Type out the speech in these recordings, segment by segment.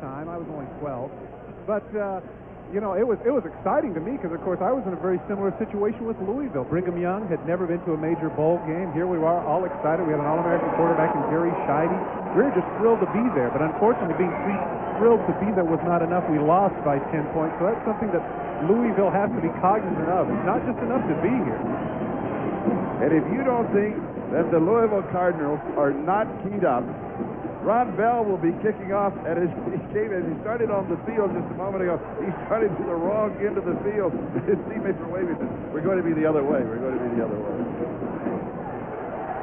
time. I was only 12. But, you know, it was exciting to me because, of course, I was in a very similar situation with Louisville. Brigham Young had never been to a major bowl game. Here we were, all excited. We had an All-American quarterback in Jerry Scheide. We were just thrilled to be there. But unfortunately, being thrilled to be there was not enough. We lost by 10 points. So that's something that Louisville has to be cognizant of. It's not just enough to be here. And if you don't think that the Louisville Cardinals are not keyed up, Ron Bell will be kicking off as he started on the field just a moment ago. He started to the wrong end of the field. His teammates were waving. We're going to be the other way. We're going to be the other way.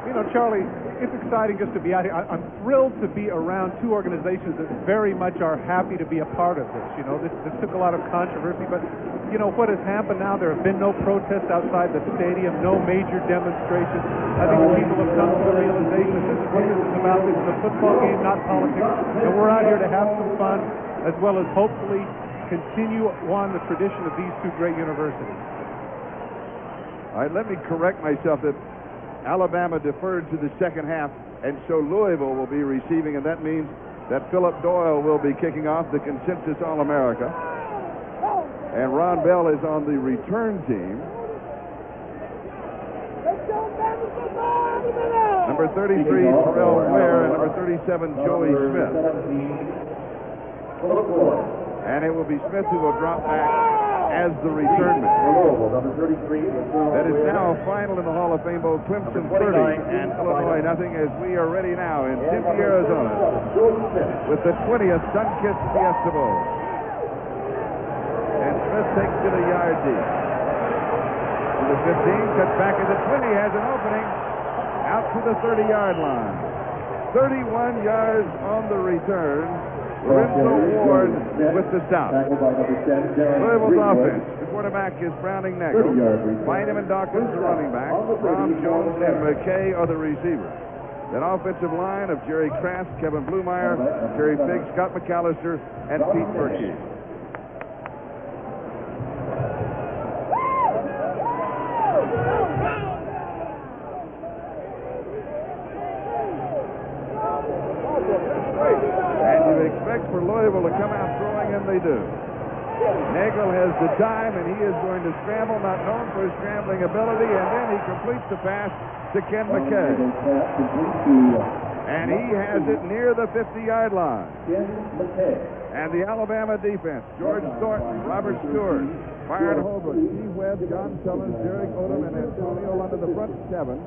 You know, Charlie, it's exciting just to be out here. I'm thrilled to be around two organizations that very much are happy to be a part of this. You know, this took a lot of controversy, but you know what has happened now? There have been no protests outside the stadium, no major demonstrations. I think people have come to the realization this is what this is about. This is a football game, not politics. And we're out here to have some fun, as well as hopefully continue on the tradition of these two great universities. All right, let me correct myself that Alabama deferred to the second half, and so Louisville will be receiving, and that means that Philip Doyle will be kicking off, the consensus All-America. And Ron Bell is on the return team. Number 33, Terrell Ware, and number 37, Joey Smith. And it will be Smith who will drop back as the return man. That is now a final in the Hall of Fame Bowl. Clemson 30 and Illinois nothing, as we are ready now in Tempe, Arizona, with the 20th Sunkist Fiesta Bowl. And Smith takes to the yard deep. To the 15, cuts back at the 20, has an opening out to the 30-yard line. 31 yards on the return. Lorenzo Ward with the stop. Louisville's offense. The quarterback is Browning Nagle. Bynum and Dawkins the running back. Ron Jones and McKay are the receivers. That offensive line of Jerry Kraft, Kevin Blumeyer, Jerry Figgs, Scott McAllister, and Pete Berkey. For Louisville to come out throwing, and they do. Nagle has the time, and he is going to scramble, not known for his scrambling ability, and then he completes the pass to Ken McKay. And he has it near the 50-yard line. And the Alabama defense, George Thornton, Robert Stewart, Byron Holbrook, Steve Webb, John Sullins, Derek Odom, and Antonio under the front seven.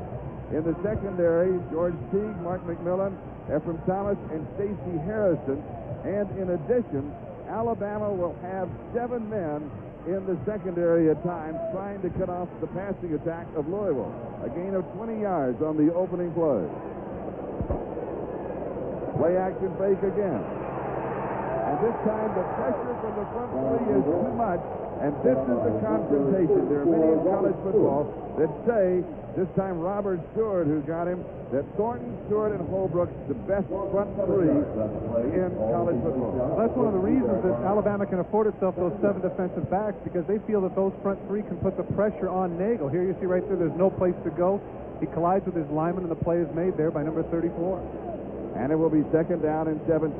In the secondary, George Teague, Mark McMillan, Ephraim Thomas, and Stacey Harrison. And in addition, Alabama will have 7 men in the secondary at times trying to cut off the passing attack of Louisville. A gain of 20 yards on the opening play. Play action fake again. And this time the pressure from the front three is too much. And this is the confrontation. There are many in college football that say, this time Robert Stewart, who got him, that Thornton, Stewart, and Holbrook, the best front three in college football. Well, that's one of the reasons that Alabama can afford itself those 7 defensive backs, because they feel that those front three can put the pressure on Nagle. Here you see right there, there's no place to go. He collides with his lineman, and the play is made there by number 34. And it will be second down and 17.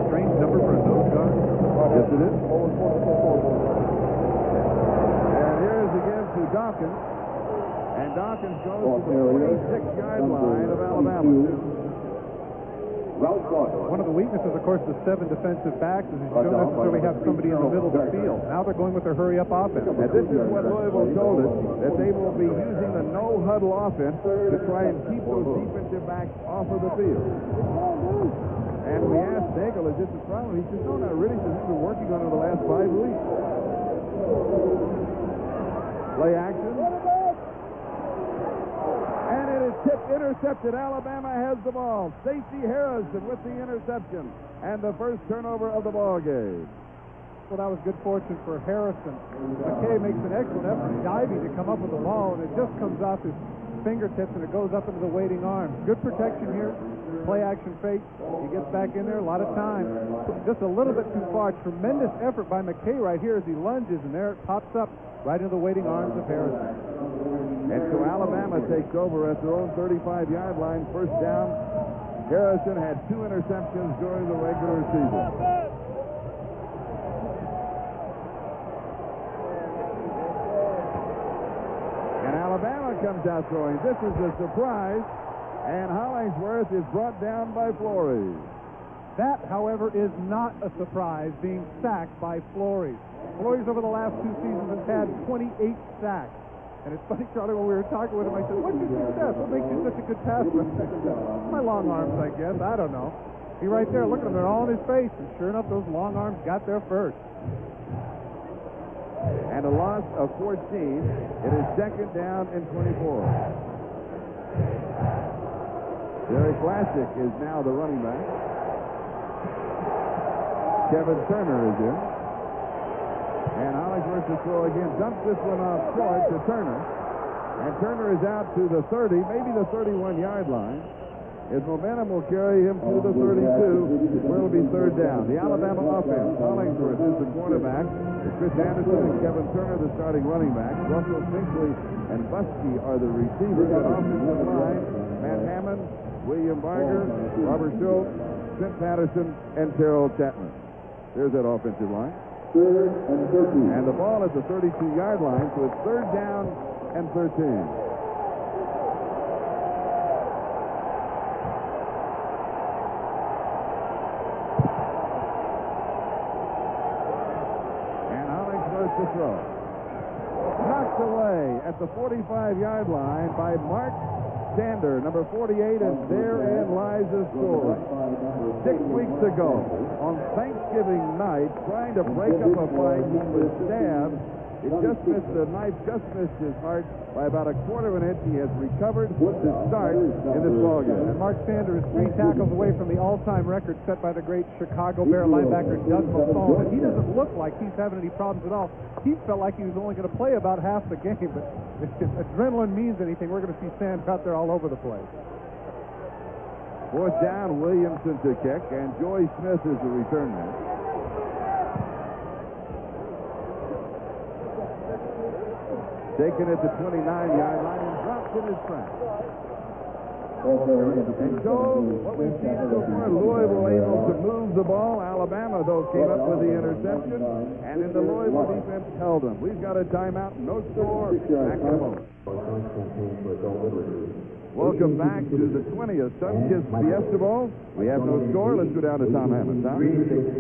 Strange number for a nose guard. Yes, it is. And here's again to Dawkins. And Dawkins goes to the 46-yard line of Alabama. One of the weaknesses, of course, the 7 defensive backs is you don't necessarily have somebody in the middle of the field. Now they're going with their hurry-up offense. And this is what Louisville told us, that they will be using the no-huddle offense to try and keep those defensive backs off of the field. And we asked Nagle, is this a problem? He said, no, not really. He says, he's been working on it the last 5 weeks. Play action. And it is tipped, intercepted. Alabama has the ball. Stacey Harrison with the interception. And the first turnover of the ball game. Well, that was good fortune for Harrison. McKay makes an excellent effort diving to come up with the ball, and it just comes off his fingertips, and it goes up into the waiting arms. Good protection here. Play action fake. He gets back in there. A lot of time. Just a little bit too far. Tremendous effort by McKay right here as he lunges, and there it pops up right into the waiting arms of Harrison. And so Alabama takes over at their own 35-yard line. First down. Harrison had 2 interceptions during the regular season. And Alabama comes out throwing. This is a surprise. And Hollingsworth is brought down by Flores. That, however, is not a surprise, being sacked by Flores. Flores over the last 2 seasons has had 28 sacks. And it's funny, Charlie, when we were talking with him, I said, what's your success? What makes you such a good passer? My long arms, I guess. I don't know. He right there, look at them. They're all in his face. And sure enough, those long arms got there first. And a loss of 14. It is second down and 24. Derek Vlasic is now the running back. Kevin Turner is in. And Hollingsworth to throw again. Dumps this one off short to Turner. And Turner is out to the 30, maybe the 31-yard line. His momentum will carry him to the 32, where it'll be third down. The Alabama offense. Hollingsworth is the quarterback. Chris Anderson and Kevin Turner the starting running backs. Russell Finkley and Buskey are the receivers. At offensive line, Matt Hammond, William Barger, Robert Schultz, Clint Patterson, and Terrell Chapman. There's that offensive line. Third and 13. And the ball at the 32-yard line, so it's third down and 13. And Hollingsworth to throw. Knocked away at the 45-yard line by Mark Sander, number 48, and therein lies the story. 6 weeks ago, on Thanksgiving night, trying to break up a fight, he was stabbed. It just missed, the knife just missed his heart by about a quarter of an inch. He has recovered to start in this ballgame. And Mark Sander is 3 tackles away from the all-time record set by the great Chicago Bear linebacker Doug Buffon. And he doesn't look like he's having any problems at all. He felt like he was only going to play about half the game, but if adrenaline means anything, we're going to see Sander out there all over the place. Fourth down, Williamson to kick, and Joy Smith is the return man. Taken at the 29-yard line and dropped in his tracks. And so, what we've seen so far, Louisville able to move the ball. Alabama, though, came up with the interception, and in the Louisville defense held them. We've got a timeout, no score. Back in a moment. Welcome back to the 20th Sunkist Fiesta Bowl. We have no score. Let's go down to Tom Hammond. Tom?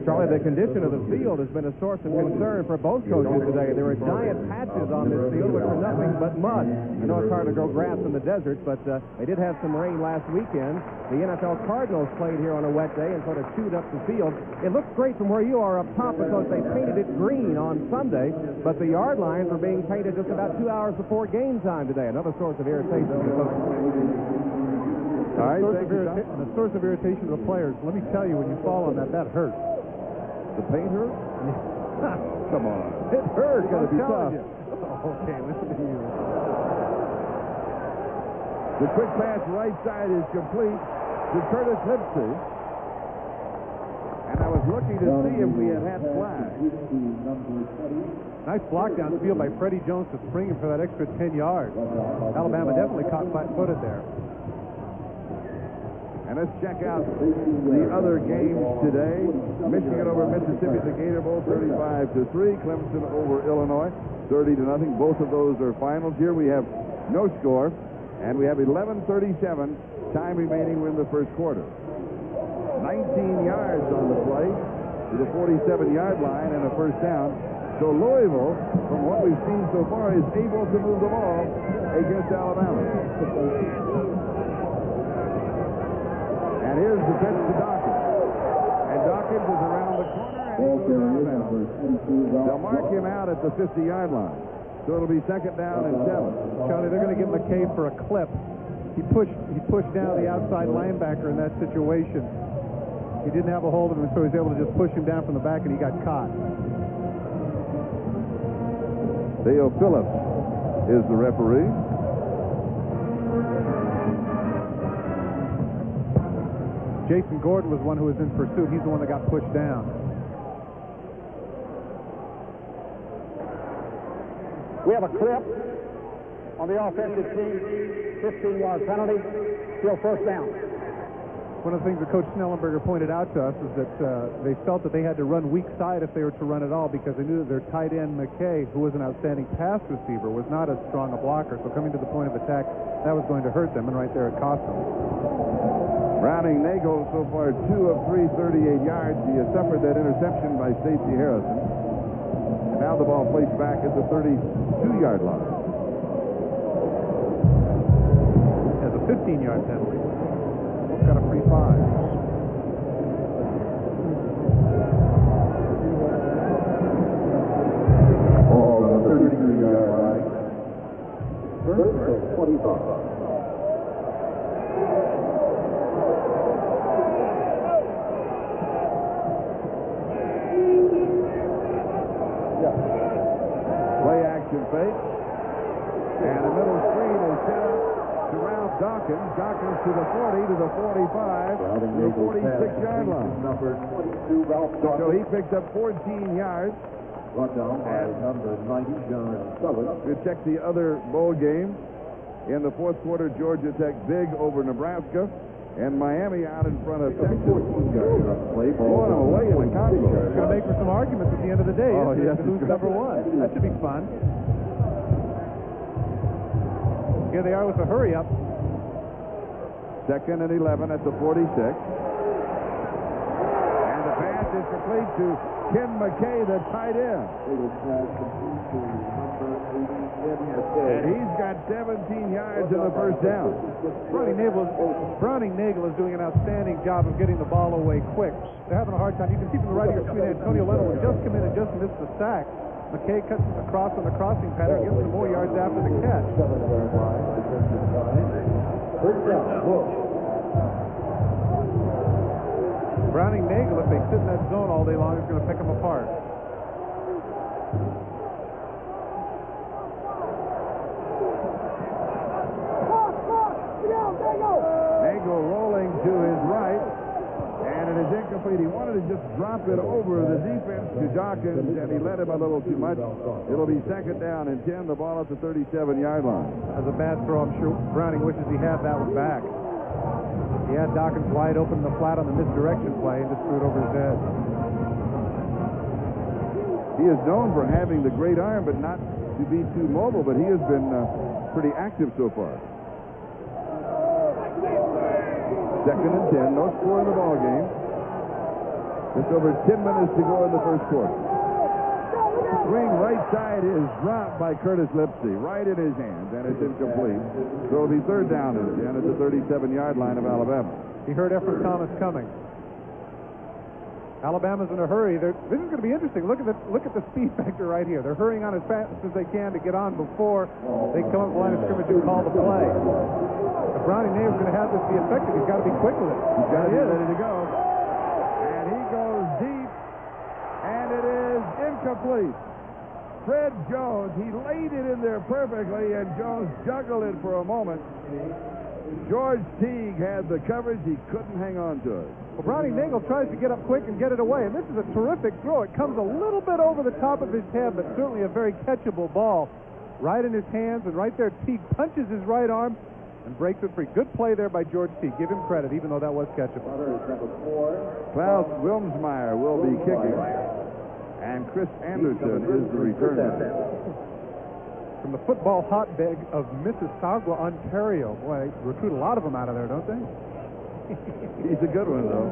Charlie, the condition of the field has been a source of concern for both coaches today. There were giant patches on this field which were nothing but mud. I know it's hard to grow grass in the desert, but they did have some rain last weekend. The NFL Cardinals played here on a wet day and sort of chewed up the field. It looks great from where you are up top because they painted it green on Sunday, but the yard lines were being painted just about 2 hours before game time today. Another source of irritation for the coaches. All right, the source of irritation of the players. Let me tell you, when you fall on that hurts. The paint hurt? Come on. It hurts. It's going to be tough. Okay, listen to you. The quick pass right side is complete to Curtis Lipsey. And I was looking to see if we had flags. Nice block downfield by Freddie Jones to spring him for that extra 10 yards. Alabama definitely caught flat-footed there. And let's check out the other games today. Michigan over Mississippi at the Gator Bowl, 35-3. Clemson over Illinois, 30-0. Both of those are finals. Here we have no score, and we have 11:37 time remaining. We're in the first quarter. 19 yards on the play to the 47-yard line and a first down. So Louisville, from what we've seen so far, is able to move the ball against Alabama. And here's the pitch to Dawkins. And Dawkins is around the corner and he goes out of bounds. They'll mark him out at the 50-yard line. So it'll be second down and 7. Charlie, they're going to give McCabe for a clip. He pushed down the outside linebacker in that situation. He didn't have a hold of him, so he was able to just push him down from the back, and he got caught. Theo Phillips is the referee. Jason Gordon was one who was in pursuit. He's the one that got pushed down. We have a clip. on the offensive team. 15-yard penalty. Still first down. One of the things that Coach Snellenberger pointed out to us is that they felt that they had to run weak side if they were to run at all, because they knew that their tight end, McKay, who was an outstanding pass receiver, was not as strong a blocker. So coming to the point of attack, that was going to hurt them, and right there it cost them. Browning Nagle so far 2 of 3, 38 yards. He has suffered that interception by Stacey Harrison. And now the ball placed back at the 32-yard line. As a 15-yard penalty. Got a free 5. Ball on the 33-yard line. First and 25. Play action fake. And a middle screen is set up to Ralph Dawkins. Dawkins to the 40, to the 45, to the 46-yard line. Number 22, Ralph Dawkins. So he picked up 14 yards. Brought down by number 90, John Sullivan. We check the other bowl game. In the fourth quarter, Georgia Tech big over Nebraska. And Miami out in front of Texas. 14 yards on the play. Blowing them away in the Congo. It's going to make for some arguments at the end of the day. Oh, yes, Who's number 1? That should be fun. Here they are with a hurry up. 2nd and 11 at the 46. And the pass is complete to Kim McKay, the tight end. And he's got 17 yards in the first down. Browning Nagle is doing an outstanding job of getting the ball away quick. They're having a hard time. You can see from the right of your screen, Antonio Leonard would just come in and just missed the sack. McKay cuts across on the crossing pattern, gets some more yards after the catch. Browning Nagle, if they sit in that zone all day long, is going to pick them apart. Nagle rolling to his right, and it is incomplete. He wanted to just drop it over the defense to Dawkins, and he let him a little too much. It'll be 2nd down and 10. The ball at the 37-yard line. That's a bad throw. I'm sure Browning wishes he had that one back. He had Dawkins wide open in the flat on the misdirection play and just threw it over his head. He is known for having the great arm, but not to be too mobile, but he has been pretty active so far. 2nd and 10, no score in the ball game. Just over 10 minutes to go in the first quarter. Swing right side is dropped by Curtis Lipsey, right in his hands, and it's incomplete. So it'll be 3rd down and 10 at the 37-yard line of Alabama. He heard Ephraim Thomas coming. Alabama's in a hurry. This is going to be interesting. Look at the speed factor right here. They're hurrying on as fast as they can to get on before they come up the line of scrimmage and call the play. If Browning Nagle's going to have this be effective, he's got to be quick with it. He's got to be ready to go. And he goes deep, and it is incomplete. Fred Jones, he laid it in there perfectly, and Jones juggled it for a moment. George Teague had the coverage. He couldn't hang on to it. Well, Browning Nagle tries to get up quick and get it away, and this is a terrific throw. It comes a little bit over the top of his head, but certainly a very catchable ball. Right in his hands, and right there, Teague punches his right arm and breaks it free. Good play there by George Teague. Give him credit, even though that was catchable. Klaus Wilmsmeyer will be kicking, and Chris Anderson is the returner. From the football hotbed of Mississauga, Ontario. Boy, they recruit a lot of them out of there, don't they? He's a good one, though.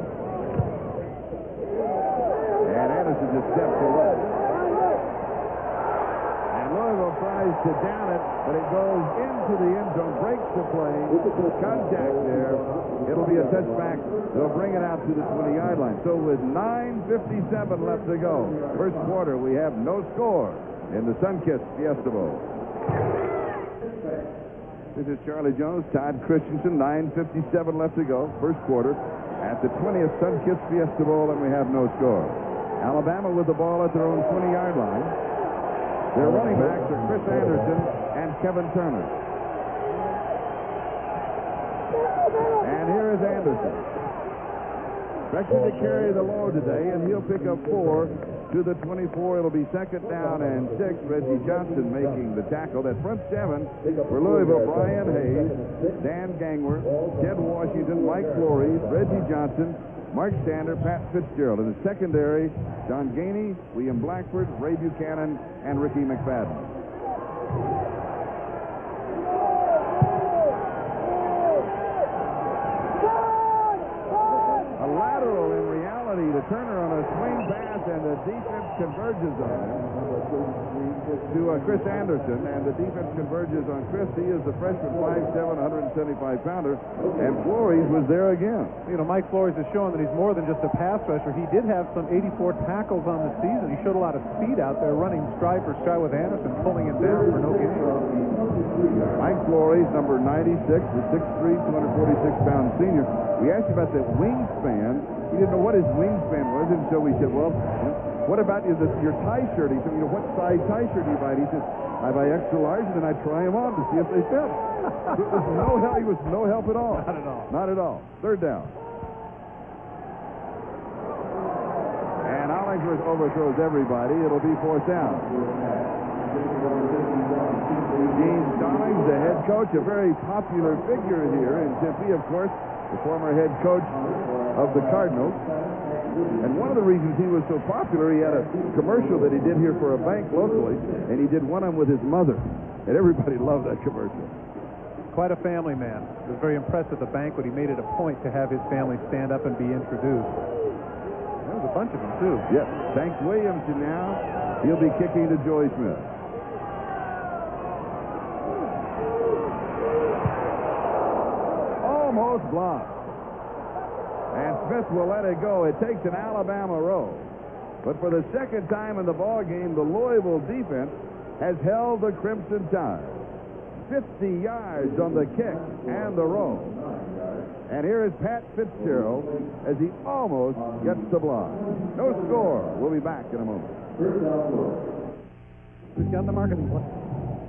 And Anderson just steps away. And Louisville tries to down it, but it goes into the end zone, breaks the play, contact there. It'll be a touchback. They'll bring it out to the 20-yard line. So with 9:57 left to go, first quarter, we have no score in the Sunkist Fiesta Bowl. This is Charlie Jones, Todd Christensen, 9:57 left to go, first quarter, at the 20th Sunkist Fiesta Bowl, and we have no score. Alabama with the ball at their own 20-yard line. Their running backs are Chris Anderson and Kevin Turner. And here is Anderson. Expected to carry the load today, and he'll pick up 4 to the 24. It'll be second down and 6. Reggie Johnson making the tackle. That front 7 for Louisville: Brian Hayes, Dan Gangwer, Ted Washington, Mike Flores, Reggie Johnson, Mark Stander, Pat Fitzgerald. In the secondary, John Gainey, William Blackford, Ray Buchanan, and Ricky McFadden. A lateral, in reality, the Turner on a swing pass, and the defense converges on him to Chris Anderson, and the defense converges on Chris. He is the freshman 5'7", 175-pounder, and Flores was there again. You know, Mike Flores has shown that he's more than just a pass rusher. He did have some 84 tackles on the season. He showed a lot of speed out there, running stride for stride with Anderson, pulling him down for no gain. Mike Flores, number 96, the 6'3", 246-pound senior. We asked him about the wingspan. He didn't know what his wingspan was, and so we said, well, what about your tie shirt? He said, what size tie shirt do you buy? He said, I buy extra large, and then I try them on to see if they fit. It was no help. He was no help at all. Not at all. Not at all. Third down. And Hollingsworth overthrows everybody. It'll be fourth down. Gene Stallings, the head coach, a very popular figure here in Tempe, of course, the former head coach of the Cardinals. And one of the reasons he was so popular, he had a commercial that he did here for a bank locally, and he did one of them with his mother. And everybody loved that commercial. Quite a family man. I was very impressed at the banquet. He made it a point to have his family stand up and be introduced. There was a bunch of them, too. Yes. Tank Williamson now. He'll be kicking to Joey Smith. Almost blocked. And Smith will let it go. It takes an Alabama roll. But for the second time in the ball game, the Louisville defense has held the Crimson Tide. 50 yards on the kick and the roll. And here is Pat Fitzgerald as he almost gets the block. No score. We'll be back in a moment. Who's got the marketing plan?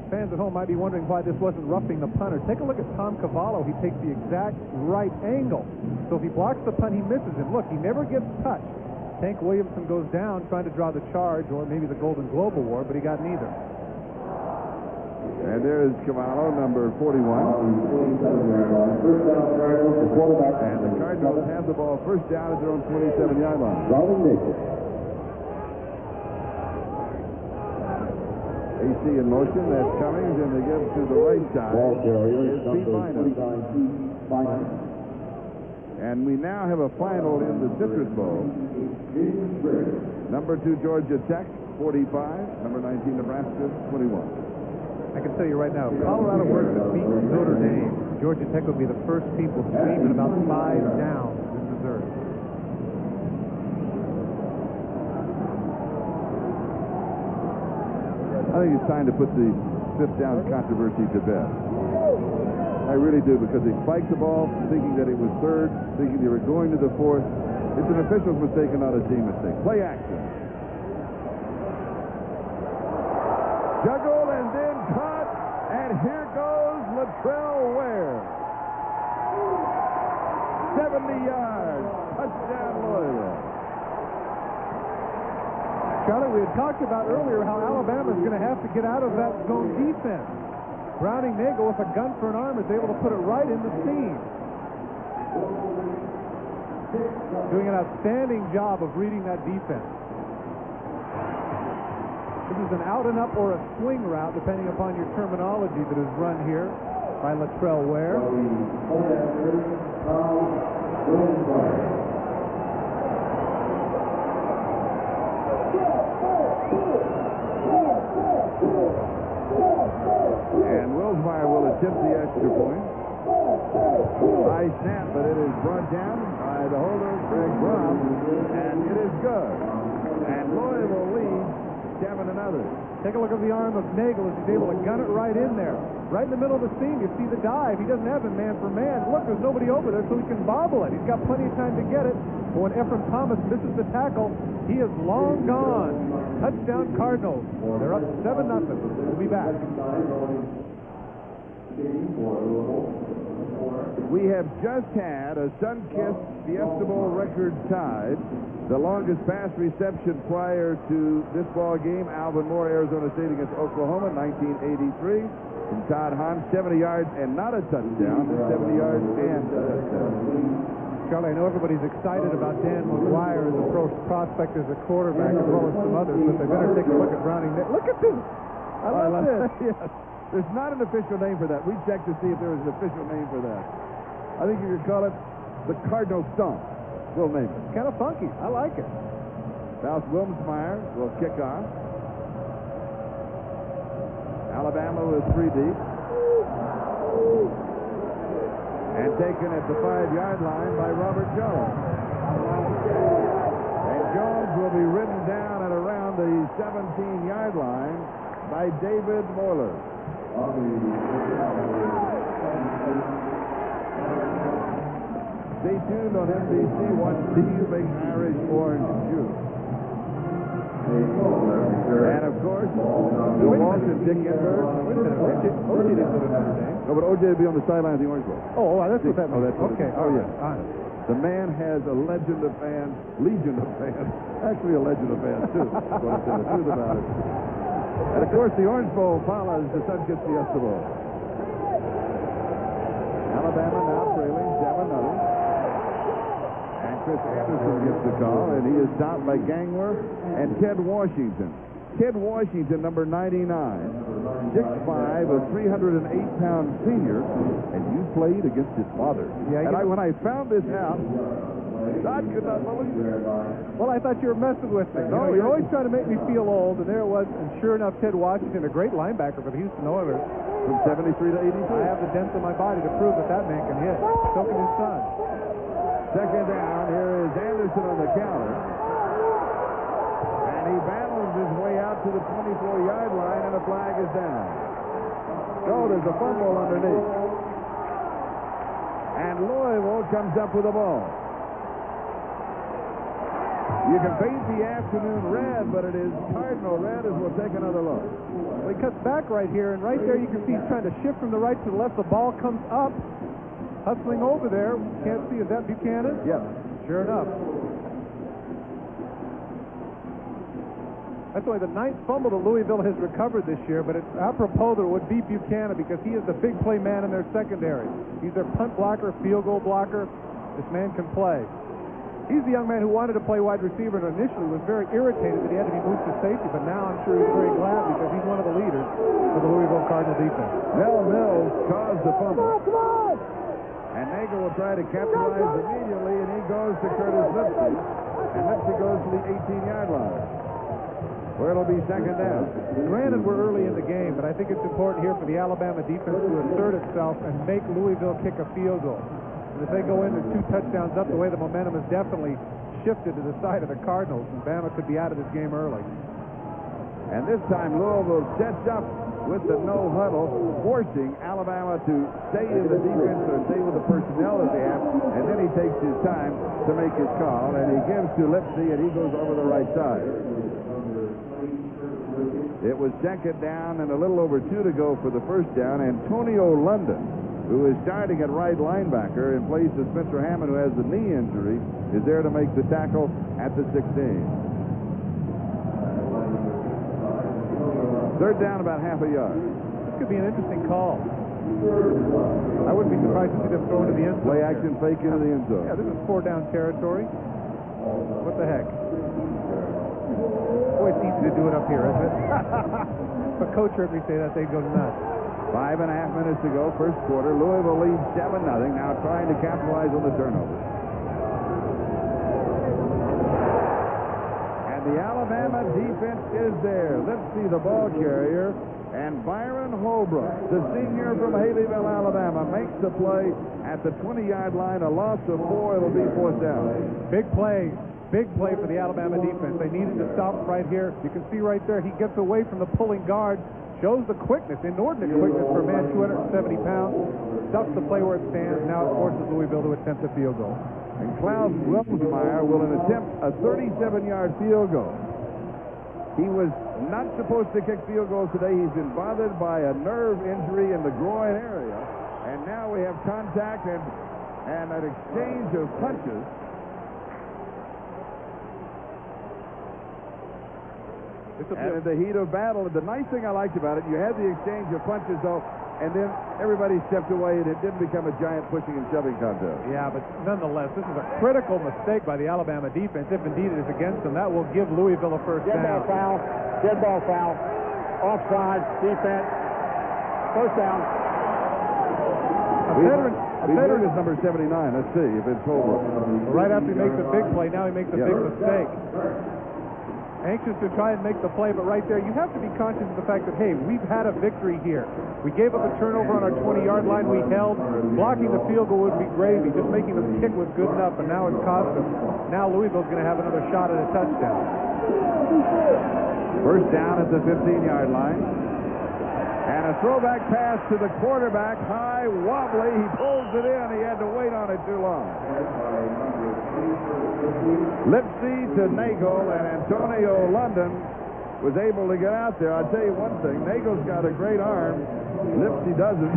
Fans at home might be wondering why this wasn't roughing the punter. Take a look at Tom Cavallo. He takes the exact right angle. So if he blocks the punt, he misses him. Look, he never gets touched. Tank Williamson goes down trying to draw the charge, or maybe the Golden Globe Award, but he got neither. And there is Cavallo, number 41. And the Cardinals have the ball first down at their own 27-yard line. Browning Nagle. AC in motion. That's Cummings, and they give to the right side. Ball carrier is Pete Bynum. And we now have a final in the Citrus Bowl. Number 2, Georgia Tech, 45. Number 19, Nebraska, 21. I can tell you right now, if Colorado were to beat Notre Dame, Georgia Tech would be the first people screaming about 5 downs in Missouri. I think it's time to put the 5th down controversy to bed. I really do, because they spiked the ball thinking that it was 3rd, thinking they were going to the 4th. It's an official's mistake and not a team mistake. Play action. Juggled and then caught, and here goes Latrell Ware. 70 yards. Touchdown Louisville. Charlie, we had talked about earlier how Alabama's going to have to get out of that zone defense. Browning Nagle, with a gun for an arm, is able to put it right in the seam. Doing an outstanding job of reading that defense. This is an out and up or a swing route, depending upon your terminology, that is run here by Latrell Ware. And Wilsmeyer will attempt the extra point. High snap, but it is brought down by the holder, Greg Brown, and it is good. And Louisville leads 7-0. Take a look at the arm of Nagle as he's able to gun it right in there. Right in the middle of the seam, you see the dive. He doesn't have him man for man. Look, there's nobody over there, so he can bobble it. He's got plenty of time to get it. But when Ephraim Thomas misses the tackle, he is long gone. Touchdown Cardinals. They're up 7-0. We'll be back. we have just had a Sunkist Fiesta Bowl record tied. The longest pass reception prior to this ball game, Alvin Moore, Arizona State against Oklahoma, 1983. From Todd Hahn, 70 yards and not a touchdown, 70 yards and a touchdown. Charlie, I know everybody's excited about Dan McGuire as a prospect as a quarterback, as well as some others, but they better take a look at Browning Nagle. Look at this! I love this. Yes. There's not an official name for that. We checked to see if there was an official name for that. I think you could call it the Cardinal Stomp. We'll name it. Kind of funky. I like it. Klaus Wilmsmeyer will kick off. Alabama with 3 deep. And taken at the 5-yard line by Robert Jones. And Jones will be ridden down at around the 17-yard line by David Moeller. Stay tuned on NBC. Watch Steve Big Irish Orange Juice. And of course, Bill Walsh and Dick Enberg. O.J. didn't go to Notre Dame. No, but O.J. will be on the sideline of the Orange Bowl. Oh, that's what that means. Oh, that's what okay. Oh, yeah. All right. The man has a legion of fans, actually a legend of fans, too. That's what I said, the truth about it. And, of course, the Orange Bowl follows the Sunkist Fiesta Bowl. Alabama now trailing 7-0. And Chris Anderson gets the call, and he is stopped by Gangler and Ted Washington. Ted Washington, number 99, 6'5", a 308-pound senior, and you played against his father. Yeah, and when I found this out, I could not believe it. Well, I thought you were messing with me. No, you're always trying to make me feel old, and there it was. And sure enough, Ted Washington, a great linebacker for the Houston Oilers. From 73 to 82. I have the dents in my body to prove that man can hit. So can his son. Second down. Here is Anderson on the counter. And he battles his way out to the 24-yard line, and a flag is down. So there's a fumble underneath. And Louisville comes up with the ball. You can paint the afternoon red, but it is cardinal red as we'll take another look. Well, he cuts back right here, and right there you can see he's trying to shift from the right to the left. The ball comes up, hustling over there. Can't see. Is that Buchanan? Yes. Sure enough. That's only the 9th fumble that Louisville has recovered this year, but it's apropos that it would be Buchanan because he is the big play man in their secondary. He's their punt blocker, field goal blocker. This man can play. He's the young man who wanted to play wide receiver and initially was very irritated that he had to be moved to safety, but now I'm sure he's very glad because he's one of the leaders for the Louisville Cardinal defense. Mel Mills caused the fumble. And Nagle will try to capitalize immediately, and he goes to Curtis Lipsy. And Lipsy goes to the 18-yard line, where it'll be second down. Granted, we're early in the game, but I think it's important here for the Alabama defense to assert itself and make Louisville kick a field goal. And if they go into 2 touchdowns up, the way the momentum has definitely shifted to the side of the Cardinals, and Bama could be out of this game early. And this time Louisville sets up with the no huddle, forcing Alabama to stay in the defense or stay with the personnel that they have, and then he takes his time to make his call, and he gives to Lipsy, and he goes over the right side. It was second down and a little over 2 to go for the first down. Antonio London, who is starting at right linebacker in place of Spencer Hammond, who has the knee injury, is there to make the tackle at the 16. Third down, about half a yard. This could be an interesting call. I wouldn't be surprised to see them throw into the end zone. Play action fake into the end zone. Yeah, this is 4-down territory. What the heck? Boy, it's easy to do it up here, isn't it? But Coach heard me say that, they'd go nuts. 5.5 minutes to go, first quarter. Louisville leads 7-0, now trying to capitalize on the turnover. And the Alabama defense is there. Let's see the ball carrier. And Byron Holbrook, the senior from Haleyville, Alabama, makes the play at the 20-yard line. A loss of 4. It'll be 4th down. Big play. Big play for the Alabama defense. They needed to stop right here. You can see right there, he gets away from the pulling guard. Shows the quickness, inordinate quickness for a man 270 pounds. Stuffs the play where it stands. Now it forces Louisville to attempt a field goal. And Klaus Wilmsmeyer will attempt a 37-yard field goal. He was not supposed to kick field goals today. He's been bothered by a nerve injury in the groin area. And now we have contact and an exchange of punches. And in the heat of battle, the nice thing I liked about it, you had the exchange of punches, though, and then everybody stepped away, and it didn't become a giant pushing and shoving contest. Yeah, but nonetheless, this is a critical mistake by the Alabama defense. If indeed it is against them, that will give Louisville a first down. Dead ball foul. Offside. Defense. First down. A veteran is number 79. Let's see if it's Holbrook. Right after he makes a big play, now he makes a big mistake. Anxious to try and make the play, but right there, you have to be conscious of the fact that, hey, we've had a victory here. We gave up a turnover on our 20-yard line. We held. Blocking the field goal would be gravy. Just making the kick was good enough, and now it's cost them. Now Louisville's going to have another shot at a touchdown. First down at the 15-yard line. And a throwback pass to the quarterback. High, wobbly. He pulls it in. He had to wait on it too long. Lipsy to Nagle, and Antonio London was able to get out there. I'll tell you one thing. Nagle's got a great arm. Lipsy doesn't.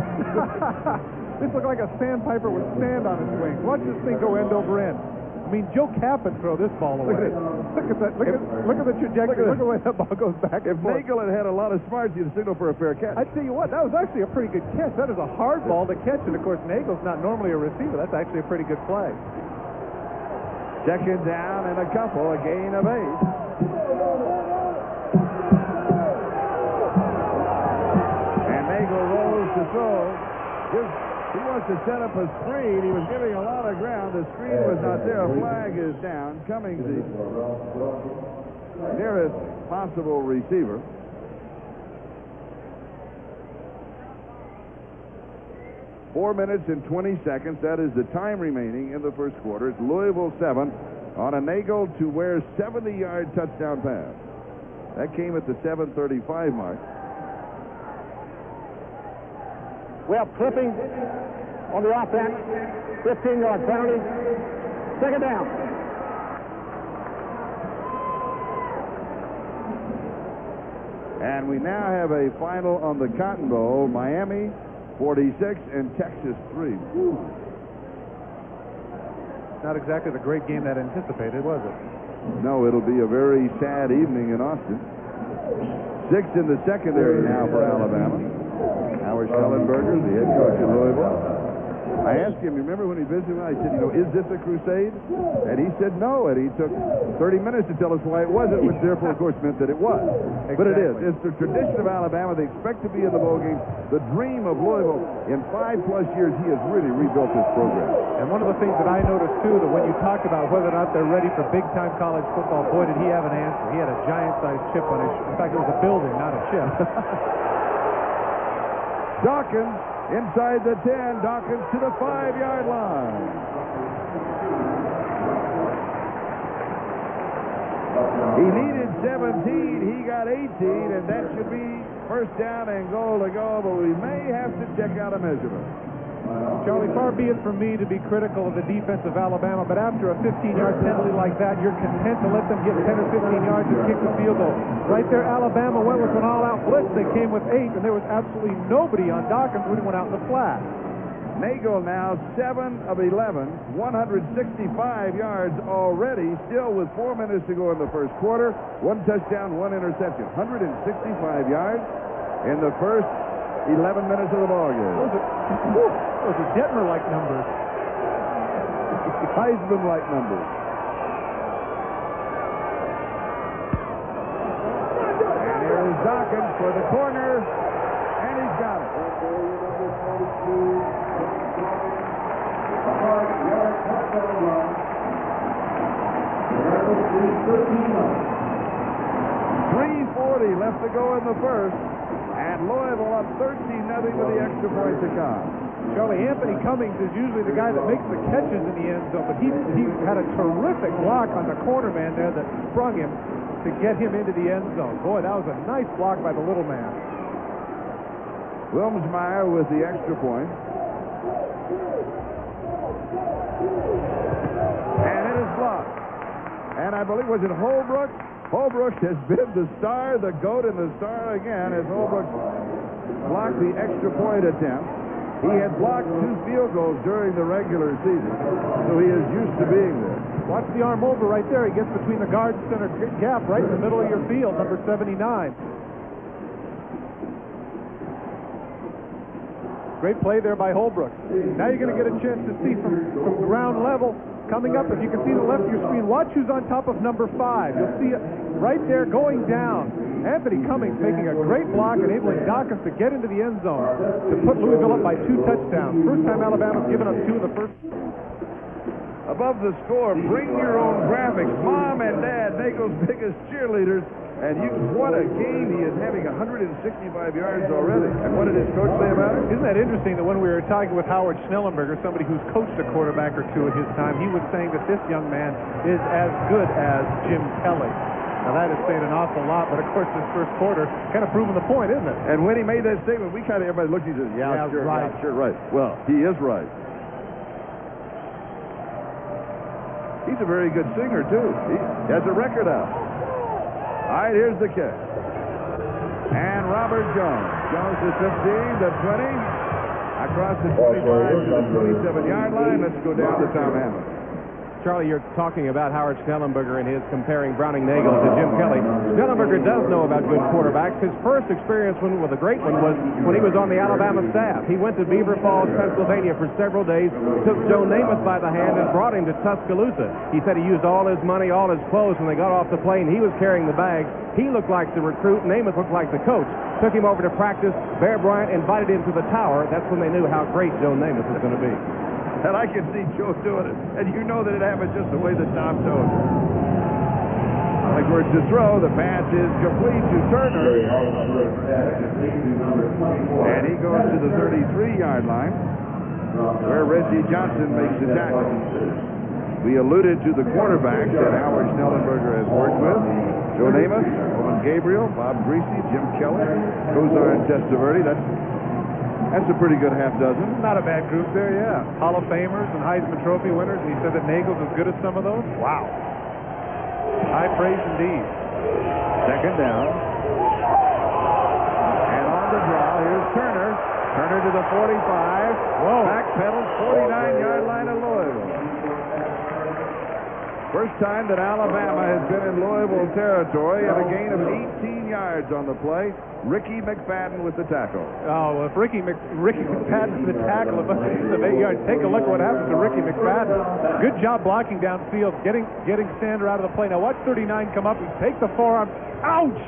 This looked like a sandpiper with sand on his wings. Watch this thing go end over end. I mean, Joe Kapp would throw this ball away. Look at that. Look at the trajectory. Look at the way that ball goes back and forth. If Nagle had a lot of smarts, he'd signal for a fair catch. I tell you what, that was actually a pretty good catch. That is a hard ball to catch, and of course, Nagle's not normally a receiver. That's actually a pretty good play. Second down and a couple, a gain of 8. And Nagle rolls to throw. He wants to set up a screen. He was giving a lot of ground. The screen was not there. A flag is down. Cummings, the nearest possible receiver. Four minutes and 20 seconds. That is the time remaining in the first quarter. It's Louisville 7 on a Nagle to Ware's 70-yard touchdown pass. That came at the 7:35 mark. We have clipping on the offense. 15-yard penalty. Second down. And we now have a final on the Cotton Bowl. Miami 46 and Texas 3. Not exactly the great game that anticipated, was it? No, it'll be a very sad evening in Austin. 6 in the secondary now for Alabama. Howard Schellenberger, the head coach of Louisville. I asked him, remember when he visited me? I said, is this a crusade? And he said no, and he took 30 minutes to tell us why it wasn't, which therefore, of course, meant that it was. Exactly. But it is. It's the tradition of Alabama. They expect to be in the bowl game. The dream of Louisville. In 5+ years, he has really rebuilt this program. And one of the things that I noticed, too, that when you talked about whether or not they're ready for big-time college football, boy, did he have an answer. He had a giant-sized chip on his In fact, it was a building, not a chip. Dawkins inside the 10. Dawkins to the 5-yard line. He needed 17. He got 18, and that should be first down and goal to go, but we may have to check out a measurement. Charlie, far be it from me to be critical of the defense of Alabama, but after a 15-yard penalty like that, you're content to let them get 10 or 15 yards and kick the field goal. Right there, Alabama went with an all-out blitz. They came with 8, and there was absolutely nobody on Dawkins when he went out in the flat. Nagle now 7 of 11, 165 yards already, still with 4 minutes to go in the first quarter. 1 touchdown, 1 interception. 165 yards in the first 11 minutes of the ball game. Those are Detmer-like numbers. Heisman-like numbers. And here is Dawkins for the corner, and he's got it. 3:40 left to go in the first. And Louisville up 13-0 with the extra point to come. Charlie, Anthony Cummings is usually the guy that makes the catches in the end zone, but he had a terrific block on the corner man there that sprung him to get him into the end zone. Boy, that was a nice block by the little man. Wilmsmeyer with the extra point. And it is blocked. And I believe, was it Holbrook? Holbrook has been the star, the GOAT, and the star again as Holbrook blocked the extra point attempt. He had blocked 2 field goals during the regular season, so he is used to being there. Watch the arm over right there. He gets between the guard and center gap right in the middle of your field, number 79. Great play there by Holbrook. Now you're going to get a chance to see from ground level coming up. If you can see the left of your screen, watch who's on top of number 5. You'll see it right there going down. Anthony Cummings making a great block, enabling Dawkins to get into the end zone to put Louisville up by 2 touchdowns. First time Alabama's given up 2 in the first. Above the score, bring your own graphics. Mom and Dad, Nagle's biggest cheerleaders. And what a game. He is having 165 yards already. And what did his coach say about it? Isn't that interesting that when we were talking with Howard Schnellenberger, somebody who's coached a quarterback or 2 at his time, he was saying that this young man is as good as Jim Kelly. Now, that is saying an awful lot, but of course, this first quarter kind of proving the point, isn't it? And when he made that statement, everybody looked at him and said, yeah, sure, right. Yeah, sure, right. Well, he is right. He's a very good singer, too. He has a record out. All right, here's the kick. And Robert Jones. Jones is 15 to 20. Across the 25 to the 27-yard line. Let's go down to Tom Hammond. Charlie, you're talking about Howard Schnellenberger and his comparing Browning Nagle to Jim Kelly. Schnellenberger does know about good quarterbacks. His first experience with a great one was when he was on the Alabama staff. He went to Beaver Falls, Pennsylvania for several days, took Joe Namath by the hand and brought him to Tuscaloosa. He said he used all his money, all his clothes when they got off the plane. He was carrying the bag. He looked like the recruit. Namath looked like the coach. Took him over to practice. Bear Bryant invited him to the tower. That's when they knew how great Joe Namath was going to be. And I can see Joe doing it. And you know that it happened just the way that Tom told it. Backwards to throw. The pass is complete to Turner. And he goes to the 33-yard line where Reggie Johnson makes the tackle. We alluded to the quarterbacks that Howard Schnellenberger has worked with. Joe Namath, Owen Gabriel, Bob Greasy, Jim Kelly, Kozar and Testaverde. That's a pretty good half dozen. Not a bad group there, yeah. Hall of Famers and Heisman Trophy winners, and he said that Nagle's as good as some of those? Wow. High praise indeed. Second down. And on the draw, here's Turner. Turner to the 45. Whoa. Backpedals, 49-yard line of Louisville. First time that Alabama has been in Louisville territory and a gain of 18 yards on the play. Ricky McFadden with the tackle. Oh, well, if Ricky McFadden's the tackle of 8 yards, take a look at what happens to Ricky McFadden. Good job blocking downfield, getting Sander out of the play. Now watch 39 come up and take the forearm. Ouch!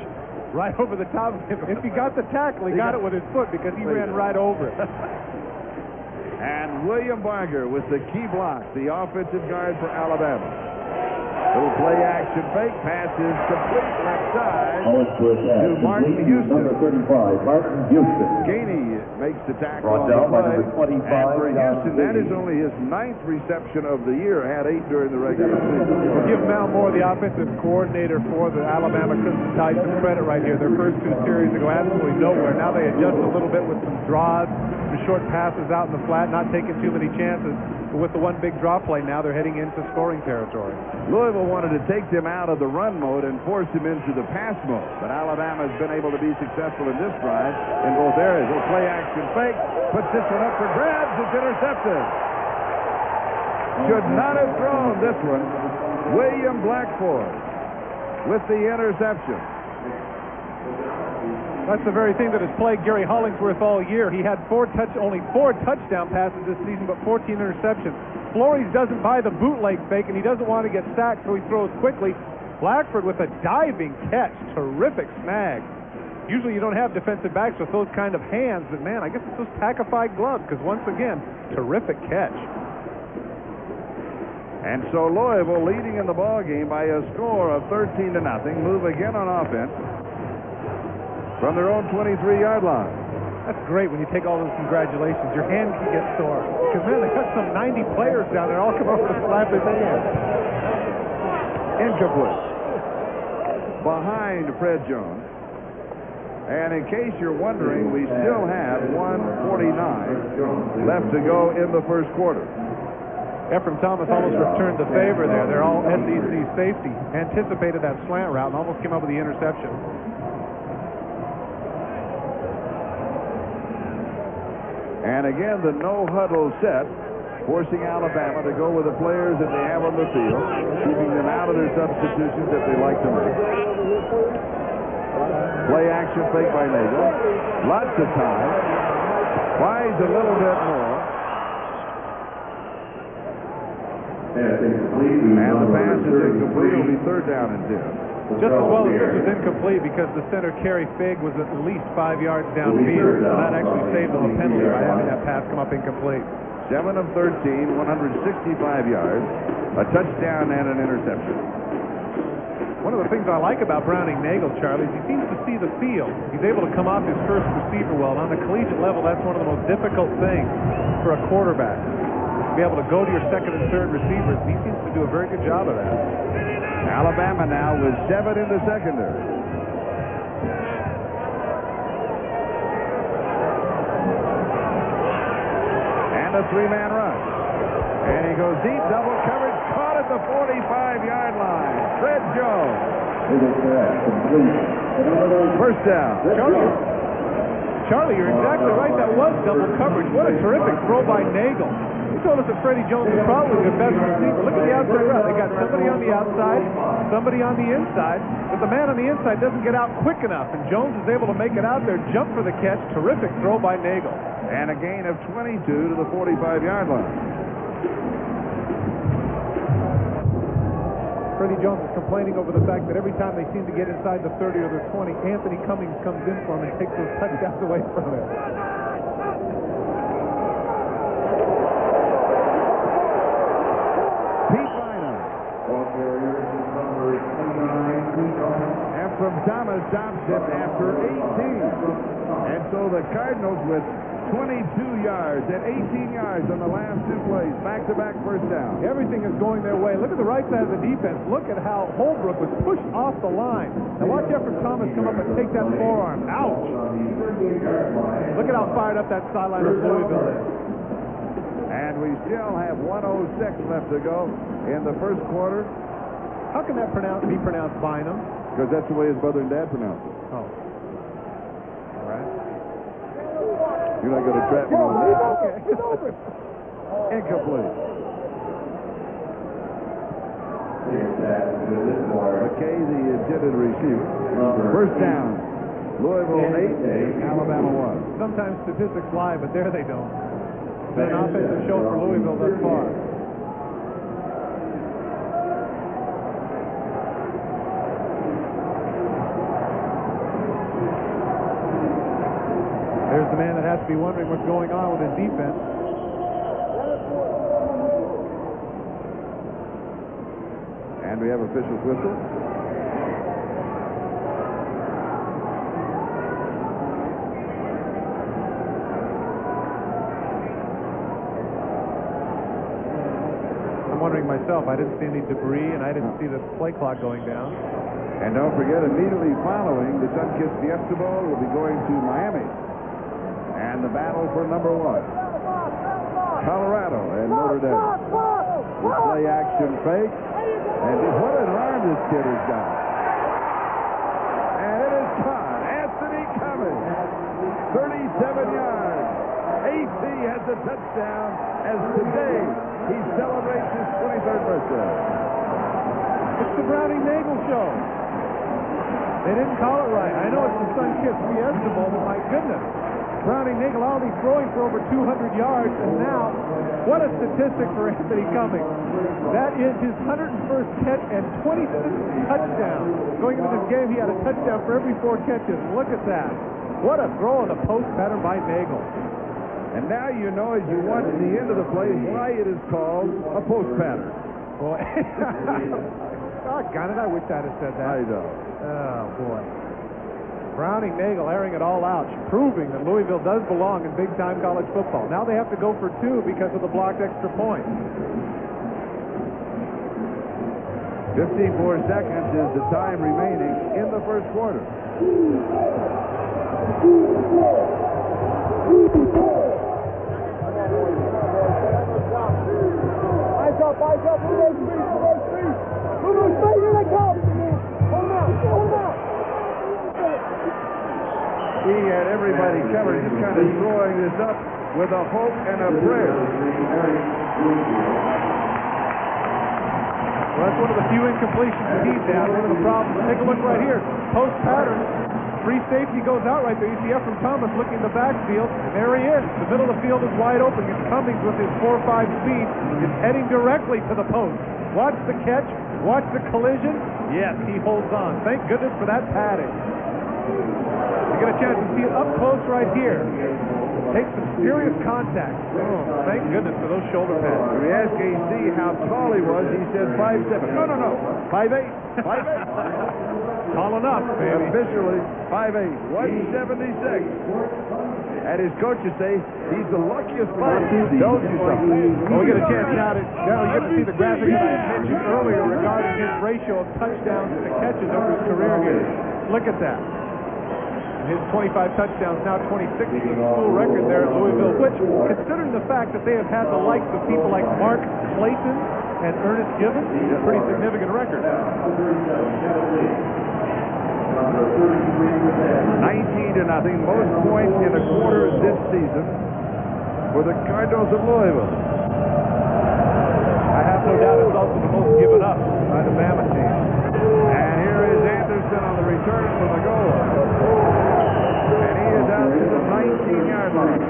Right over the top of him. If he got the tackle, he got it with his foot because he ran right over it. And William Barger with the key block, the offensive guard for Alabama. Little play action fake, pass is complete left side to Martin Houston. Number 35, Martin Houston. Gainey makes the tackle on the play. And for Houston, that is only his 9th reception of the year. Had 8 during the regular season. We'll give Mal Moore, the offensive coordinator for the Alabama Crimson Tide, some credit right here. Their first 2 series go absolutely nowhere. Now they adjust a little bit with some draws, some short passes out in the flat, not taking too many chances. But with the one big draw play, now they're heading into scoring territory. Louisville wanted to take them out of the run mode and force them into the pass mode. But Alabama has been able to be successful in this drive in both areas. Little play action fake, puts this one up for grabs. It's intercepted. Should not have thrown this one. William Blackford with the interception. That's the very thing that has plagued Gary Hollingsworth all year. He had only 4 touchdown passes this season, but 14 interceptions. Flores doesn't buy the bootleg fake, and he doesn't want to get sacked, so he throws quickly. Blackford with a diving catch. Terrific snag. Usually you don't have defensive backs with those kind of hands, but man, I guess it's those tackified gloves, because once again, terrific catch. And so Louisville leading in the ball game by a score of 13-0. Move again on offense from their own 23-yard line. That's great when you take all those congratulations. Your hand can get sore. Because, man, they got some 90 players down there all come over to slap his hand. Incomplete. Behind Fred Jones. And in case you're wondering, we still have 1:49 left to go in the first quarter. Ephraim Thomas almost returned the favor there. They're all SEC safety. Anticipated that slant route and almost came up with the interception. And again, the no-huddle set, forcing Alabama to go with the players that they have on the field, keeping them out of their substitutions if they like to make. Play action fake by Nagle. Lots of time. Buys a little bit more. And the pass is incomplete. It'll be 3rd down and 10. Just as well as this was incomplete because the center Kerry Fig was at least 5 yards downfield. So that actually saved them a penalty by having that pass come up incomplete. 7 of 13, 165 yards, a touchdown and an interception. One of the things I like about Browning Nagle, Charlie, is he seems to see the field. He's able to come off his first receiver well. And on the collegiate level, that's one of the most difficult things for a quarterback. To be able to go to your second and third receivers. He seems to do a very good job of that. Alabama now with 7 in the secondary. And a 3-man rush. And he goes deep, double coverage, caught at the 45-yard line. Fred Jones. First down. Charlie, you're exactly right. That was double coverage. What a terrific throw by Nagle. He told us that Freddie Jones is probably their best receiver. Look at the outside route. They got somebody on the outside, somebody on the inside, but the man on the inside doesn't get out quick enough, and Jones is able to make it out there, jump for the catch. Terrific throw by Nagle. And a gain of 22 to the 45-yard line. Freddie Jones is complaining over the fact that every time they seem to get inside the 30 or the 20, Anthony Cummings comes in for him and takes those touchdowns away from him. And from Thomas Thompson after 18. And so the Cardinals with 22 yards and 18 yards on the last 2 plays. Back-to-back first down. Everything is going their way. Look at the right side of the defense. Look at how Holbrook was pushed off the line. Now watch Efren Thomas come up and take that forearm. Ouch! Look at how fired up that sideline of Louisville is. And we still have 1:06 left to go in the first quarter. How can that be pronounced Bynum? Because that's the way his mother and dad pronounce it. Oh. All right. You're not going to trap me on that. Okay. Incomplete. McKay, the intended receiver. First down. Louisville 8, Alabama 1. Sometimes statistics lie, but there they don't. It's been an offensive show for Louisville thus far. There's the man that has to be wondering what's going on with his defense. And we have official's whistle. I'm wondering myself. I didn't see any debris, and I didn't see the play clock going down. And don't forget, immediately following the Sunkist Fiesta Bowl, we'll be going to Miami. And the battle for number 1. Colorado and Notre Dame. The play action fake. And what an arm this kid has got. And it is caught. Anthony Cummings. 37 yards. AC has a touchdown as today he celebrates his 23rd birthday. It's the Browning Nagle show. They didn't call it right. I know it's the Sunkist Fiesta Bowl, but my goodness. Browning Nagle already throwing for over 200 yards, and now, what a statistic for Anthony Cummings. That is his 101st catch and 26th touchdown. Going into this game, he had a touchdown for every 4 catches. Look at that. What a throw on the post pattern by Nagle. And now you know, as you watch the end of the play, why it is called a post pattern. Boy. Doggone it, I wish I'd have said that. I know. Oh, boy. Browning Nagle airing it all out, proving that Louisville does belong in big-time college football. Now they have to go for 2 because of the blocked extra point. 54 seconds is the time remaining in the first quarter. Eyes up, move those feet, here they come. Hold out. He had everybody covered, just kind of throwing this up with a hope and a prayer. Well, that's one of the few incompletions that he's had. One of the problems. Take a look right here. Post pattern. Free safety goes out right there. You see Ephraim Thomas looking in the backfield, and there he is. The middle of the field is wide open. Cummings with his 4.5 speed is heading directly to the post. Watch the catch. Watch the collision. Yes, he holds on. Thank goodness for that padding. You get a chance to see it up close right here. Take some serious contact. Oh, thank goodness for those shoulder pads. When we asked AC how tall he was, he said 5'7". No, 5'8". 5'8". Tall enough, baby. Officially 5'8", 176. And his coaches say he's the luckiest man. Told you so. Well, we get a chance now you get to see the graphic that I mentioned earlier regarding his ratio of touchdowns to catches over his career here. Look at that. His 25 touchdowns, now 26 is a school record there at Louisville, which, considering the fact that they have had the likes of people like Mark Clayton and Ernest Gibbons, is a pretty significant record. 19-0, most points in a quarter this season for the Cardinals of Louisville. I have no doubt it's also the most given up by the Bama team. And here is Anderson on the return from the goal line. And he is out to the 19-yard line.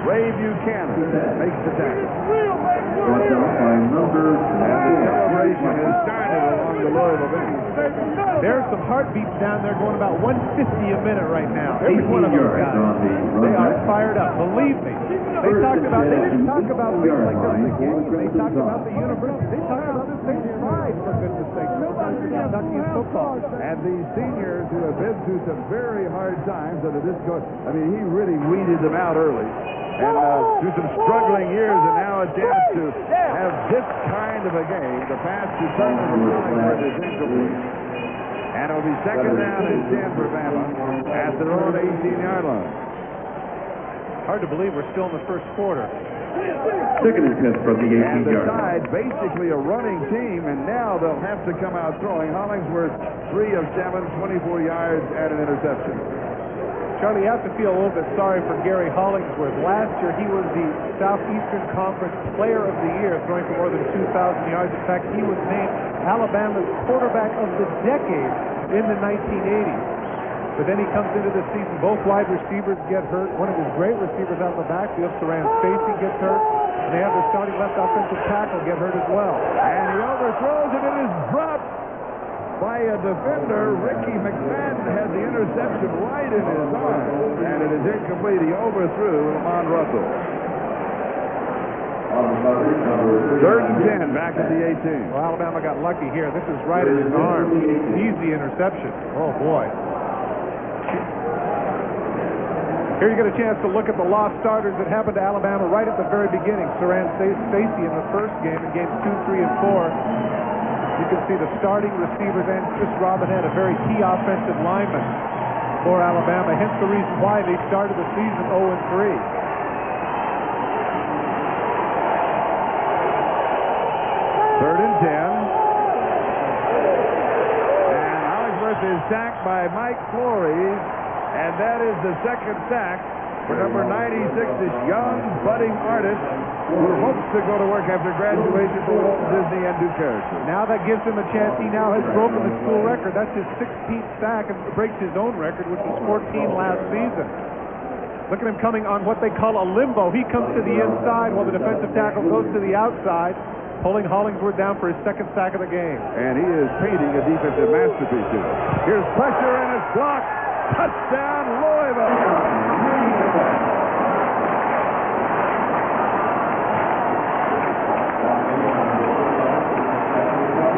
Ray Buchanan makes the tackle. Watch out by number. And the celebration has started along the Louisville bench. There's some heartbeats down there going about 150 a minute right now. Every one of those guys. They are fired up. Believe me. They didn't talk about things like this in the game. They talked about the university. They talked about this thing's pride, for goodness sake. Nobody Kentucky in football. And these seniors who have been through some very hard times under this coach, he really weeded them out early. And through some struggling years, and now a chance to have this kind of a game. The pass to Turner is incomplete. And it'll be second down and 10 for Bama at their own 18-yard line. Hard to believe we're still in the first quarter. Second and 10 from the 18-yard line. And the Tide basically a running team, and now they'll have to come out throwing. Hollingsworth 3 of 7, 24 yards and an interception. Charlie, you have to feel a little bit sorry for Gary Hollingsworth. Last year, he was the Southeastern Conference Player of the Year, throwing for more than 2,000 yards. In fact, he was named Alabama's Quarterback of the Decade in the 1980s. But then he comes into the season, both wide receivers get hurt. One of his great receivers out in the backfield, Saran Stacy, gets hurt. And they have their starting left offensive tackle get hurt as well. And he overthrows it, and it is dropped by a defender. Ricky McFadden had the interception right in his arm, and it is incomplete. He overthrew Lamont Russell. Third and 10, back at the 18. Well, Alabama got lucky here. This is right in his arm. Easy interception. Oh, boy. Here you get a chance to look at the lost starters that happened to Alabama right at the very beginning. Saran Stacy in the first game in games 2, 3, and 4. You can see the starting receivers and Chris Robinette, a very key offensive lineman for Alabama. Hence the reason why they started the season 0-3. Third and 10. And Hollingsworth is sacked by Mike Flores, and that is the second sack for number 96, this young budding artist who hopes to go to work after graduation from Walt Disney and do character. Now that gives him a chance. He now has broken the school record. That's his 16th sack and breaks his own record, which was 14 last season. Look at him coming on what they call a limbo. He comes to the inside while the defensive tackle goes to the outside, pulling Hollingsworth down for his second sack of the game. And he is painting a defensive masterpiece here. Here's pressure, and it's blocked. Touchdown, Louisville.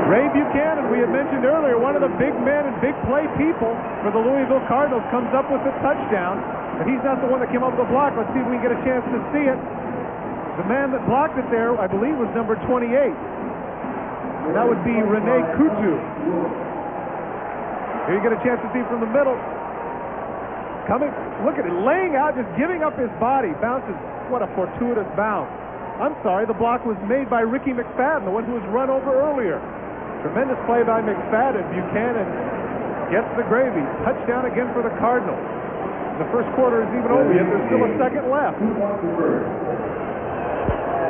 Ray Buchanan, we had mentioned earlier, one of the big men and big play people for the Louisville Cardinals, comes up with the touchdown. But he's not the one that came up with the block. Let's see if we can get a chance to see it. The man that blocked it there, I believe, was number 28. And that would be Rene Coutu. Here you get a chance to see from the middle. Coming, look at it, laying out, just giving up his body. Bounces, what a fortuitous bounce. I'm sorry, the block was made by Ricky McFadden, the one who was run over earlier. Tremendous play by McFadden. Buchanan gets the gravy. Touchdown again for the Cardinals. The first quarter isn't even over yet. There's still a second left.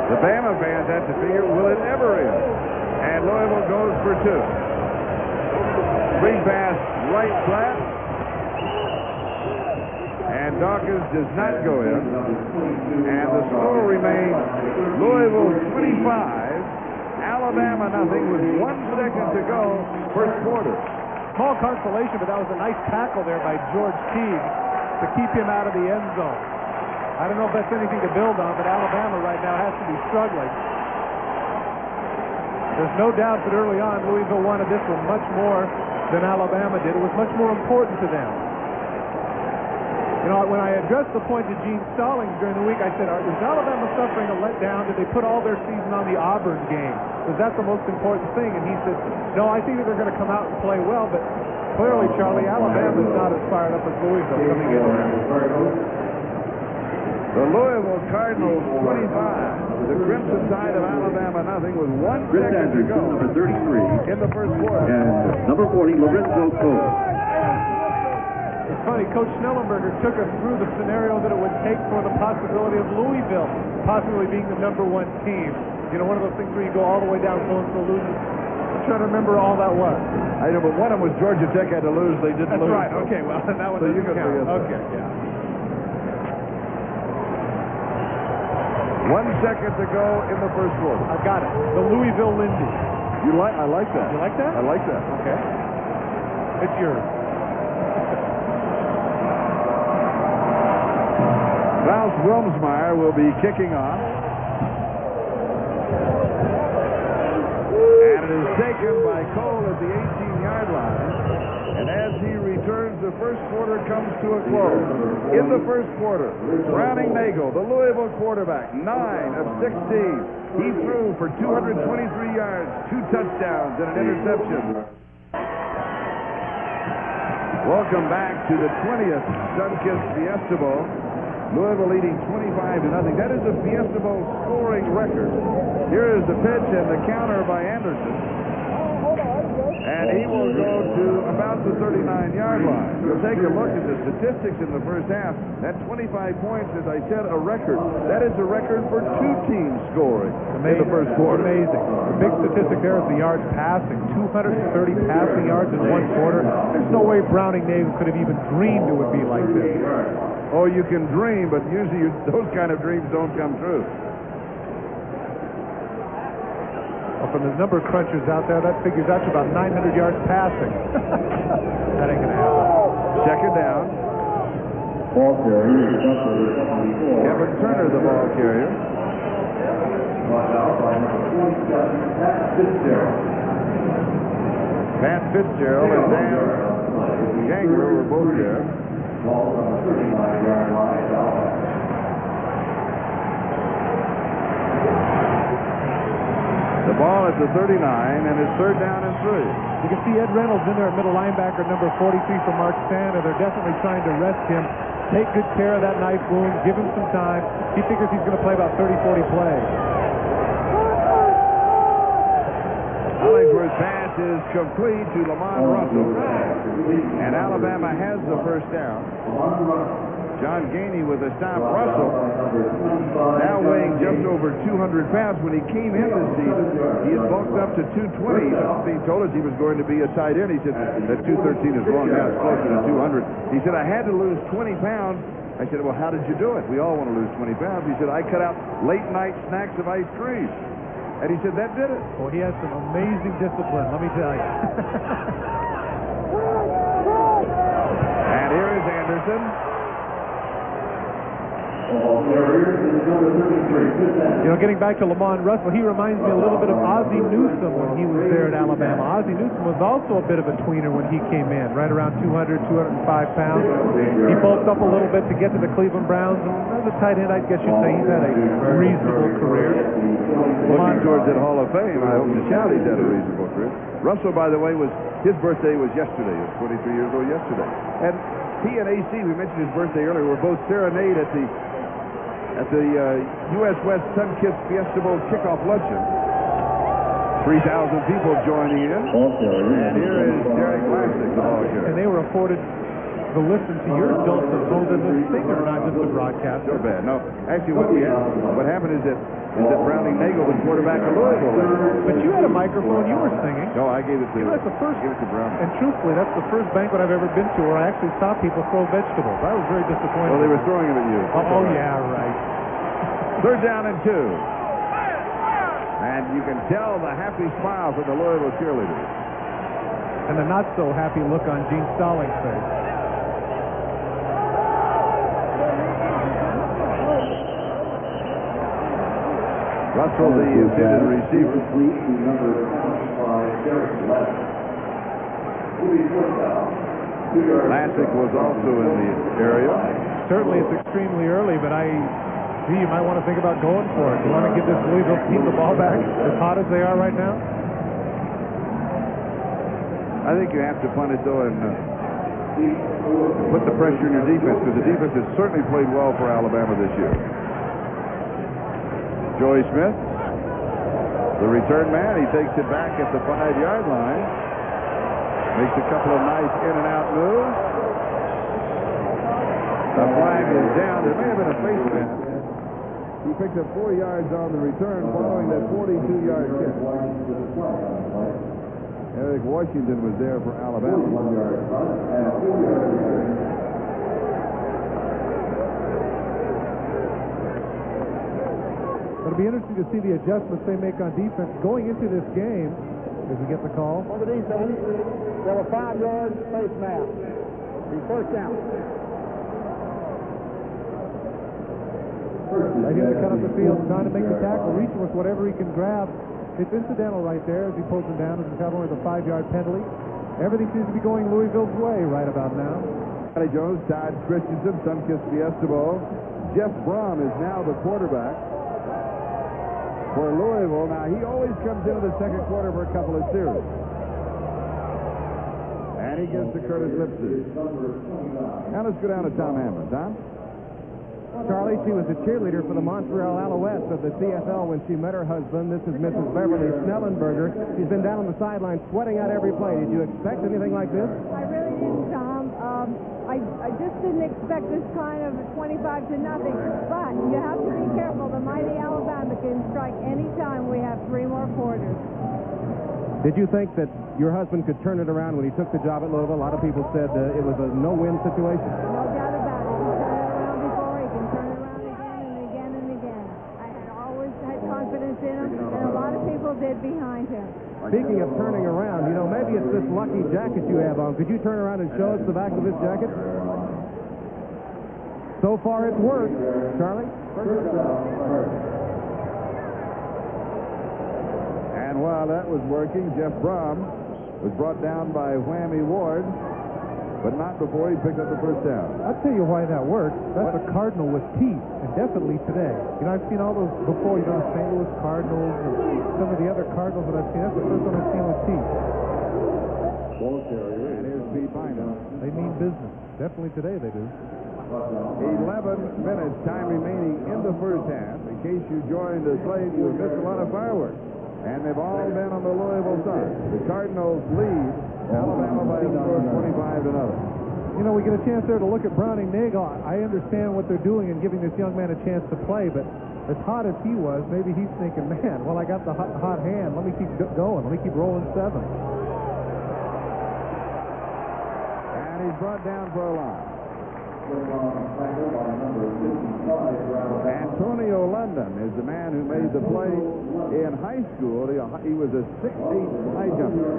The Bama fans have to figure, will it ever end? And Louisville goes for two. Big pass right flat. And Dawkins does not go in. And the score remains Louisville 25, Alabama nothing with 1 second to go, first quarter. Small consolation, but that was a nice tackle there by George Teague to keep him out of the end zone. I don't know if that's anything to build on, but Alabama right now has to be struggling. There's no doubt that early on Louisville wanted this one much more than Alabama did. It was much more important to them. You know, when I addressed the point to Gene Stallings during the week, I said, is Alabama suffering a letdown? Did they put all their season on the Auburn game? Was that the most important thing? And he said, no, I think that they're going to come out and play well, but clearly, Charlie, Alabama is not as fired up as Louisville coming in. The Louisville Cardinals 25, the Crimson Tide of Alabama nothing with 1 second to go. Number 33. In the first quarter. And number 40, Lorenzo Cole. It's funny, Coach Schnellenberger took us through the scenario that it would take for the possibility of Louisville possibly being the #1 team. You know, one of those things where you go all the way down so-and-so loses. I'm trying to remember all that was. I know, but one of them was Georgia Tech had to lose. They didn't That's lose. right. Okay, well, that one So you doesn't can count. forget that. Okay, yeah. 1 second to go in the first quarter. I got it. The Louisville Lindy. I like that. You like that? I like that. Okay. It's yours. Klaus Wilmsmeyer will be kicking off. And it is taken by Cole at the 18-yard line. And as he returns, the first quarter comes to a close. In the first quarter, Browning Nagle, the Louisville quarterback, 9 of 16. He threw for 223 yards, 2 touchdowns, and an interception. Welcome back to the 20th Sunkist Fiesta Bowl. Louisville leading 25-0. That is a Fiesta Bowl scoring record. Here is the pitch and the counter by Anderson. And he will go to about the 39-yard line. You'll take a look at the statistics in the first half. That 25 points, as I said, a record. That is a record for 2 teams scoring in the first quarter. Amazing. The big statistic there is the yards passing. 230 passing yards in 1 quarter. There's no way Browning Nagle could have even dreamed it would be like this. Oh, you can dream, but usually those kind of dreams don't come true. Well, from the number of crunchers out there, that figures out to about 900 yards passing. That ain't going to happen. Second down. Ball carrier, number Kevin Turner, the ball carrier. Pat Fitzgerald and Dan Gangler were both there. The ball is at 39, and it's 3rd down and 3. You can see Ed Reynolds in there at middle linebacker, number 43 for Mark Santa. They're definitely trying to rest him, take good care of that knife wound, give him some time. He figures he's going to play about 30, 40 plays. Hollingsworth's pass is complete to Lamont Russell, and Alabama has the first down. John Gainey with a stop. Russell, now weighing just over 200 pounds. When he came in this season, he had bulked up to 220. He told us he was going to be a tight end. He said that 213 is wrong. Now it's closer to 200. He said, I had to lose 20 pounds. I said, well, how did you do it? We all want to lose 20 pounds. He said, I cut out late night snacks of ice cream. And he said, that did it. Well, he has some amazing discipline, let me tell you. And here is Anderson. You know, getting back to Lamont Russell, he reminds me a little bit of Ozzie Newsome when he was there at Alabama. Ozzie Newsome was also a bit of a tweener when he came in, right around 200, 205 pounds. He bulked up a little bit to get to the Cleveland Browns, and as a tight end, I guess you'd say he's had a reasonable career. Looking towards that Hall of Fame, I hope to shout he's had a reasonable career. Russell, by the way, his birthday was yesterday. He was 23 years old yesterday. And he and AC, we mentioned his birthday earlier, were both serenade at the U.S. West Sunkist Fiesta Bowl kickoff luncheon. 3,000 people joining in. And here is Derek Lassick, the ball carrier. And they were afforded to listen to your dulcet tones as a singer, not just a broadcaster. So bad. No, actually, what happened is that Browning Nagle was quarterback of Louisville. But you had a microphone. You were singing. No, I gave it to. That's the first. Give it to Browning. And truthfully, that's the first banquet I've ever been to where I actually saw people throw vegetables. I was very disappointed. Well, they were throwing them at you. Oh yeah, right. 3rd down and 2. And you can tell the happy smile from the Louisville cheerleaders. And the not so happy look on Gene Stallings' face. Russell, the intended receiver. Lassick was also in the area. Certainly it's extremely early, but you might want to think about going for it. You want to give this Louisville team the ball back as hot as they are right now? I think you have to punt it, though, and put the pressure in your defense, because the defense has certainly played well for Alabama this year. Joey Smith, the return man, he takes it back at the 5-yard line. Makes a couple of nice in-and-out moves. The flag is down. There may have been a face mask. He picked up 4 yards on the return following that 42-yard kick. Eric Washington was there for Alabama. It'll be interesting to see the adjustments they make on defense going into this game. Did you get the call? On the defense, there were 5-yard face mask. The 1st down. Right here, they cut up the field, trying to make the tackle, reaching with whatever he can grab. It's incidental right there as he pulls him down, as he's having only the 5-yard penalty. Everything seems to be going Louisville's way right about now. Johnny Jones, Todd Christensen, Sunkist Fiesta Bowl. Jeff Brom is now the quarterback for Louisville. Now, he always comes into the second quarter for a couple of series. And he gives to Curtis Lipsy. Now let's go down to Tom Hamlin. Tom? Charlie, she was a cheerleader for the Montreal Alouettes of the CFL when she met her husband. This is Mrs. Beverly Snellenberger. She's been down on the sideline sweating out every play. Did you expect anything like this? I really didn't, Tom. I just didn't expect this kind of 25-0. But you have to be careful. The mighty Alabama can strike any time we have 3 more quarters. Did you think that your husband could turn it around when he took the job at Louisville? A lot of people said it was a no-win situation. No doubt about it. He turned it around before. He can turn it around again and again and again. I had always had confidence in him, and a lot of people did behind him. Speaking of turning around, you know, maybe it's this lucky jacket you have on. Could you turn around and show us the back of this jacket? So far, it's worked. Charlie? And while that was working, Jeff Brom was brought down by Whammy Ward, but not before he picked up the 1st down. I'll tell you why that works. That's a Cardinal with teeth, and definitely today. You know, I've seen all those before, you know, the St. Louis Cardinals and some of the other Cardinals that I've seen. That's the first one I've seen with teeth. And here's Pete Bynum. They mean business. Definitely today they do. 11 minutes time remaining in the 1st half. In case you joined us late, you missed a lot of fireworks. And they've all been on the Louisville side. The Cardinals lead Alabama by a score of 25-0. You know, we get a chance there to look at Browning Nagle. I understand what they're doing and giving this young man a chance to play, but as hot as he was, maybe he's thinking, man, well, I got the hot hand. Let me keep going. Let me keep rolling 7. And he's brought down for a loss. Antonio London is the man who made the play in high school. He was a 6'8" high jumper.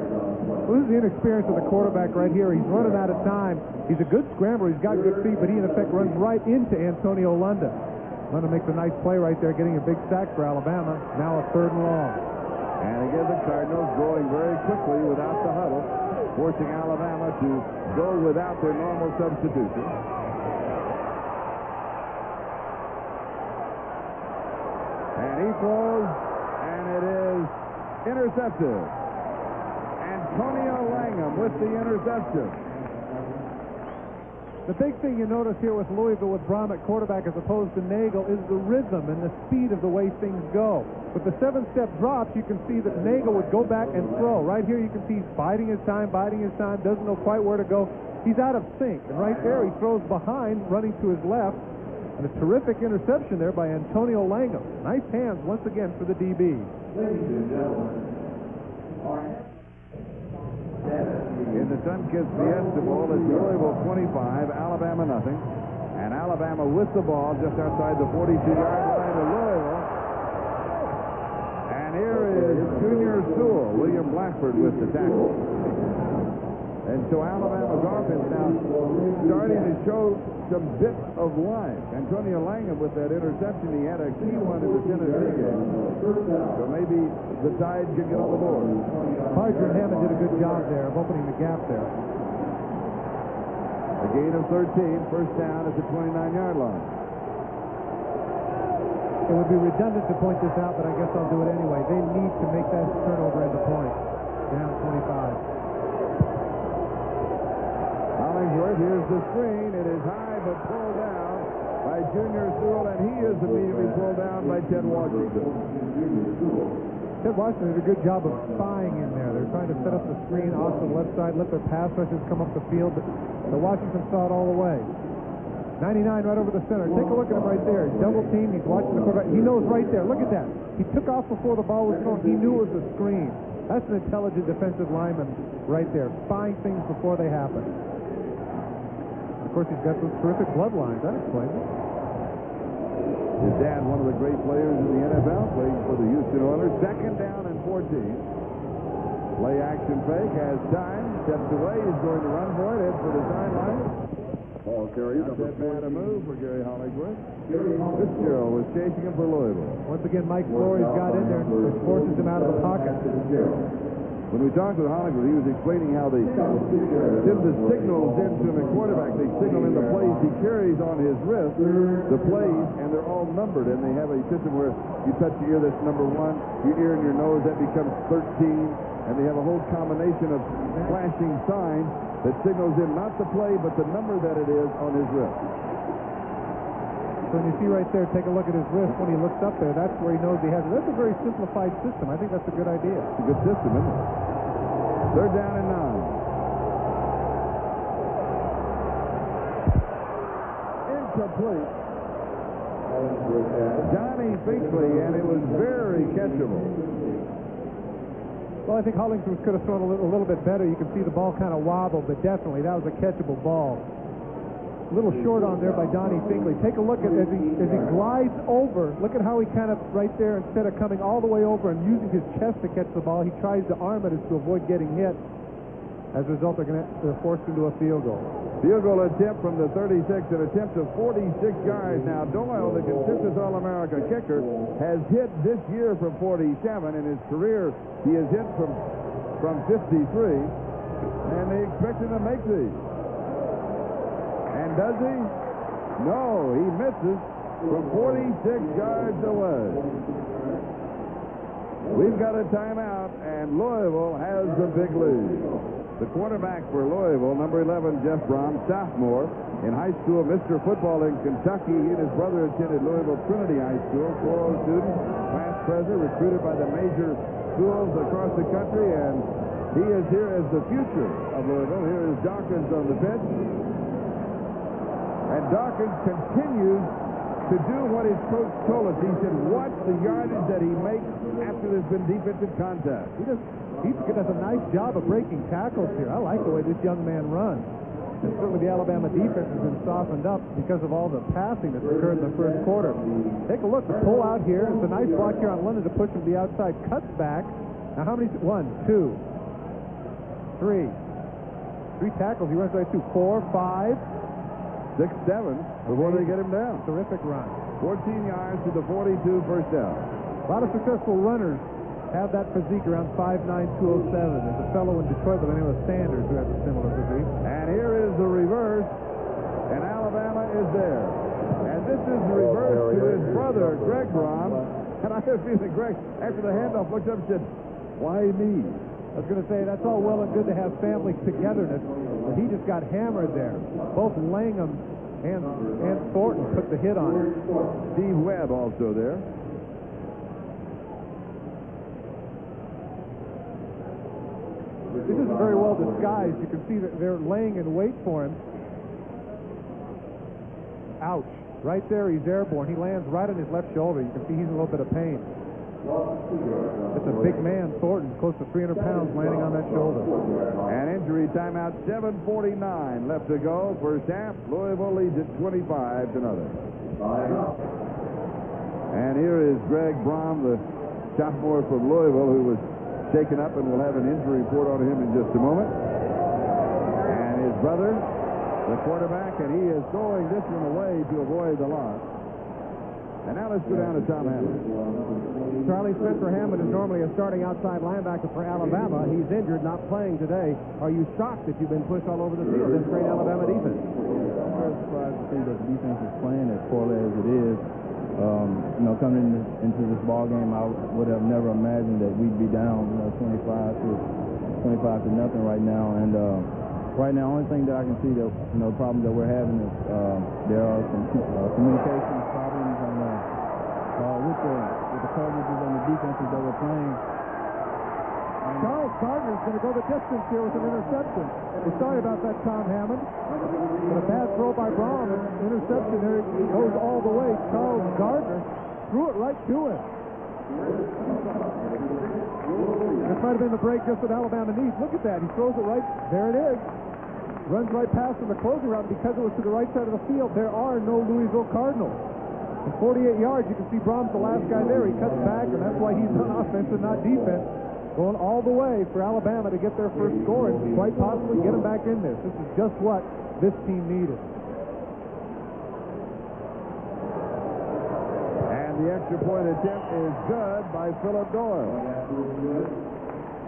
Well, this is the inexperience of the quarterback right here. He's running out of time. He's a good scrambler. He's got good feet, but he, in effect, runs right into Antonio London. London makes a nice play right there, getting a big sack for Alabama. Now a 3rd and long. And again, the Cardinals going very quickly without the huddle, forcing Alabama to go without their normal substitution. And he throws, and it is intercepted. Antonio Langham with the interception. The big thing you notice here with Louisville with Brom at quarterback as opposed to Nagle is the rhythm and the speed of the way things go. With the 7-step drops, you can see that Nagle would go back and throw. Right here you can see he's biding his time, doesn't know quite where to go. He's out of sync. And right there he throws behind, running to his left. And a terrific interception there by Antonio Langham. Nice hands once again for the DB. In the Sunkist Fiesta Bowl, it's Louisville 25, Alabama nothing. And Alabama with the ball just outside the 42-yard line of Louisville. And here is Junior Sewell, William Blackford with the tackle. And so Alabama's offense now starting to show some bits of life. Antonio Langham with that interception, he had a key one in the Tennessee game. So maybe the Tide can get on the board. Parker and Hammond did a good job there of opening the gap there. A gain of 13, first down at the 29-yard line. It would be redundant to point this out, but I guess I'll do it anyway. They need to make that turnover into points. Down 25. Hollingsworth, here's the screen. It is high but pulled down by Junior Sewell, and he is immediately pulled down by Ted Washington. Ted Washington did a good job of spying in there. They're trying to set up the screen off to the left side, let their pass rushers come up the field, but Washington saw it all the way. 99 right over the center. Take a look at him right there. He's double teamed. He's watching the quarterback. He knows right there. Look at that. He took off before the ball was thrown. He knew it was a screen. That's an intelligent defensive lineman right there, spying things before they happen. Of course, he's got those terrific bloodlines. That explains it. His dad, one of the great players in the NFL, playing for the Houston Oilers. Second down and 14. Play action fake, has time, steps away. He's going to run for it, head for the sideline. Ball carried. Not that bad a move for Gary Hollingsworth. Fitzgerald was chasing him for Louisville. Once again, Mike Flory's got in there and forces him out of the pocket. When we talked with Hollingsworth, he was explaining how they send the signals into him at quarterback. They signal in the plays he carries on his wrist, the plays, and they're all numbered. And they have a system where you touch your ear, that's number 1. Your ear and your nose, that becomes 13. And they have a whole combination of flashing signs that signals in not the play, but the number that it is on his wrist. So when you see right there, take a look at his wrist when he looks up there. That's where he knows he has it. That's a very simplified system. I think that's a good idea. It's a good system, isn't it? Third down and 9. Incomplete. Johnny Finkley, and it was very catchable. Well, I think Hollingsworth could have thrown a little bit better. You can see the ball kind of wobble, but definitely that was a catchable ball. A little short on there by Donnie Finkley. Take a look at as he glides over. Look at how he kind of right there, instead of coming all the way over and using his chest to catch the ball, he tries to arm it to avoid getting hit. As a result, they're forced into a field goal. Field goal attempt from the 36, an attempt of 46 yards. Now, Doyle, the consistent All-America kicker, has hit this year from 47. In his career, he has hit from 53. And they expect him to make these. And does he? No, he misses from 46 yards away. We've got a timeout, and Louisville has the big lead. The quarterback for Louisville, number 11, Jeff Brom, sophomore in high school, Mr. Football in Kentucky. He and his brother attended Louisville Trinity High School, 4.0 student, class president, recruited by the major schools across the country, and he is here as the future of Louisville. Here is Dawkins on the pitch. And Dawkins continues to do what his coach told us. He said, watch the yardage that he makes after there's been defensive contact. He does a nice job of breaking tackles here. I like the way this young man runs. And certainly the Alabama defense has been softened up because of all the passing that's occurred in the first quarter. Take a look. The pull out here. It's a nice block here on London to push him to the outside. Cuts back. Now how many? 1, 2, 3. 3 tackles. He runs right through 4, 5. 6, 7 before they get him down. Terrific run. 14 yards to the 42, first down. A lot of successful runners have that physique around 5'9", 207. There's a fellow in Detroit by the name of Sanders who has a similar physique. And here is the reverse, and Alabama is there. And this is the reverse to his brother, Greg Brom. And I have a feeling Greg, after the handoff, looked up and said, why me? I was going to say, that's all well and good to have family togetherness, but he just got hammered there. Both Langham and Thornton took the hit on him. Steve Webb also there. This isn't very well disguised. You can see that they're laying in wait for him. Ouch. Right there, he's airborne. He lands right on his left shoulder. You can see he's in a little bit of pain. It's a big man, Thornton, close to 300 pounds, landing on that shoulder. And injury timeout, 7:49 left to go. First half, Louisville leads it 25-0. And here is Greg Brom, the sophomore from Louisville, who was shaken up and will have an injury report on him in just a moment. And his brother, the quarterback, and he is throwing this one away to avoid the loss. And now let's go down to Tom Hammond. Charlie Spencer Hammond is normally a starting outside linebacker for Alabama. He's injured, not playing today. Are you shocked that you've been pushed all over the field? This great Alabama defense. I'm very surprised to see that the defense is playing as poorly as it is. Coming into this ball game, I would have never imagined that we'd be down, 25 to nothing right now. And right now, only thing that I can see that problems that we're having is there are some communication problems and with the coverages and the defenses that we're playing. Charles Gardner's going to go the distance here with an interception. We're sorry about that, Tom Hammond. But a bad throw by Braun, an interception there. He goes all the way. Charles Gardner threw it right to him. This might have been the break just that Alabama needs. Look at that. He throws it right. There it is. Runs right past him the closing route. Because it was to the right side of the field, there are no Louisville Cardinals. At 48 yards, you can see Brom's the last guy there. He cuts back, and that's why he's on offense and not defense. Going all the way for Alabama to get their first score and quite possibly get them back in this. This is just what this team needed. And the extra point attempt is good by Philip Doyle.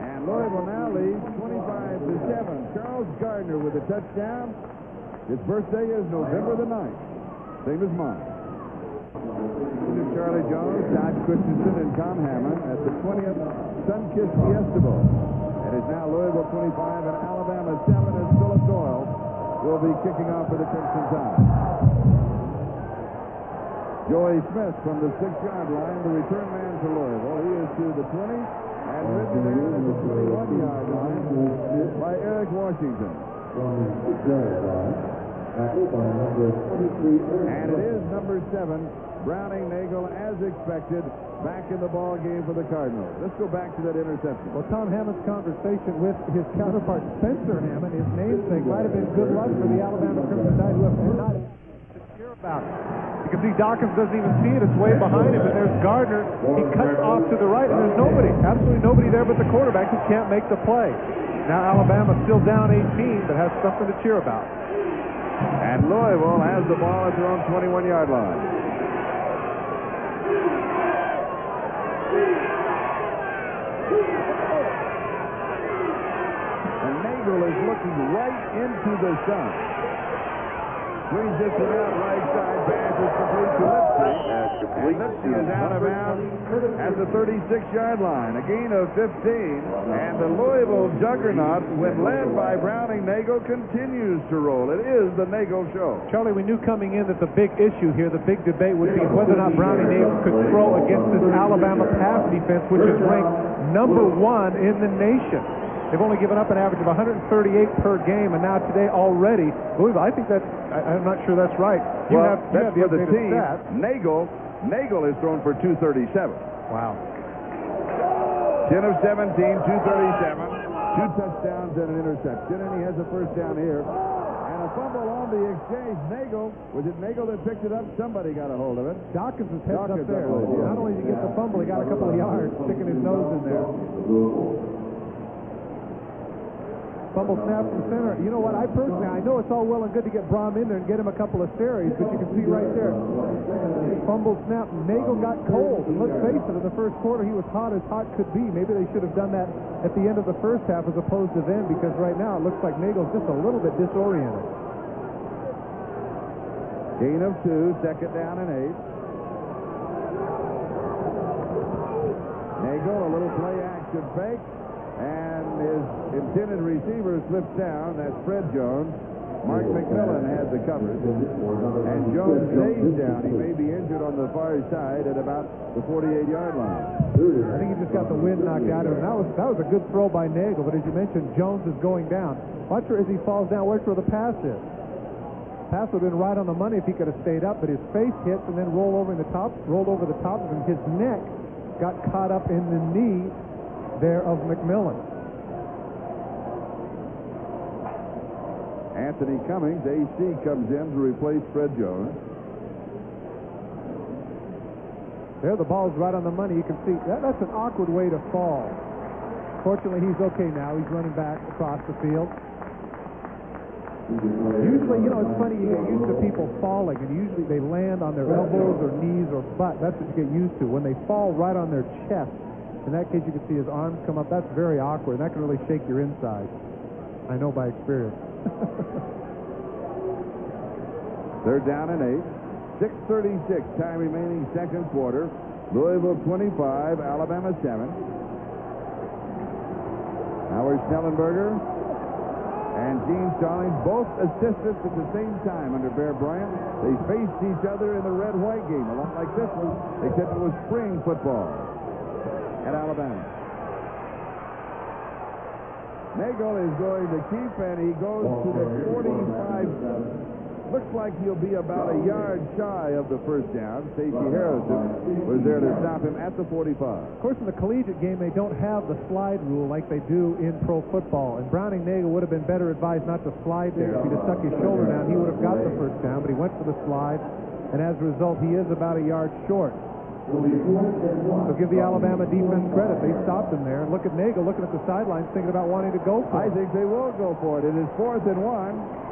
And Louisville now leads 25-7. Charles Gardner with a touchdown. His birthday is November the 9th. Same as mine. This is Charlie Jones, Todd Christensen, and Tom Hammond at the 20th Sunkist Fiesta Bowl. It is now Louisville 25 and Alabama 7 as Philip Doyle will be kicking off for the Crimson Tide. Joey Smith from the 6-yard line, the return man for Louisville. He is to the 20 and ridden down at the 21-yard line by Eric Washington. And it is number 7, Browning Nagle, as expected, back in the ball game for the Cardinals. Let's go back to that interception. Well, Tom Hammond's conversation with his counterpart, Spencer Hammond, his namesake, might have been good luck for the Alabama Crimson Tide, who have not to cheer about it. You can see Dawkins doesn't even see it. It's way behind him, and there's Gardner. He cuts off to the right, and there's nobody, absolutely nobody there but the quarterback who can't make the play. Now Alabama's still down 18, but has something to cheer about. And Louisville has the ball at their own 21-yard line. And Nagle is looking right into the sun. Swings this one out right side. Pass is complete to Lipsy. And Lipsy is out of bounds at the 36-yard line. A gain of 15. And the Louisville juggernaut, when led by Browning Nagle, continues to roll. It is the Nagle show. Charlie, we knew coming in that the big issue here, the big debate would be whether or not Browning Nagle could throw against this Alabama pass defense, which is ranked number 1 in the nation. They've only given up an average of 138 per game, and now today already, Louisville, I think that's, I'm not sure that's right. You well, have that's the for the team. stats. Nagle has thrown for 237. Wow. 10 of 17, 237, 2 touchdowns and an interception, and he has a first down here. And a fumble on the exchange. Nagle, was it Nagle that picked it up? Somebody got a hold of it. Dawkins is headed up there. Yeah. Not only did he get the fumble, he got a couple of yards, sticking his nose in there. Fumble snap from center. You know what? I know it's all well and good to get Brom in there and get him a couple of series, but you can see right there, fumble snap. Nagle got cold, and let's face it, in the first quarter he was hot as hot could be. Maybe they should have done that at the end of the first half as opposed to then, because right now it looks like Nagle's just a little bit disoriented. Gain of 2, second down and 8. Nagle, a little play action fake. And his intended receiver slips down. That's Fred Jones. Mark McMillan had the coverage. And Jones stays down. He may be injured on the far side at about the 48-yard line. I think he just got the wind knocked out of him. That was a good throw by Nagle, but as you mentioned, Jones is going down. Watch where as he falls down, watch where the pass is. Pass would have been right on the money if he could have stayed up, but his face hits and then rolled over the top of him. His neck got caught up in the knee there of McMillan. Anthony Cummings, AC, comes in to replace Fred Jones. There, the ball's right on the money. You can see that's an awkward way to fall. Fortunately, he's okay now. He's running back across the field. Usually, it's funny, you get used to people falling, and usually they land on their elbows or knees or butt. That's what you get used to. When they fall right on their chest, in that case, you can see his arms come up. That's very awkward, and that can really shake your inside. I know by experience. Third down and 8. 6:36 time remaining, second quarter. Louisville 25, Alabama 7. Howard Schnellenberger and Gene Stallings, both assistants at the same time under Bear Bryant. They faced each other in the red-white game, a lot like this one, except it was spring football at Alabama. Nagle is going to keep, and he goes to the 45. Looks like he'll be about a yard shy of the first down. Stacey Harrison was there to stop him at the 45. Of course, in the collegiate game, they don't have the slide rule like they do in pro football. And Browning Nagle would have been better advised not to slide there. If he'd have stuck his shoulder down, he would have got the first down, but he went for the slide, and as a result, he is about a yard short. So give the Alabama defense credit. They stopped him there. And look at Nagle looking at the sidelines, thinking about wanting to go for it. I think they will go for it. It is 4th and 1.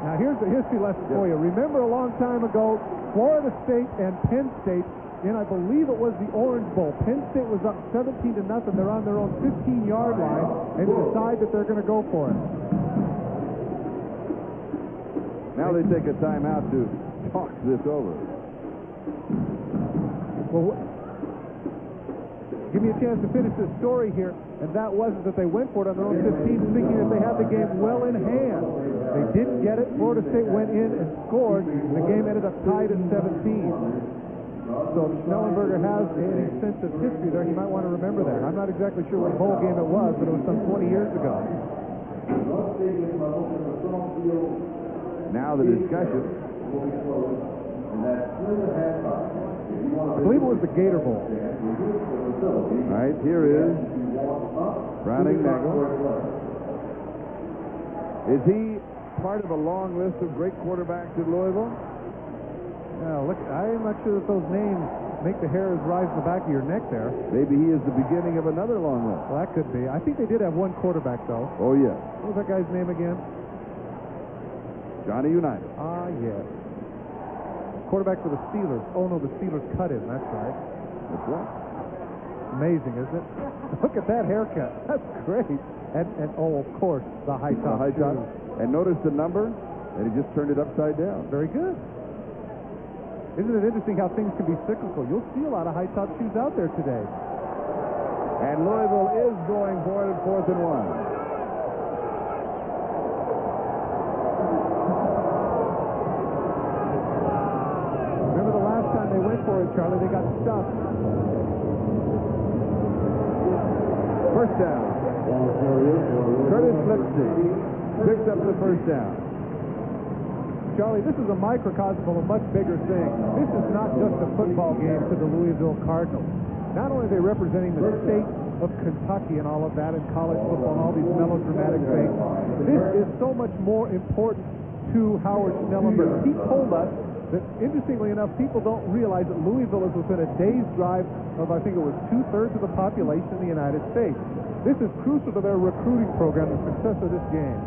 Now, here's the history lesson for you. Remember a long time ago, Florida State and Penn State, and I believe it was the Orange Bowl. Penn State was up 17-0. They're on their own 15-yard line and decide that they're going to go for it. Now they take a timeout to talk this over. Well, give me a chance to finish this story here, and that wasn't that they went for it on their own 15, thinking that they had the game well in hand. They didn't get it. Florida State went in and scored. The game ended up tied at 17. So if Schnellenberger has any sense of history there, he might want to remember that. I'm not exactly sure what bowl game it was, but it was some 20 years ago. Now the discussion. I believe it was the Gator Bowl. All right, here is Browning Nagle. Is he part of a long list of great quarterbacks in Louisville? Now, look, I'm not sure that those names make the hairs rise in the back of your neck there. Maybe he is the beginning of another long list. Well, that could be. I think they did have one quarterback, though. Oh, yeah. What was that guy's name again? Johnny Unitas. Ah, yes. Quarterback for the Steelers. Oh, no, the Steelers cut him. That's right. That's right. Amazing, isn't it? Look at that haircut. That's great. And oh, of course, the high top. And notice the number, and he just turned it upside down. Very good. Isn't it interesting how things can be cyclical? You'll see a lot of high top shoes out there today. And Louisville is going for it at 4th and 1. Remember the last time they went for it, Charlie? They got stuffed. First down. Curtis Lipsy picks up the first down. Charlie, this is a microcosm of a much bigger thing. This is not just a football game to the Louisville Cardinals. Not only are they representing the state of Kentucky and all of that in college football and all these melodramatic things, this is so much more important to Howard Schnellenberger. He told us that, interestingly enough, people don't realize that Louisville is within a day's drive of, I think it was 2/3 of the population in the United States. This is crucial to their recruiting program, the success of this game.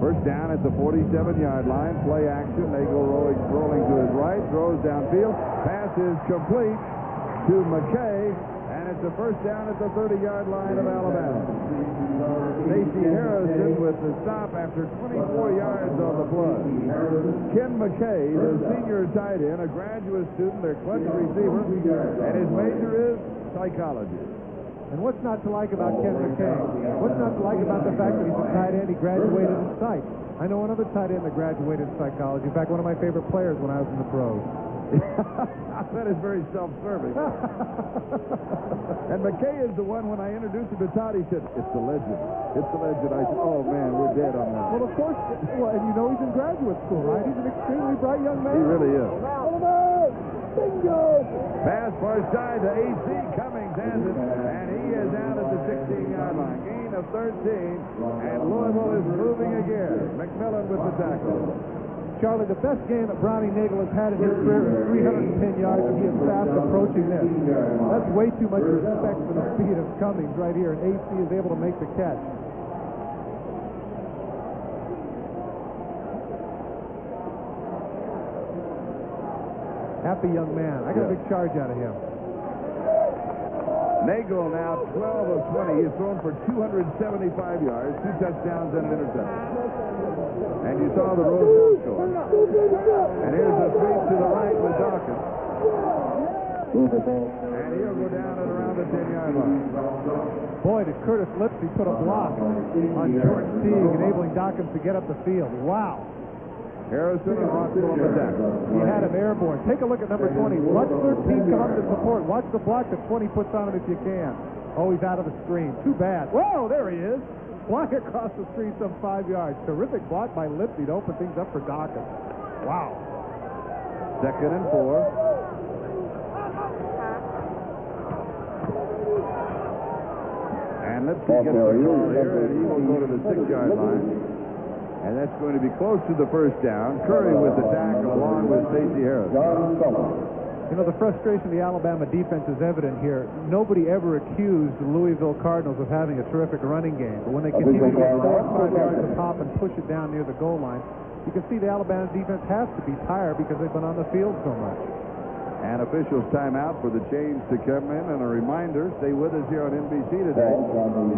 First down at the 47-yard line. Play action. Nagle rolling to his right. Throws downfield. Pass is complete to McKay. And it's a first down at the 30-yard line of Alabama. Stacey Harrison with the stop after 24 yards on the play. Ken McKay, the senior tight end, a graduate student, their clutch receiver, and his major is psychology. And what's not to like about Ken McKay? What's not to like about the fact that he's a tight end? He graduated in psych. I know another tight end that graduated in psychology. In fact, one of my favorite players when I was in the pros. That is very self-serving. And McKay is the one, when I introduced him to Todd, he said, "It's the legend. It's the legend." I said, "Oh, man, we're dead on that." Well, of course, and you know he's in graduate school, right? He's an extremely bright young man. He really is. Bingo! Pass far side to AC. Cummings has it, and he is out at the 16-yard line. Gain of 13, and Louisville is moving again. McMillan with the tackle. Charlie, the best game that Browning Nagle has had in his career is 310 yards, and he is fast approaching this. That's way too much respect for the speed of Cummings right here, and AC is able to make the catch. Happy young man. I got a big charge out of him. Nagle now 12 of 20. He's thrown for 275 yards, 2 touchdowns and an interception. And you saw the Rose Bowl score. And here's a sweep to the right with Dawkins. And he'll go down at around the 10-yard line. Boy, did Curtis Lipsy put a block on George Teague, enabling Dawkins to get up the field. Wow. Harrison and Rossville on the tackle. He had him airborne. Take a look at number 20. Watch 13 come up to support. Watch the block that 20 puts on him if you can. Oh, he's out of the screen. Too bad. Whoa, there he is. Flying across the street some 5 yards. Terrific block by Lipsy to open things up for Dawkins. Wow. 2nd and 4. And Lipsy gets the ball here, and he will go to the 6-yard line. And that's going to be close to the first down. Curry with the tackle along with Stacey Harris. You know, the frustration of the Alabama defense is evident here. Nobody ever accused the Louisville Cardinals of having a terrific running game. But when they continue to get 4 or 5 yards to pop and push it down near the goal line, you can see the Alabama defense has to be tired because they've been on the field so much. And officials timeout for the change to come in. And a reminder, stay with us here on NBC today. From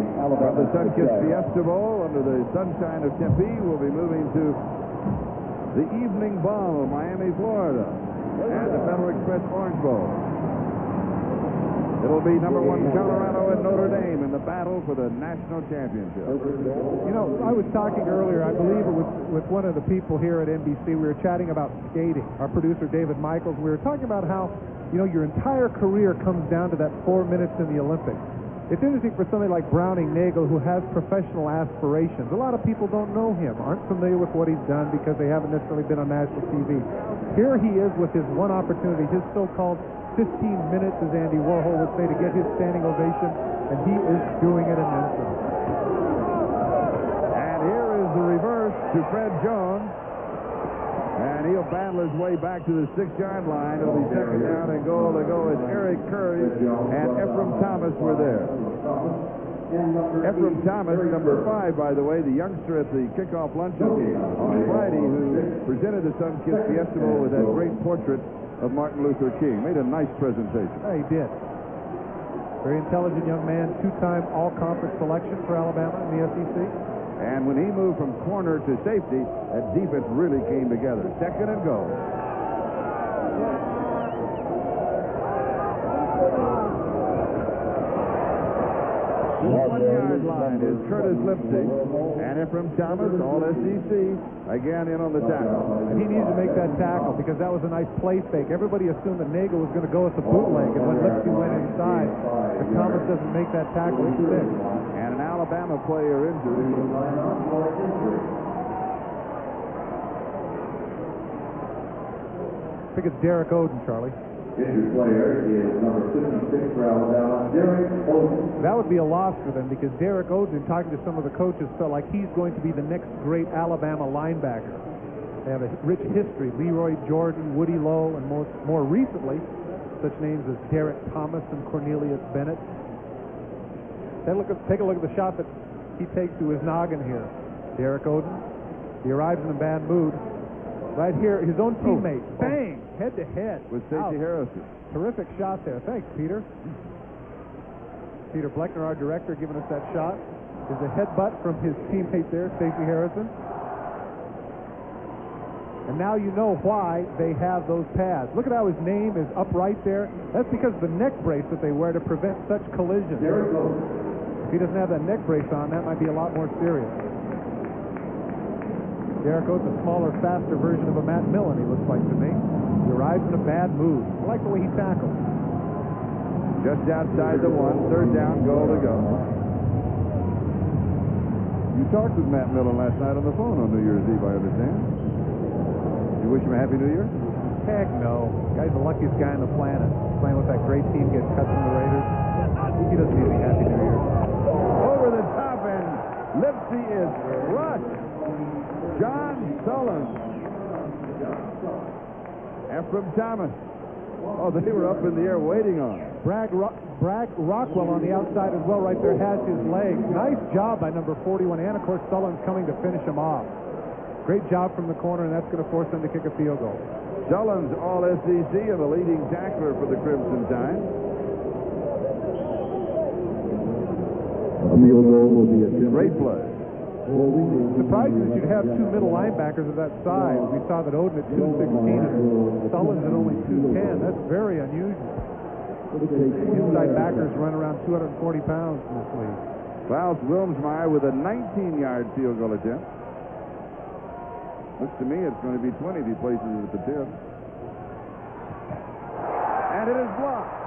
the Sunkist Fiesta Bowl under the sunshine of Tempe, we'll be moving to the Evening Bomb of Miami, Florida, and the Federal Express Orange Bowl. It'll be number 1 Colorado and Notre Dame in the battle for the national championship. You know, I was talking earlier, I believe it was with one of the people here at NBC. We were chatting about skating. Our producer, David Michaels, we were talking about how, you know, your entire career comes down to that 4 minutes in the Olympics. It's interesting for somebody like Browning Nagle, who has professional aspirations. A lot of people don't know him, aren't familiar with what he's done because they haven't necessarily been on national TV. Here he is with his one opportunity, his so-called 15 minutes, as Andy Warhol would say, to get his standing ovation, and he is doing it in then some. And here is the reverse to Fred Jones, and he'll battle his way back to the 6-yard line. It'll be 2nd down and goal to go as Eric Curry and Ephraim Thomas were there. Ephraim Thomas, number 5, by the way, the youngster at the kickoff luncheon on Friday, who presented the Sunkist Fiesta Bowl with that great portrait of Martin Luther King. Made a nice presentation. Yeah, he did. Very intelligent young man, 2-time all-conference selection for Alabama in the SEC. And when he moved from corner to safety, that defense really came together. 2nd and goal. The 1-yard line is Curtis Lipsy and Ephraim Thomas, all SEC, again in on the tackle. And he needs to make that tackle because that was a nice play fake. Everybody assumed that Nagle was going to go with the bootleg, and when Lipsy went inside, if Thomas doesn't make that tackle, it's sick. And an Alabama player injured. I think it's Derek Oden, Charlie. Injured player is number 56 for Alabama, Derek Oden. That would be a loss for them because Derek Oden, talking to some of the coaches, felt like he's going to be the next great Alabama linebacker. They have a rich history. Leroy Jordan, Woody Lowe, and more recently, such names as Derek Thomas and Cornelius Bennett. Take a look at the shot that he takes to his noggin here. Derek Oden. He arrives in a bad mood. Right here, his own teammate. Bang! Head to head. With Stacey Harrison. Terrific shot there. Thanks, Peter. Peter Bleckner, our director, giving us that shot. There's a headbutt from his teammate there, Stacey Harrison. And now you know why they have those pads. Look at how his name is up right there. That's because of the neck brace that they wear to prevent such collisions. If he doesn't have that neck brace on, that might be a lot more serious. Jericho's a smaller, faster version of a Matt Millen, he looks like to me. He arrives in a bad mood. I like the way he tackles. Just outside the 1, third down, goal to go. You talked with Matt Millen last night on the phone on New Year's Eve, I understand. You wish him a Happy New Year? Heck no. Guy's the luckiest guy on the planet. Playing with that great team, getting cut from the Raiders. He doesn't need any Happy New Year. Over the top, and Lipsy is crushed. John Sullen. Ephraim Thomas. Oh, they were up in the air waiting on him. Bragg Rockwell on the outside as well right there has his legs. Nice job by number 41, and of course Sullen's coming to finish him off. Great job from the corner, and that's going to force them to kick a field goal. Sullen's all-SEC and the leading tackler for the Crimson Tide. A field goal will be attempted. Great play. Surprising that you'd have two middle linebackers of that size. We saw that Odin at 216 and Sullen's at only 210. That's very unusual. Inside backers run around 240 pounds in this league. Klaus Wilmsmeyer with a 19-yard field goal attempt. Looks to me it's going to be 20 if he places it at the tip. And it is blocked.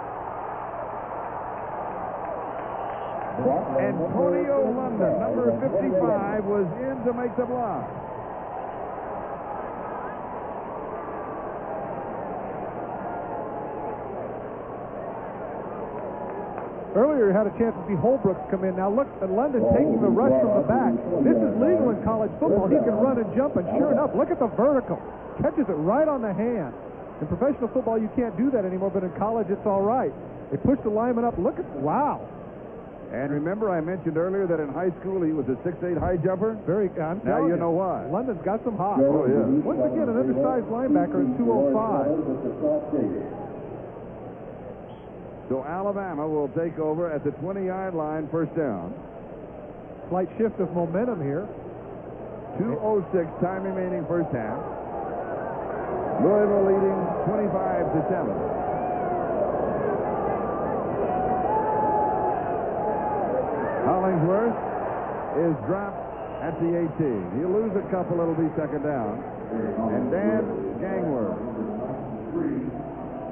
Antonio London, number 55, was in to make the block. Earlier, you had a chance to see Holbrook come in. Now look at London taking the rush from the back. This is legal in college football. He can run and jump, and sure enough, look at the vertical. Catches it right on the hand. In professional football, you can't do that anymore, but in college, it's all right. They push the lineman up. Look at, wow. And remember, I mentioned earlier that in high school he was a 6'8" high jumper? Now you know why. London's got some hops. Oh, yeah. Once again, an undersized linebacker in 205. So Alabama will take over at the 20-yard line, first down. Slight shift of momentum here. 2:06 time remaining first half. Louisville leading 25-7. Hollingsworth is dropped at the 18. He'll lose a couple. It'll be second down. And Dan Gangworth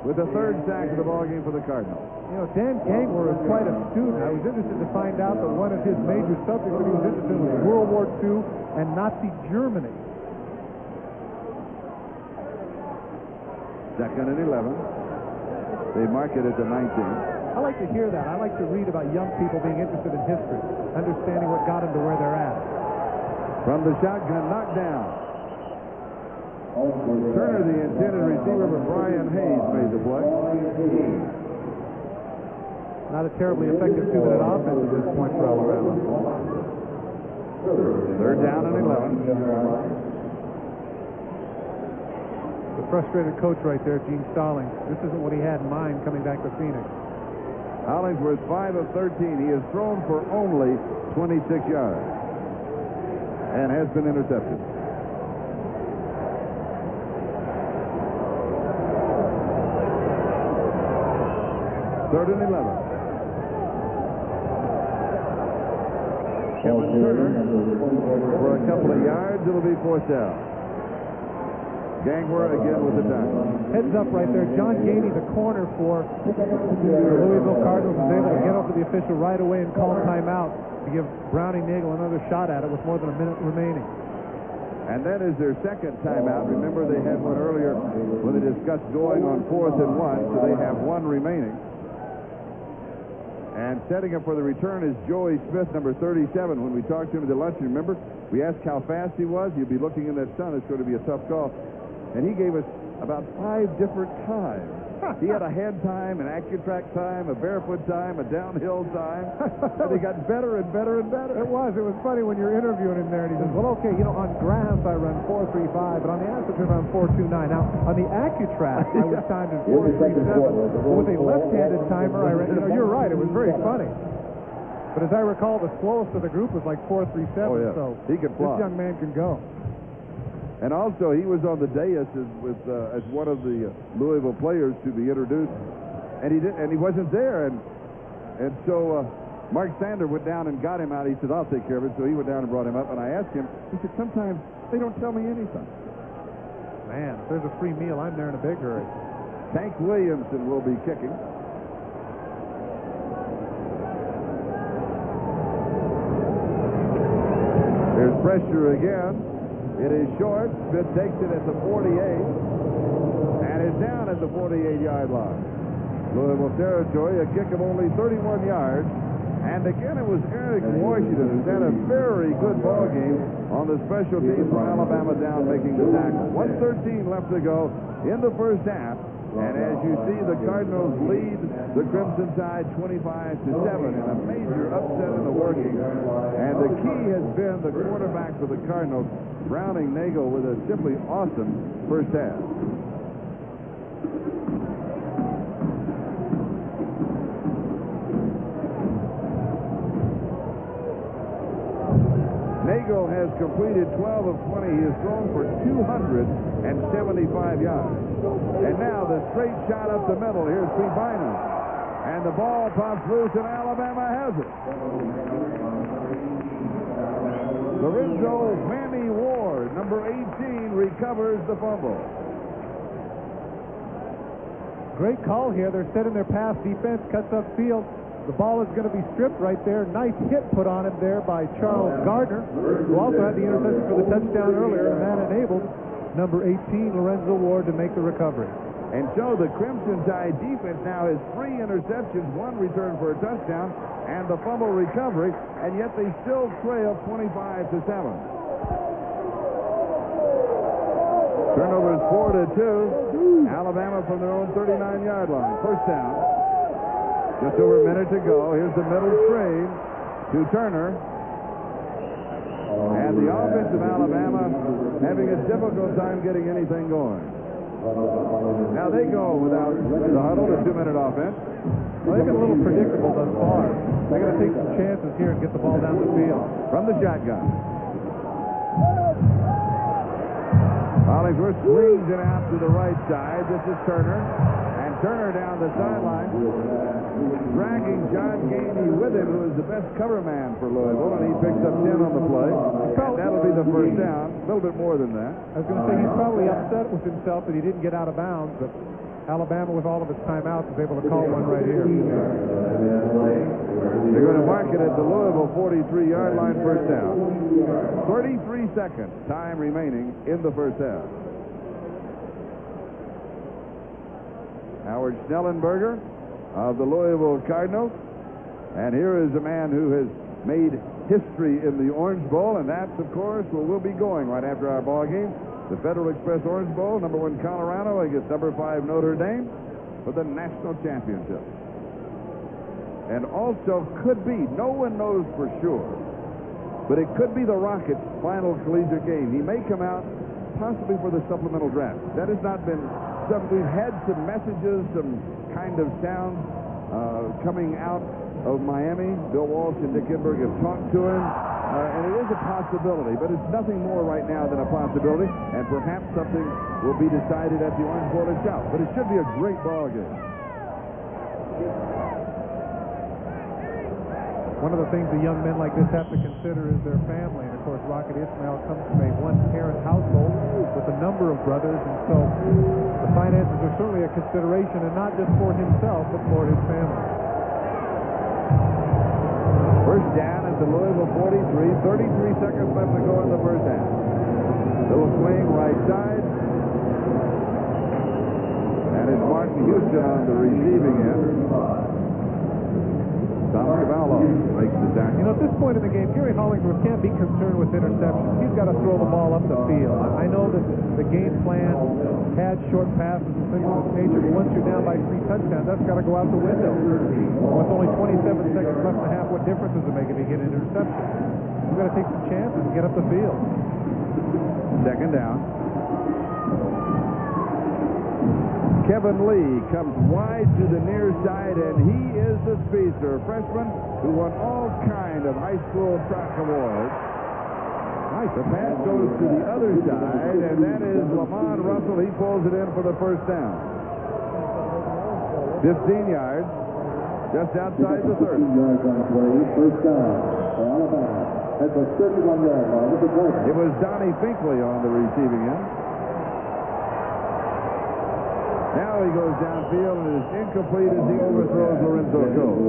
with the third sack of the ballgame for the Cardinals. You know, Dan Gangler is quite a student. I was interested to find out that one of his major subjects that he was interested in was World War II and Nazi Germany. Second and 11. They mark it at the 19. I like to hear that. I like to read about young people being interested in history, understanding what got them to where they're at. From the shotgun, knocked down. Turner, the intended receiver for Brian Hayes, made the play. Not a terribly effective 2-minute offense at this point for Alabama. Third down and 11. The frustrated coach right there, Gene Stallings. This isn't what he had in mind coming back to Phoenix. Hollingsworth 5 of 13. He has thrown for only 26 yards and has been intercepted. Third and 11. Kevin Turner for a couple of yards. It'll be fourth down. Gangwer again with the tackle. Heads up right there. John Gainey, the corner for the Louisville Cardinals, was able to get up to the official right away and call timeout to give Browning Nagle another shot at it with more than a minute remaining. And that is their second timeout. Remember, they had one earlier when they discussed going on 4th and 1, so they have one remaining. And setting up for the return is Joey Smith, number 37. When we talked to him at the lunch, remember, we asked how fast he was. You'd be looking in that sun. It's going to be a tough call. And he gave us about 5 different times. He had a head time, an AccuTrack time, a barefoot time, a downhill time. And they got better and better and better. It was funny when you're interviewing him there, and he says, well, okay, you know, on grass I run 4:35, but on the AstroTurf I'm 4:29. Now, on the AccuTrack I was timed in 4:37, but with a left-handed timer, I ran, you know, you're right, it was very funny. But as I recall, the slowest of the group was like 4:37, oh, yeah. So he can fly. This young man can go. And also, he was on the dais as one of the Louisville players to be introduced, and he wasn't there, and so Mark Sander went down and got him out. He said, "I'll take care of it." So he went down and brought him up, and I asked him. He said, "Sometimes they don't tell me anything." Man, if there's a free meal, I'm there in a big hurry. Tank Williamson will be kicking. There's pressure again. It is short. Smith takes it at the 48 and is down at the 48-yard line. Louisville territory, a kick of only 31 yards. And again, it was Eric Washington who's had a very good ball game on the special teams for Alabama down making the tackle. 1:13 left to go in the first half. And as you see, the Cardinals lead the Crimson Tide 25-7 in a major upset in the working. And the key has been the quarterback for the Cardinals, Browning Nagle, with a simply awesome first half. Nagle has completed 12 of 20. He has thrown for 275 yards. And now the straight shot up the middle. Here's Pete Bynum. And the ball pops loose, and Alabama has it. Lorenzo Mammy Ward, number 18, recovers the fumble. Great call here. They're setting their pass defense, cuts upfield. The ball is going to be stripped right there. Nice hit put on him there by Charles Gardner, who also had the interception for the touchdown earlier, and that enabled number 18, Lorenzo Ward, to make the recovery. And so the Crimson Tide defense now has 3 interceptions, 1 return for a touchdown, and the fumble recovery, and yet they still trail 25-7. Turnover is 4-2. Alabama from their own 39-yard line. First down. Just over a minute to go. Here's the middle screen to Turner. And the offense of Alabama having a difficult time getting anything going. Now they go without the huddle, a 2-minute offense. Well, they've been a little predictable thus far. They're going to take some chances here and get the ball down the field. From the shotgun. Hollingsworth swings it out to the right side. This is Turner. And Turner down the sideline, dragging John Gainey with him, who is the best cover man for Louisville, and he picks up 10 on the play. And that'll be the first down. A little bit more than that. I was going to say he's probably upset with himself that he didn't get out of bounds, but Alabama, with all of its timeouts, is able to call one right here. They're going to mark it at the Louisville 43-yard line, first down. 33 seconds, time remaining in the first half. Howard Schnellenberger of the Louisville Cardinals. And here is a man who has made history in the Orange Bowl, and that's, of course, where we'll be going right after our ball game. The Federal Express Orange Bowl, number 1 Colorado against number 5 Notre Dame for the national championship. And also could be, no one knows for sure, but it could be the Rockets' final collegiate game. He may come out possibly for the supplemental draft. That has not been something. We've had some messages, some kind of sounds coming out of Miami. Bill Walsh and Dick Enberg have talked to him, and it is a possibility, but it's nothing more right now than a possibility, and perhaps something will be decided at the Orange Bowl itself. But it should be a great ball game. One of the things the young men like this have to consider is their family. And, of course, Rocket Ismail comes from a one-parent household with a number of brothers. And so the finances are certainly a consideration, and not just for himself, but for his family. First down at the Louisville 43. 33 seconds left to go in the first half. Little swing right side. And it's Martin Houston on the receiving end. Tom Cavallo makes the tackle. You know, at this point in the game, Gary Hollingsworth can't be concerned with interceptions. He's got to throw the ball up the field. I know that the game plan had short passes and things of this nature, but once you're down by 3 touchdowns, that's got to go out the window. With only 27 seconds left in the half, what difference does it make if you get an interception? You've got to take some chances and get up the field. Second down. Kevin Lee comes wide to the near side, and he is the speedster, a freshman who won all kind of high school track awards. The pass goes to the other side, and that is Lamont Russell. He pulls it in for the first down. 15 yards, just outside the 30. 15 yards on the play, first down for Alabama. That's a 31-yard line. It was Donnie Finkley on the receiving end. Now he goes downfield and is incomplete as he overthrows Lorenzo Cole.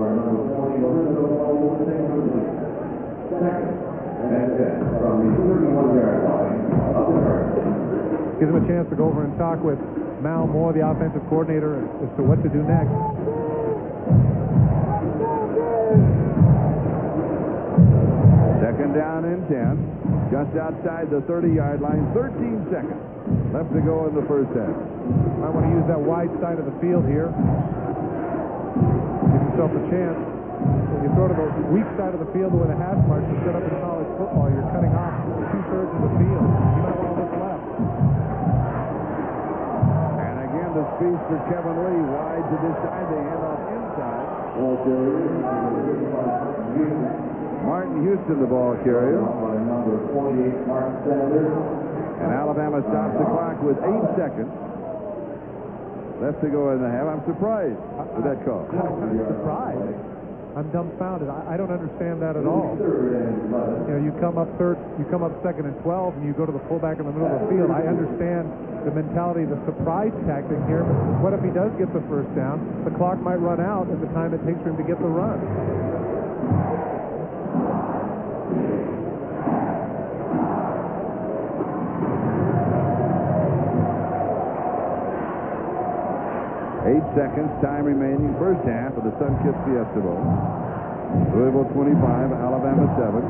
Gives him a chance to go over and talk with Mal Moore, the offensive coordinator, as to what to do next. Second down and 10, just outside the 30-yard line, 13 seconds left to go in the first half. Might want to use that wide side of the field here. Give yourself a chance. When you throw to the weak side of the field where the hash marks are set up in college football, you're cutting off 2/3 of the field. You might want to look left. And again, the speed for Kevin Lee wide to this side. They hand off inside. Martin Houston, the ball carrier. And Alabama stops the clock with 8 seconds left to go in the half. I'm surprised with that call. I'm surprised. I'm dumbfounded. I don't understand that at all. You know, you come up second and 12, and you go to the fullback in the middle of the field. I understand the mentality, the surprise tactic here, but what if he does get the first down? The clock might run out at the time it takes for him to get the run. Eight seconds, time remaining, first half of the Sunkist Fiesta Bowl. Louisville 25, Alabama 7.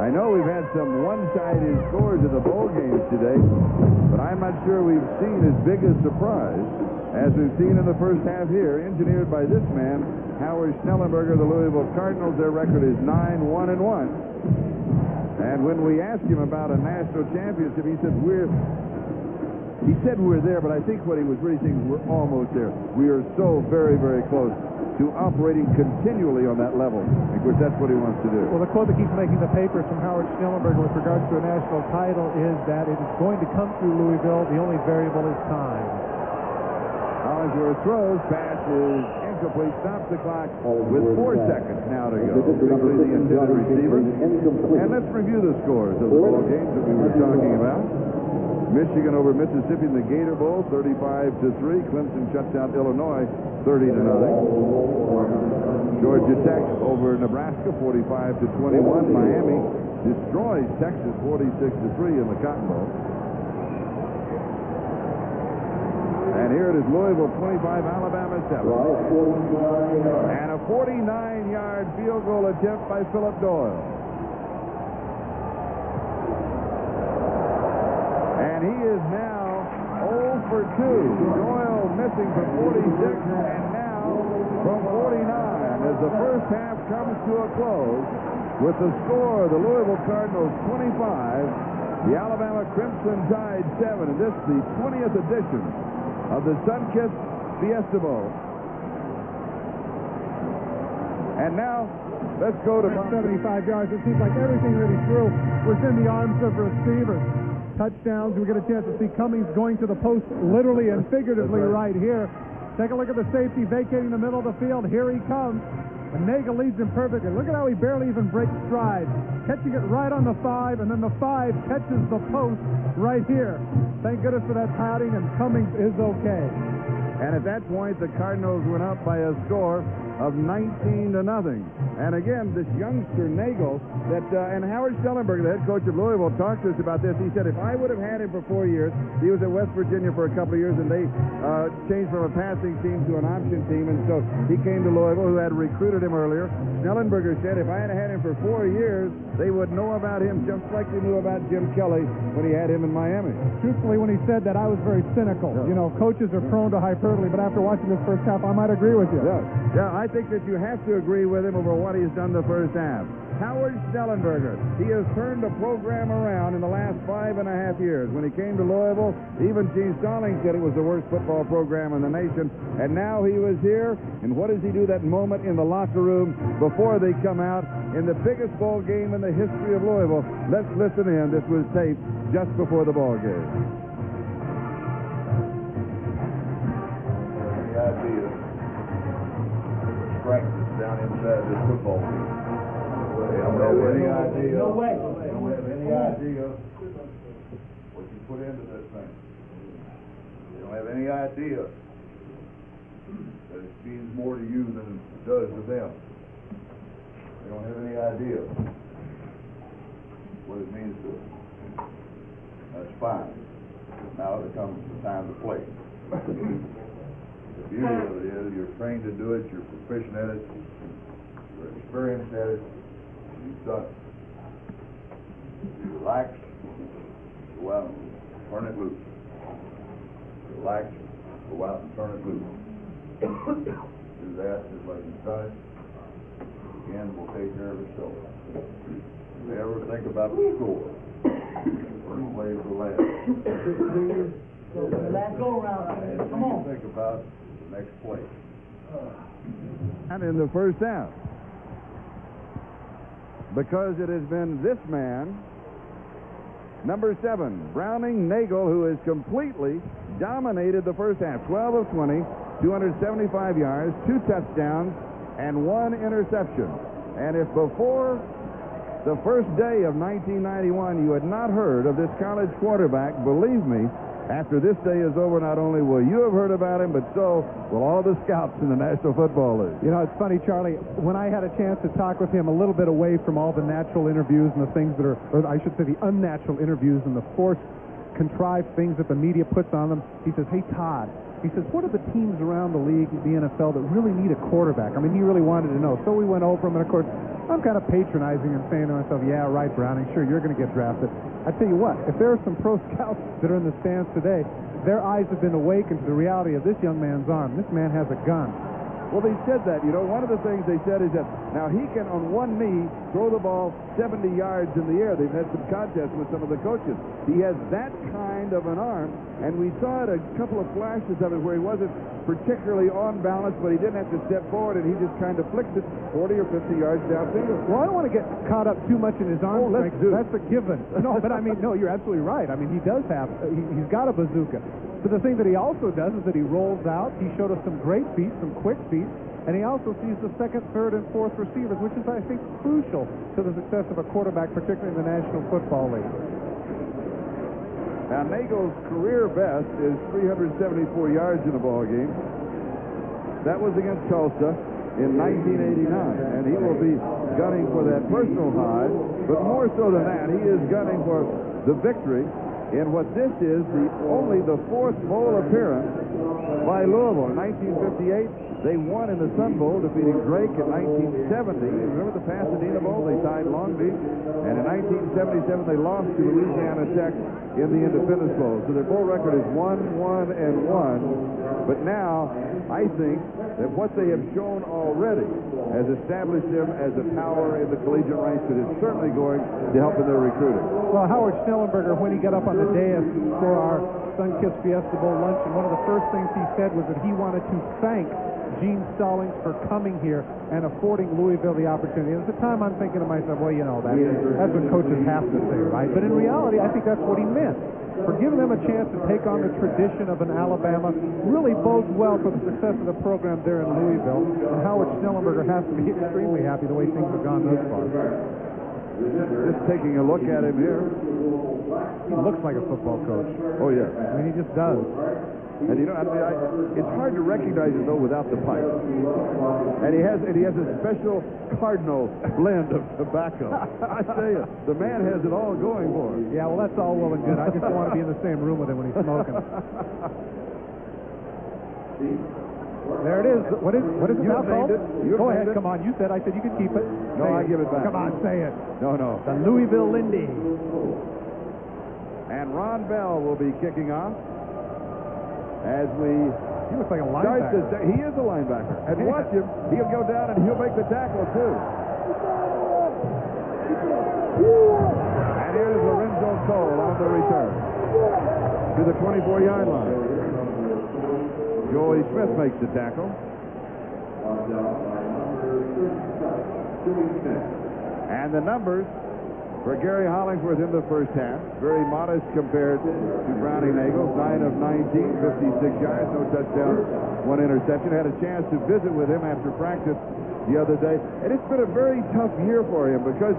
I know we've had some one-sided scores in the bowl games today, but I'm not sure we've seen as big a surprise as we've seen in the first half here, engineered by this man, Howard Schnellenberger, the Louisville Cardinals. Their record is 9-1-1. And when we asked him about a national championship, he said we're there, but I think what he was really saying is we're almost there. We are so very, very close to operating continually on that level. Of course, that's what he wants to do. Well, the quote that keeps making the papers from Howard Schnellenberger with regards to a national title is that it is going to come through Louisville. The only variable is time. Hollingsworth throws, pass is incomplete, stops the clock with 4 seconds now to go. Quickly the intended receiver. And let's review the scores of the ball games that we were talking about. Michigan over Mississippi in the Gator Bowl, 35-3. Clemson shuts out Illinois, 30-0. Georgia Tech over Nebraska, 45-21. Miami destroys Texas, 46-3 in the Cotton Bowl. And here it is, Louisville 25, Alabama 7. And a 49-yard field goal attempt by Philip Doyle. And he is now 0 for 2. Doyle missing from 46 and now from 49 as the first half comes to a close with the score, the Louisville Cardinals 25, the Alabama Crimson Tide 7. And this is the 20th edition of the Sunkist Fiesta Bowl. And now, let's go to 75 yards. It seems like everything that he threw was in the arms of receivers. Touchdowns, we get a chance to see Cummings going to the post literally and figuratively right here. Take a look at the safety vacating the middle of the field. Here he comes. And Nagle leads him perfectly. Look at how he barely even breaks stride. Catching it right on the 5, and then the 5 catches the post right here. Thank goodness for that padding, and Cummings is okay. And at that point, the Cardinals went up by a score of 19-0. And again, this youngster Nagle, and Howard Schnellenberger, the head coach of Louisville, talked to us about this. He said, if I would have had him for 4 years, he was at West Virginia for a couple of years, and they changed from a passing team to an option team, and so he came to Louisville, who had recruited him earlier. Schnellenberger said, if I had had him for 4 years, they would know about him just like they knew about Jim Kelly when he had him in Miami. Truthfully, when he said that, I was very cynical. Yeah. You know, coaches are prone to hyperbole, but after watching this first half, I might agree with you. Yeah, I think that you have to agree with him over what he's done the first half. Howard Schnellenberger. He has turned the program around in the last 5.5 years. When he came to Louisville, even Gene Stallings said it was the worst football program in the nation. And now he was here, and what does he do that moment in the locker room before they come out in the biggest ball game in the history of Louisville? Let's listen in. This was taped just before the ball game. Any idea the strength that's down inside this football team? They don't have any idea. No way. They don't have any idea what you put into this thing. They don't have any idea that it means more to you than it does to them. They don't have any idea what it means to them. That's fine. Now it comes the time to play. The beauty of it is you're trained to do it, you're proficient at it, you're experienced at it, and you've done it. You relax, go out and turn it loose. Relax, go out and turn it loose. Do that just like you've done it. Again, we'll take care of itself. If you ever think about the score, first play of the last. Last go around. Come on. Think about the next play. And in the first half. Because it has been this man, number 7, Browning Nagle, who has completely dominated the first half. 12 of 20, 275 yards, 2 touchdowns, and 1 interception. And if before the first day of 1991 you had not heard of this college quarterback, believe me, after this day is over, not only will you have heard about him, but so will all the scouts in the National Football League. You know, it's funny, Charlie, when I had a chance to talk with him a little bit away from all the natural interviews and the things that are, or I should say the unnatural interviews and the forced, contrived things that the media puts on them, he says, hey, Todd, he says, what are the teams around the league, the NFL, that really need a quarterback? I mean, he really wanted to know. So we went over him, and of course, I'm kind of patronizing and saying to myself, yeah, right, Browning, sure, you're going to get drafted. I tell you what, if there are some pro scouts that are in the stands today, their eyes have been awakened to the reality of this young man's arm. This man has a gun. Well, they said that. You know, one of the things they said is that now he can, on one knee, throw the ball 70 yards in the air. They've had some contests with some of the coaches. He has that kind of an arm, and we saw it a couple of flashes of it where he wasn't particularly on balance, but he didn't have to step forward, and he just kind of flicked it 40 or 50 yards downfield. Well, I don't want to get caught up too much in his arm strength. That's a given. No, but I mean, no, you're absolutely right. I mean, he does have, he's got a bazooka. But the thing that he also does is that he rolls out. He showed us some great feet, some quick feet, and he also sees the second, third, and fourth receivers, which is, I think, crucial to the success of a quarterback, particularly in the National Football League. Now, Nagle's career best is 374 yards in a ball game. That was against Tulsa in 1989, and he will be gunning for that personal high. But more so than that, he is gunning for the victory in what this is only the 4th bowl appearance by Louisville. In 1958, they won in the Sun Bowl, defeating Drake. In 1970, remember the Pasadena Bowl? They tied Long Beach. And in 1977, they lost to Louisiana Tech in the Independence Bowl. So their bowl record is 1-1-1. But now, I think that what they have shown already has established them as a power in the collegiate ranks that is certainly going to help in their recruiting. Well, Howard Schnellenberger, when he got up on the dais for our Sunkist Fiesta Bowl luncheon, one of the first things he said was that he wanted to thank Gene Stallings for coming here and affording Louisville the opportunity. And at the time, I'm thinking to myself, well, you know, that's what coaches have to say, right? But in reality, I think that's what he meant. For giving them a chance to take on the tradition of an Alabama really bodes well for the success of the program there in Louisville. And Howard Schnellenberger has to be extremely happy the way things have gone thus far. Just taking a look at him here. He looks like a football coach. Oh, yeah. I mean, he just does. And you know, it's hard to recognize it though without the pipe. And he has a special Cardinal blend of tobacco. I tell you, the man has it all going for him. Yeah, well, that's all well and good. I just don't want to be in the same room with him when he's smoking. There it is. What is it now called? Go ahead, come on. You said I said you could keep it. No, I give it back. Come on, say it. No. The Louisville Lindy. And Ron Bell will be kicking off. As we he looks like a linebacker. He is a linebacker. And watch him. He'll go down and he'll make the tackle, too. And here's Lorenzo Cole on the return to the 24-yard line. Joey Smith makes the tackle. And the numbers for Gary Hollingsworth in the first half, very modest compared to Browning Nagle. 9 of 19, 56 yards, no touchdown, 1 interception. Had a chance to visit with him after practice the other day. And it's been a very tough year for him because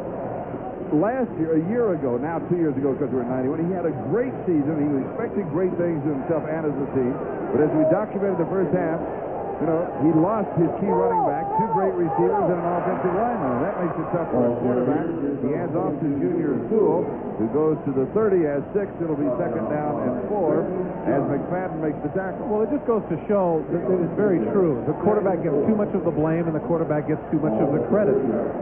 last year, a year ago, now 2 years ago because we're in 91, he had a great season. He was expecting great things of himself and as a team. But as we documented the first half, you know, he lost his key running back, 2 great receivers, and an offensive lineman. That makes it tough for a quarterback. He hands off to Junior Sewell, who goes to the 30 as 6. It'll be 2nd down and 4 as McFadden makes the tackle. Well, it just goes to show that it is very true. The quarterback gets too much of the blame, and the quarterback gets too much of the credit.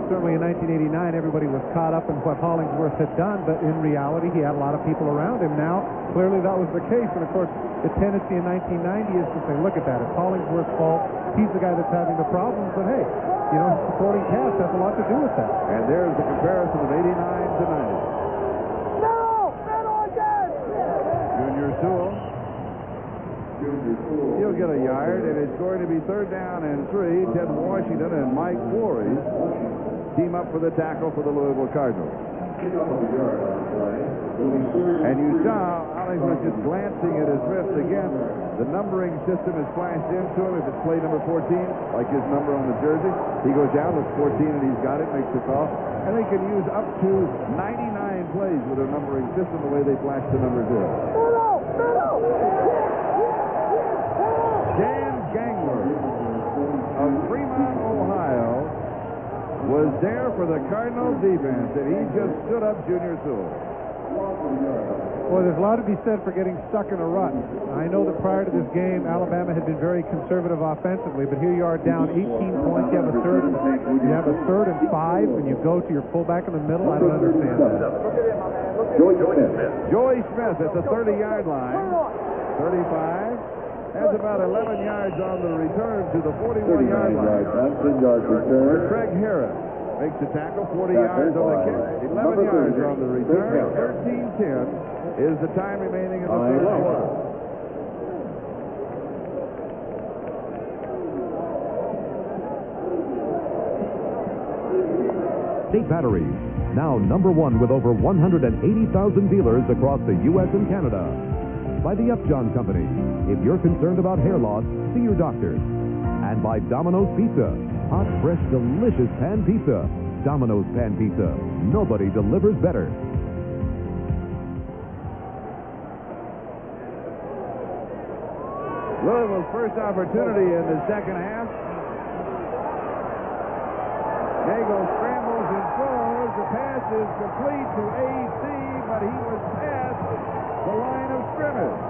Certainly in 1989, everybody was caught up in what Hollingsworth had done, but in reality, he had a lot of people around him. Now, clearly that was the case, and of course, the tendency in 1990 is to say, look at that, it's Hollingsworth's fault. He's the guy that's having the problems, but hey, you know, supporting cast has a lot to do with that. And there's the comparison of 89 to 90. Junior Sewell. He'll get a yard, and it's going to be 3rd down and 3. Ted Washington and Mike Foray team up for the tackle for the Louisville Cardinals. And you saw Hollingsworth just glancing at his wrist again. The numbering system is flashed into him. If it's play number 14, like his number on the jersey, he goes down, looks 14, and he's got it, makes the call. And they can use up to 99 plays with their numbering system the way they flash the numbers in. Dan Gangler of Fremont, Ohio, was there for the Cardinals defense, and he just stood up Junior Sewell. Well, there's a lot to be said for getting stuck in a rut. I know that prior to this game, Alabama had been very conservative offensively, but here you are down 18 points. You have a third and 5, and you go to your fullback in the middle. I don't understand that. Joey Smith at the 30-yard line. 35. Has about 11 yards on the return to the 41-yard line. Craig Harris makes the tackle, 40 yards on the kick, 11 yards on the return. 13-10 is the time remaining in the third quarter. State Batteries, now #1 with over 180,000 dealers across the U.S. and Canada. By the Upjohn Company. If you're concerned about hair loss, see your doctor. And by Domino's Pizza. Hot, fresh, delicious pan pizza. Domino's Pan Pizza. Nobody delivers better. Louisville's first opportunity in the second half. Nagle scrambles and throws. The pass is complete to AC, but he was past the line of scrimmage.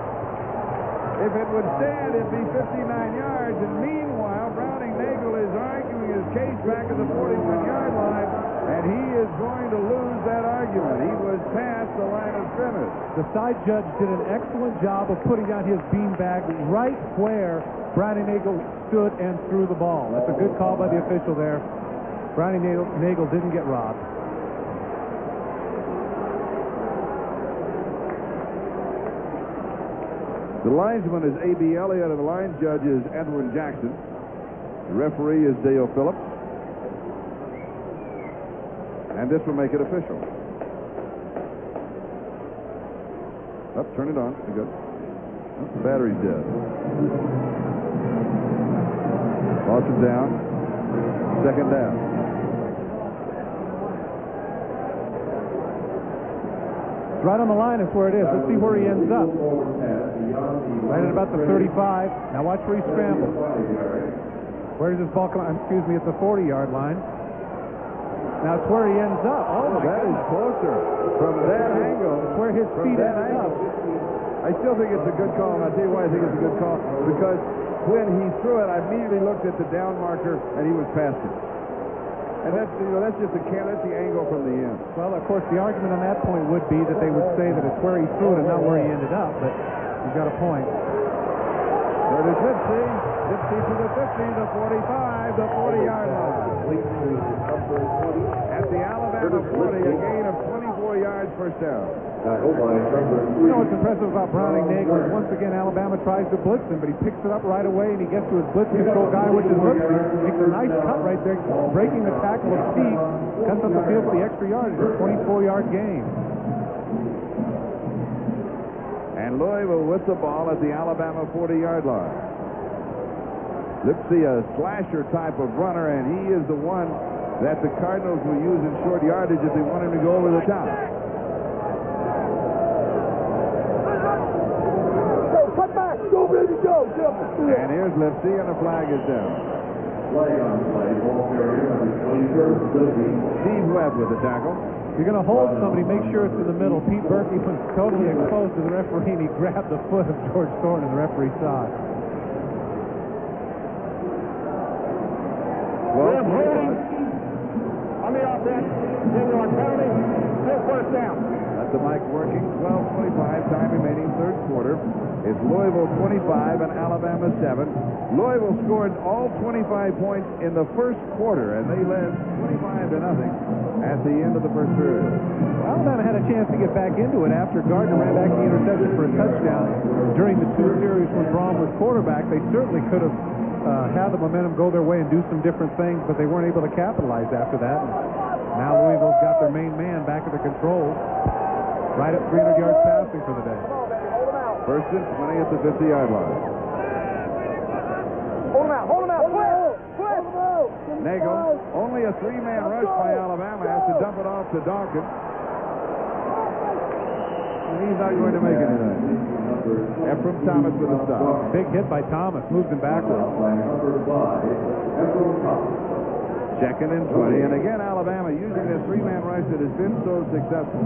If it would stand, it'd be 59 yards. And meanwhile, Browning Nagle is arguing his case back at the 41-yard line, and he is going to lose that argument. He was past the line of scrimmage. The side judge did an excellent job of putting out his beanbag right where Browning Nagle stood and threw the ball. That's a good call by the official there. Browning Nagle didn't get robbed. The linesman is A.B. Elliott, and the line judge is Edwin Jackson. The referee is Dale Phillips. And this will make it official. Up, turn it on. Good. Oh, the battery's dead. Lawson down. 2nd down. It's right on the line. It's where it is. Let's see where he ends up. Right at about the 35. Now watch where he scrambles. Where does this ball come? Excuse me, at the 40-yard line. Now it's where he ends up. Oh, that is closer. From that angle. It's where his feet end up. I still think it's a good call, and I'll tell you why I think it's a good call. Because when he threw it, I immediately looked at the down marker, and he was past it. And that's, that's just that's the angle from the end. Well, of course, the argument on that point would be that they would say that it's where he threw it and not where he ended up, but you've got a point. Third is Lipsy. Lipsy to the 50, the 45, the 40-yard line. At the Alabama 40, a gain of 24 yards, first down. You know what's impressive about Browning Nagle is once again Alabama tries to blitz him, but he picks it up right away and he gets to his blitz control guy, which is Lipsy. Makes a nice cut right there, breaking the tackle of Steve, cuts up the field for the extra yardage, a 24-yard gain. And Louisville with the ball at the Alabama 40-yard line. Lipsy, a slasher type of runner, and he is the one that the Cardinals will use in short yardage if they want him to go over the top. Cut back! Go, baby, go! And here's Lipsy, and the flag is down. Steve Webb with the tackle. You're going to hold somebody, make sure it's in the middle. Pete Berkey was totally exposed to the referee, and he grabbed the foot of George Thornton, and the referee saw it. Well, holding on the offense. Then on penalty. Still first down. That's the mic working. 12:25, time remaining, third quarter. It's Louisville 25 and Alabama 7. Louisville scored all 25 points in the first quarter, and they led 25-0 at the end of the first period. Alabama had a chance to get back into it after Gardner ran back the interception for a touchdown during the two series when Braun was quarterback. They certainly could have had the momentum go their way and do some different things, but they weren't able to capitalize after that. And now Louisville's got their main man back at the controls, right at 300 yards passing for the day. First and 20 at the 50-yard line. Hold him out. Hold him out. Flip. Nagle, only a three-man rush by Alabama, has to dump it off to Dawkins. And he's not going to make anything. Ephraim Thomas with a stop. Big hit by Thomas, moves him backwards. Second and 20, and again Alabama using this three-man rush that has been so successful.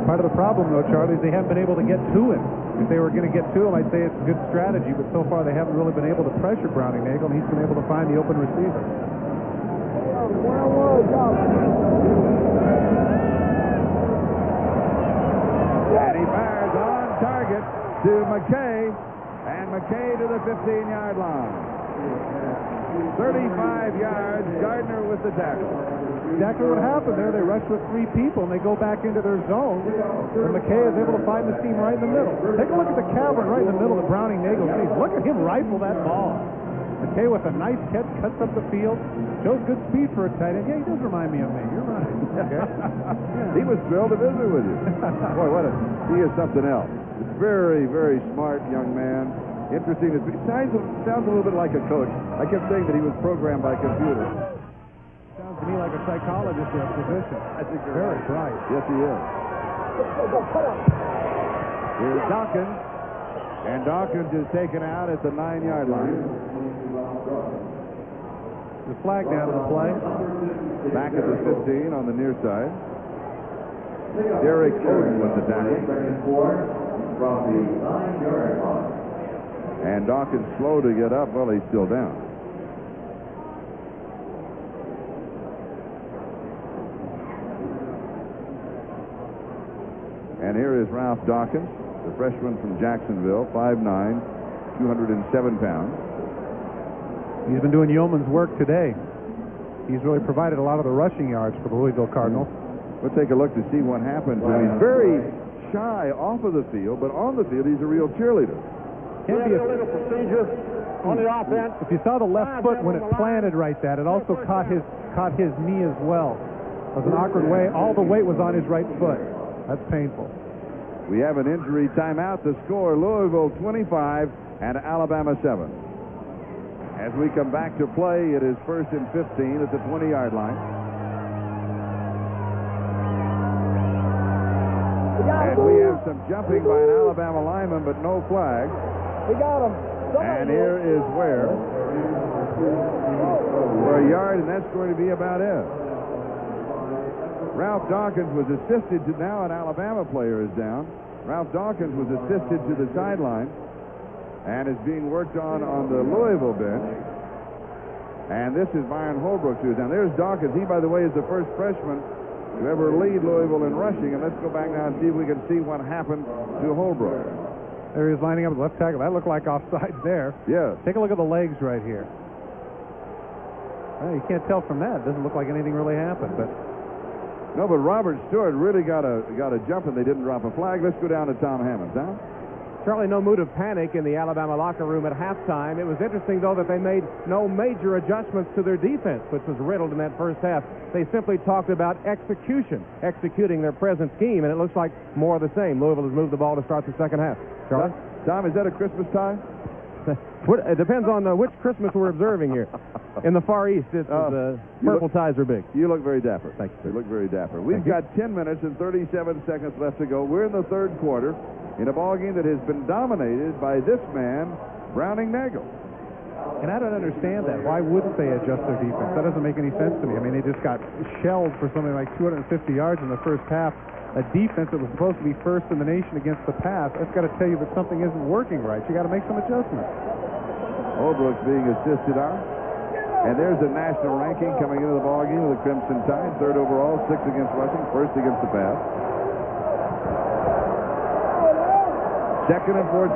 Part of the problem, though, Charlie, is they haven't been able to get to him. If they were going to get to him, I'd say it's a good strategy, but so far they haven't really been able to pressure Browning Nagle, and he's been able to find the open receiver. And he fires on target to McKay, and McKay to the 15-yard line. 35 yards, Gardner with the tackle. Exactly what happened there. They rush with three people, and they go back into their zone. And McKay is able to find the seam right in the middle. Take a look at the cavern right in the middle of Browning Nagle. Look at him rifle that ball. McKay with a nice catch, cuts up the field, shows good speed for a tight end. Yeah, he does remind me of me. You're right. Okay. He was thrilled to visit with you. Boy, he is something else. Very, very smart young man. Interesting. It sounds a little bit like a coach. I kept saying that he was programmed by a computer. Sounds to me like a psychologist or a physician. I think you're very bright. Yes, he is. Here's Dawkins, and Dawkins is taken out at the 9-yard line. The flag down in the play. Back at the 15 on the near side. Derek Oden with the tackle. From the 9-yard line. And Dawkins slow to get up. Well, he's still down. And here is Ralph Dawkins, the freshman from Jacksonville, 5'9", 207 pounds. He's been doing yeoman's work today. He's really provided a lot of the rushing yards for the Louisville Cardinals. We'll take a look to see what happens. He's very shy off of the field, but on the field, he's a real cheerleader. Can't be a little procedure on the offense. If you saw the left foot when it planted right that, it also caught his knee as well. It was an awkward way. All the weight was on his right foot. That's painful. We have an injury timeout. The score, Louisville 25 and Alabama 7. As we come back to play, it is first and 15 at the 20-yard line. And we have some jumping by an Alabama lineman, but no flag. We got him. And here is Ware for a yard, and that's going to be about it. Ralph Dawkins was assisted to, now an Alabama player is down. Ralph Dawkins was assisted to the sideline and is being worked on the Louisville bench. And this is Byron Holbrook who's down. There's Dawkins. He, by the way, is the first freshman to ever lead Louisville in rushing. And let's go back now and see if we can see what happened to Holbrook. There he is lining up at left tackle. That looked like offsides there. Yes. Take a look at the legs right here. Well, you can't tell from that. It doesn't look like anything really happened, but no, but Robert Stewart really got a jump, and they didn't drop a flag. Let's go down to Tom Hammonds. Tom? Charlie, no mood of panic in the Alabama locker room at halftime. It was interesting, though, that they made no major adjustments to their defense, which was riddled in that first half. They simply talked about executing their present scheme, and it looks like more of the same. Louisville has moved the ball to start the second half. Charlie? Tom, is that a Christmas tie? It depends on which Christmas we're observing here. In the Far East, purple ties are big. You look very dapper. Thank you, sir. You look very dapper. We've got 10 minutes and 37 seconds left to go. We're in the third quarter in a ballgame that has been dominated by this man, Browning Nagle. And I don't understand that. Why wouldn't they adjust their defense? That doesn't make any sense to me. I mean, they just got shelled for something like 250 yards in the first half. A defense that was supposed to be first in the nation against the pass. That's got to tell you that something isn't working right. You got to make some adjustments. Holbrook's being assisted on. And there's the national ranking coming into the ballgame with the Crimson Tide. Third overall, 6 against rushing, first against the pass. Second and 14.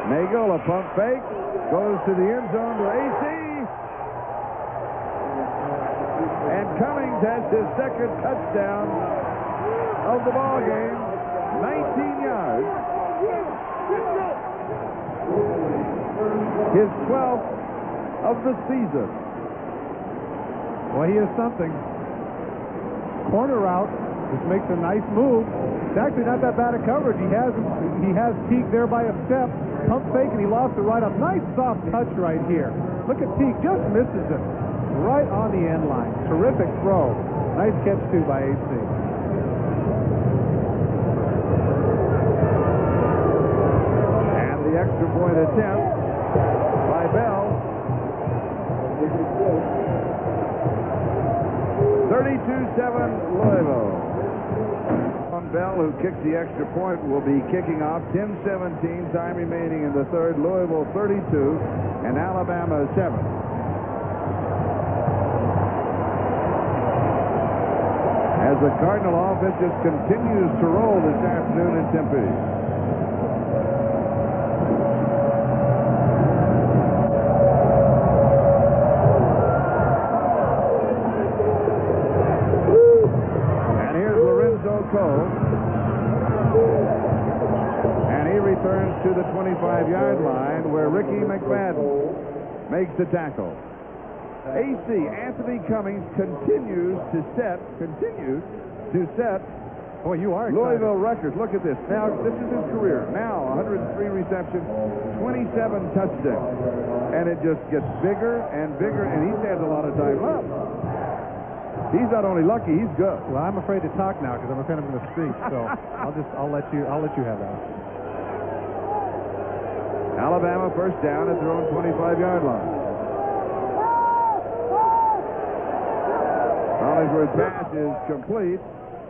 Nagle, a pump fake, goes to the end zone to AC. And Cummings has his second touchdown of the ball game, 19 yards. His 12th of the season. Well, he is something. Corner route, just makes a nice move. It's actually not that bad a coverage. He has Teague there by a step. Pump fake, and he lost it right up. Nice soft touch right here. Look at Teague, just misses it. Right on the end line. Terrific throw. Nice catch, too, by AC. And the extra point attempt by Bell. 32-7 Louisville. Bell, who kicks the extra point, will be kicking off. 10-17, time remaining in the third. Louisville 32 and Alabama 7. As the Cardinal offense just continues to roll this afternoon in Tempe. And he returns to the 25-yard line where Ricky McFadden makes the tackle. AC, Anthony Cummings, continues to set Boy, you are Louisville records. Look at this. Now, this is his career. Now, 103 receptions, 27 touchdowns. And it just gets bigger and bigger, and he stands a lot of time left. He's not only lucky, he's good. Well, I'm afraid to talk now because I'm afraid I'm going to screech. So I'll let you have that. Alabama first down at their own 25-yard line. Hollingsworth pass is complete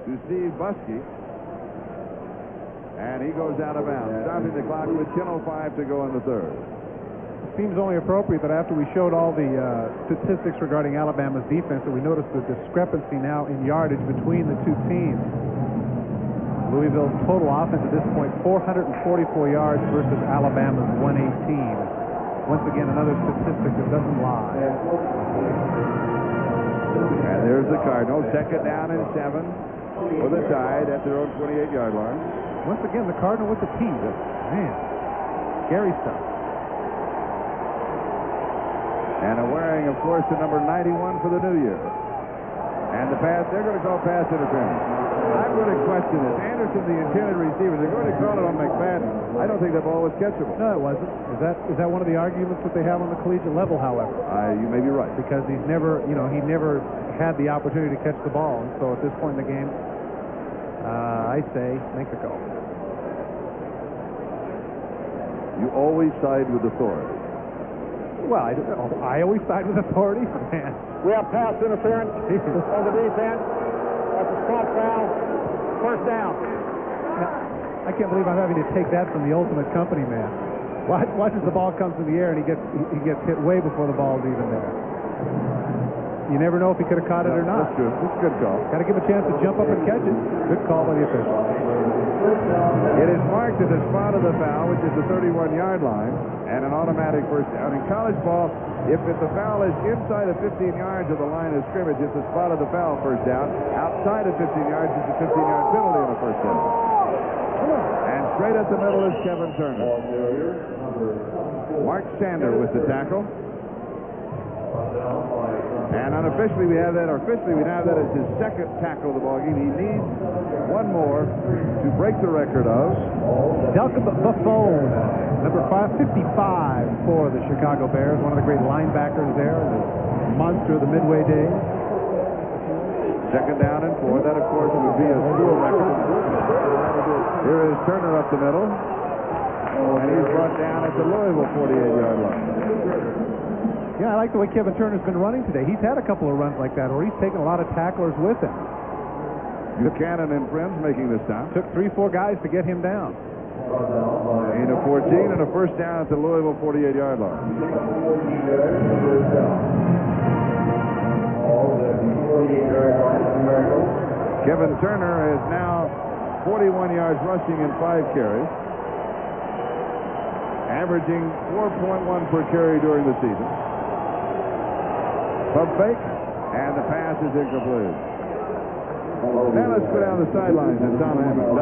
to Steve Buskey. And he goes out of bounds, stopping the clock with 10:05 to go in the third. Seems only appropriate that after we showed all the statistics regarding Alabama's defense that we noticed the discrepancy now in yardage between the two teams. Louisville's total offense at this point, 444 yards versus Alabama's 118. Once again, another statistic that doesn't lie. And there's the Cardinals, second down and 7 for the Tide at their own 28-yard line. Once again, the Cardinal with the T. Man, scary stuff. And wearing, of course, the number 91 for the new year. And the pass, they're going to call pass interference. I'm going to question this. Anderson, the intended receiver, they're going to call it on McFadden. I don't think that ball was catchable. No, it wasn't. Is that one of the arguments that they have on the collegiate level, however? You may be right. Because he never had the opportunity to catch the ball. And so at this point in the game, I say make the call. You always side with authority. Well, I always side with authority. Man. We have pass interference on the defense. That's a spot foul. First down. Now, I can't believe I'm having to take that from the ultimate company man. Watch as the ball comes in the air, and he gets hit way before the ball's even there. You never know if he could have caught it or not. That's true. It's a good call. Got to give a chance to jump up and catch it. Good call by the official. It is marked at the spot of the foul, which is the 31-yard line, and an automatic first down. In college ball, if the foul is inside of 15 yards of the line of scrimmage, it's the spot of the foul first down. Outside of 15 yards, it's a 15-yard penalty on a first down. And straight at the middle is Kevin Turner. Mark Sander with the tackle. And unofficially we have that, or officially we have that as his second tackle of the ballgame. He needs one more to break the record of Delkin Buffone, number 555 for the Chicago Bears, one of the great linebackers there, the monster of the Midway days. Second down and 4. That, of course, would be a school record. Here is Turner up the middle, and he's brought down at the Louisville 48-yard line. Yeah, I like the way Kevin Turner's been running today. He's had a couple of runs like that where he's taken a lot of tacklers with him. Buchanan and friends making this stop. Took 3-4 guys to get him down. Gain of 14 and a first down at the Louisville 48-yard line. Kevin Turner is now 41 yards rushing in 5 carries, averaging 4.1 per carry during the season. Pump fake, and the pass is incomplete. Now let's go down the sidelines and Tom Hammond.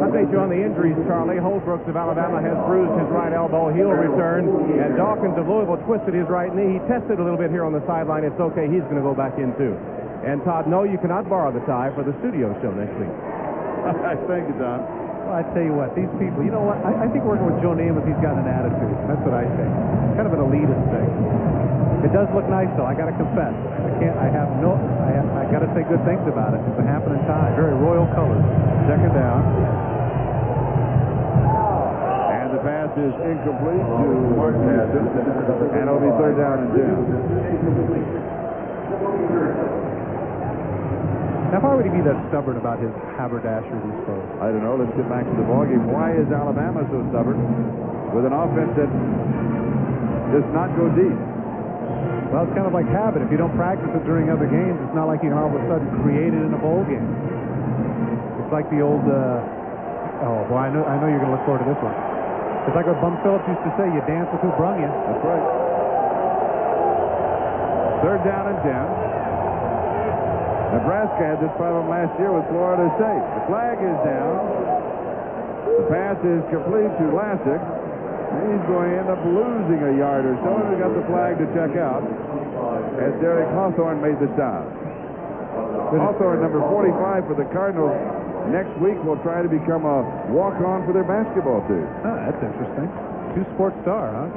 Update you on the injuries, Charlie. Holbrooks of Alabama has bruised his right elbow. He'll return. And Dawkins of Louisville twisted his right knee. He tested a little bit here on the sideline. It's okay. He's going to go back in, too. And, Todd, no, you cannot borrow the tie for the studio show next week. Thank you, Don. Well, I tell you what, these people, you know what? I think working with Joe Namath, he's got an attitude. That's what I think. Kind of an elitist thing. It does look nice, though. I got to confess. I got to say good things about it. It's a happening tie. Very royal colors. Second down. And the pass is incomplete to Mark Houston. And it'll be third down and 2. Now, why would he be that stubborn about his haberdasher these days? I don't know. Let's get back to the ballgame. Why is Alabama so stubborn with an offense that does not go deep? Well, it's kind of like habit. If you don't practice it during other games, it's not like you can all of a sudden create it in a bowl game. It's like the old, oh, boy, I know you're going to look forward to this one. It's like what Bum Phillips used to say, you dance with who brung you. That's right. Third down and 10. Nebraska had this problem last year with Florida State. The flag is down. The pass is complete to Lassick. He's going to end up losing a yard or so, and we got the flag to check out as Derek Hawthorne made the stop. Hawthorne, number 45 for the Cardinals, next week will try to become a walk-on for their basketball team. Oh, that's interesting. Two-sport star, huh?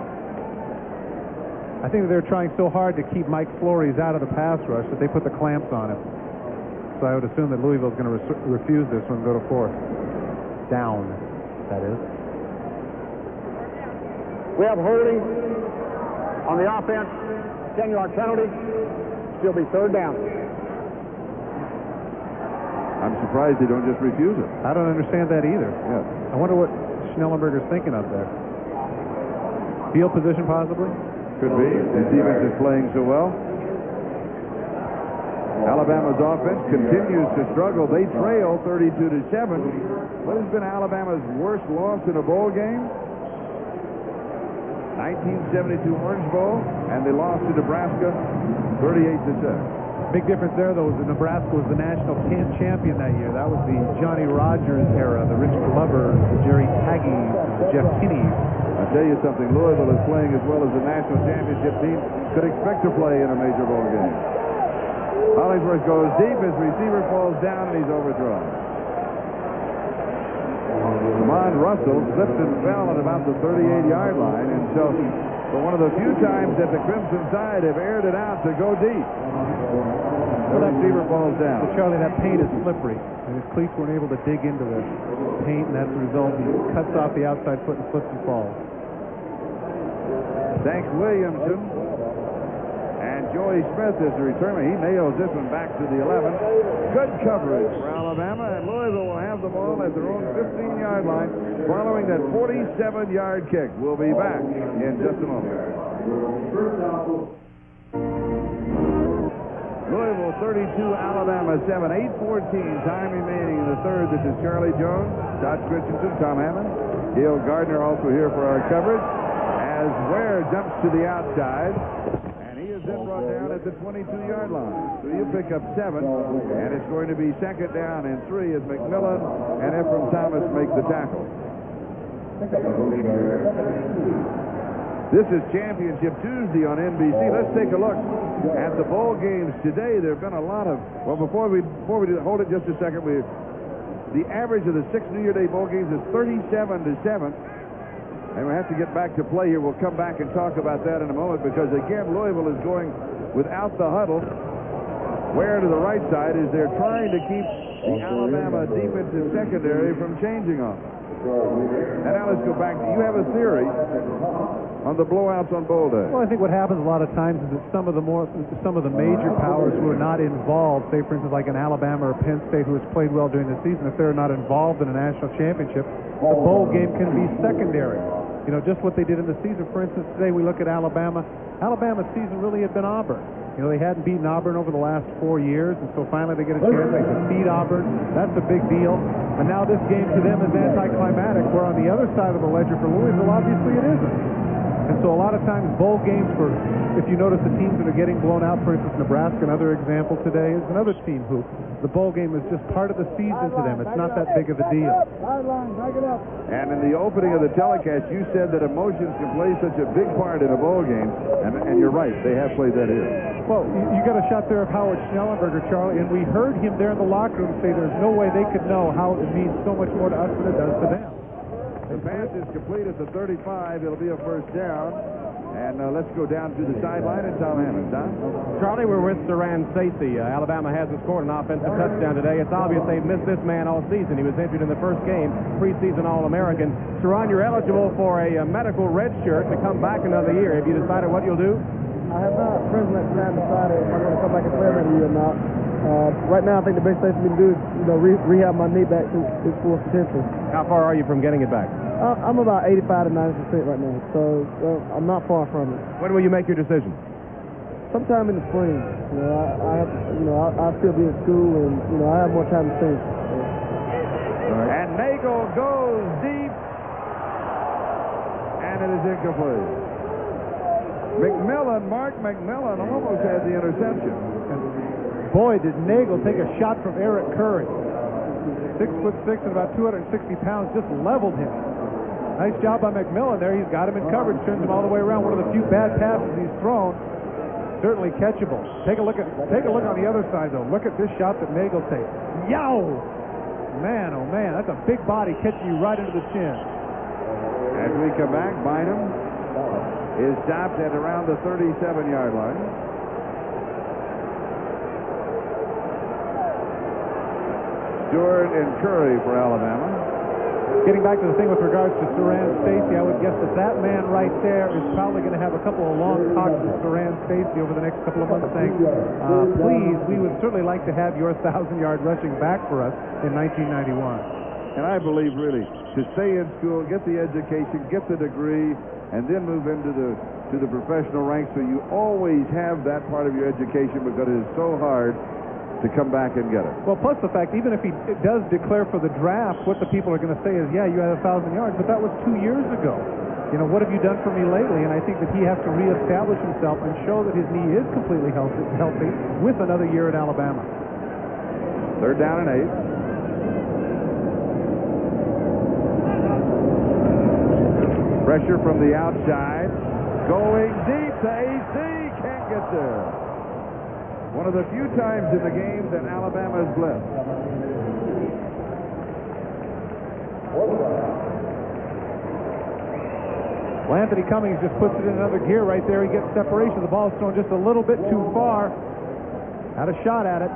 I think that they're trying so hard to keep Mike Flores out of the pass rush that they put the clamps on him. So I would assume that Louisville's going to refuse this one and go to fourth. Down, that is. We have holding on the offense, 10-yard penalty. Still be third down. I'm surprised they don't just refuse it. I don't understand that either. Yeah. I wonder what Schnellenberger's thinking up there. Field position, possibly? Could be. The defense is playing so well. Alabama's offense continues to struggle. They trail 32-7. What has been Alabama's worst loss in a bowl game? 1972 Orange Bowl, and they lost to Nebraska 38-6. Big difference there, though, was that Nebraska was the national champion that year. That was the Johnny Rogers era, the Rich Glover, the Jerry Taggy, the Jeff Kinney. I'll tell you something, Louisville is playing as well as the national championship team could expect to play in a major bowl game. Hollingsworth goes deep, his receiver falls down, and he's overthrown. Lamont Russell slipped and fell at about the 38-yard line, and so for one of the few times that the Crimson Tide have aired it out to go deep, the receiver falls down. So Charlie, that paint is slippery, and his cleats weren't able to dig into the paint, and that's the result. He cuts off the outside foot and slips and falls. Thanks Williamson and Joey Smith is the returner. He nails this one back to the 11. Good coverage for Alabama, and Louisville will have the ball at their own 15-yard line following that 47-yard kick. We'll be back in just a moment. Louisville 32, Alabama 7, 8:14 time remaining in the third. This is Charlie Jones, Todd Christensen, Tom Hammond, Gail Gardner also here for our coverage as Ware jumps to the outside, and he is then brought down at the 22-yard line. So you pick up 7, and it's going to be second down and 3 as McMillan and Ephraim Thomas make the tackle. This is Championship Tuesday on NBC. Let's take a look at the bowl games today. There have been a lot of, well, before we do, hold it just a second. The average of the 6 New Year Day bowl games is 37-7. And we have to get back to play here. We'll come back and talk about that in a moment because, again, Louisville is going without the huddle. Where to the right side is they're trying to keep the Alabama defensive secondary from changing on them. And now let's go back. You have a theory on the blowouts on bowl day. Well, I think what happens a lot of times is that some of the major powers who are not involved, say for instance like an Alabama or Penn State who has played well during the season, if they're not involved in a national championship, the bowl game can be secondary. You know, just what they did in the season. For instance, today we look at Alabama. Alabama's season really had been Auburn. You know, they hadn't beaten Auburn over the last 4 years, and so finally they get a chance. They defeat Auburn. That's a big deal. And now this game to them is anticlimactic, where on the other side of the ledger for Louisville, obviously it isn't. And so a lot of times bowl games for, if you notice the teams that are getting blown out, for instance, Nebraska, another example today, is another team who the bowl game is just part of the season to them. It's not that big of a deal. And in the opening of the telecast, you said that emotions can play such a big part in a bowl game, and you're right, they have played that here. Well, you got a shot there of Howard Schnellenberger, Charlie, and we heard him there in the locker room say there's no way they could know how it means so much more to us than it does to them. The pass is complete at the 35. It'll be a first down. And let's go down to the sideline and Tom Hammond. Tom? Charlie, we're with Saran Stacey. Alabama hasn't scored an offensive touchdown today. It's obvious they've missed this man all season. He was injured in the first game, preseason All-American. Saran, you're eligible for a medical red shirt to come back another year. Have you decided what you'll do? I have not. President has decided if I'm going to come back and play another year or not. Right now, I think the best thing for me to do is, rehab my knee back to its full potential. How far are you from getting it back? I'm about 85 to 90% right now, so I'm not far from it. When will you make your decision? Sometime in the spring. I'll still be in school, and I have more time to think. And Nagle goes deep, and it is incomplete. Mark McMillan almost had the interception. Boy, did Nagle take a shot from Eric Curry. 6'6" and about 260 pounds, just leveled him. Nice job by McMillan there. He's got him in coverage, turns him all the way around. One of the few bad passes he's thrown. Certainly catchable. Take a look on the other side though. Look at this shot that Nagle takes. Yow! Man, oh man, that's a big body catching you right into the chin. As we come back, Bynum is stopped at around the 37-yard line. Stewart and Curry for Alabama. Getting back to the thing with regards to Saran Stacey, I would guess that man right there is probably going to have a couple of long talks with Saran Stacey over the next couple of months saying, please, we would certainly like to have your 1,000-yard rushing back for us in 1991. And I believe, really, to stay in school, get the education, get the degree, and then move into the professional ranks, so you always have that part of your education because it is so hard to come back and get it. Well, plus the fact, even if he does declare for the draft, what the people are going to say is, yeah, you had 1,000 yards, but that was 2 years ago. What have you done for me lately? And I think that he has to reestablish himself and show that his knee is completely healthy with another year at Alabama. Third down and 8. Pressure from the outside. Going deep to AC. Can't get there. One of the few times in the game that Alabama is blessed. Well, Anthony Cummings just puts it in another gear right there. He gets separation. The ball is thrown just a little bit too far. Had a shot at it.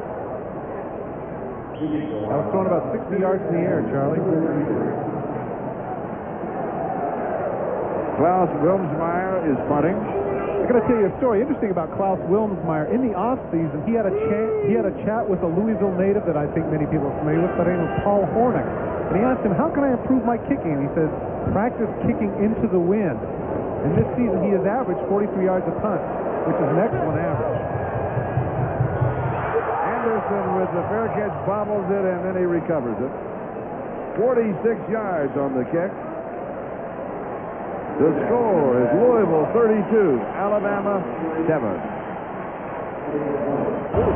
That was thrown about 60 yards in the air, Charlie. Klaus Wilmsmeyer is punting. I got to tell you a story interesting about Klaus Wilmsmeyer. In the off season, he had a chat with a Louisville native that I think many people are familiar with, by the name of Paul Hornick. And he asked him, "How can I improve my kicking?" And he says, "Practice kicking into the wind." And this season, he has averaged 43 yards a punt, which is an excellent average. Anderson with the fair catch bobbles it, and then he recovers it. 46 yards on the kick. The score is Louisville 32, Alabama 7.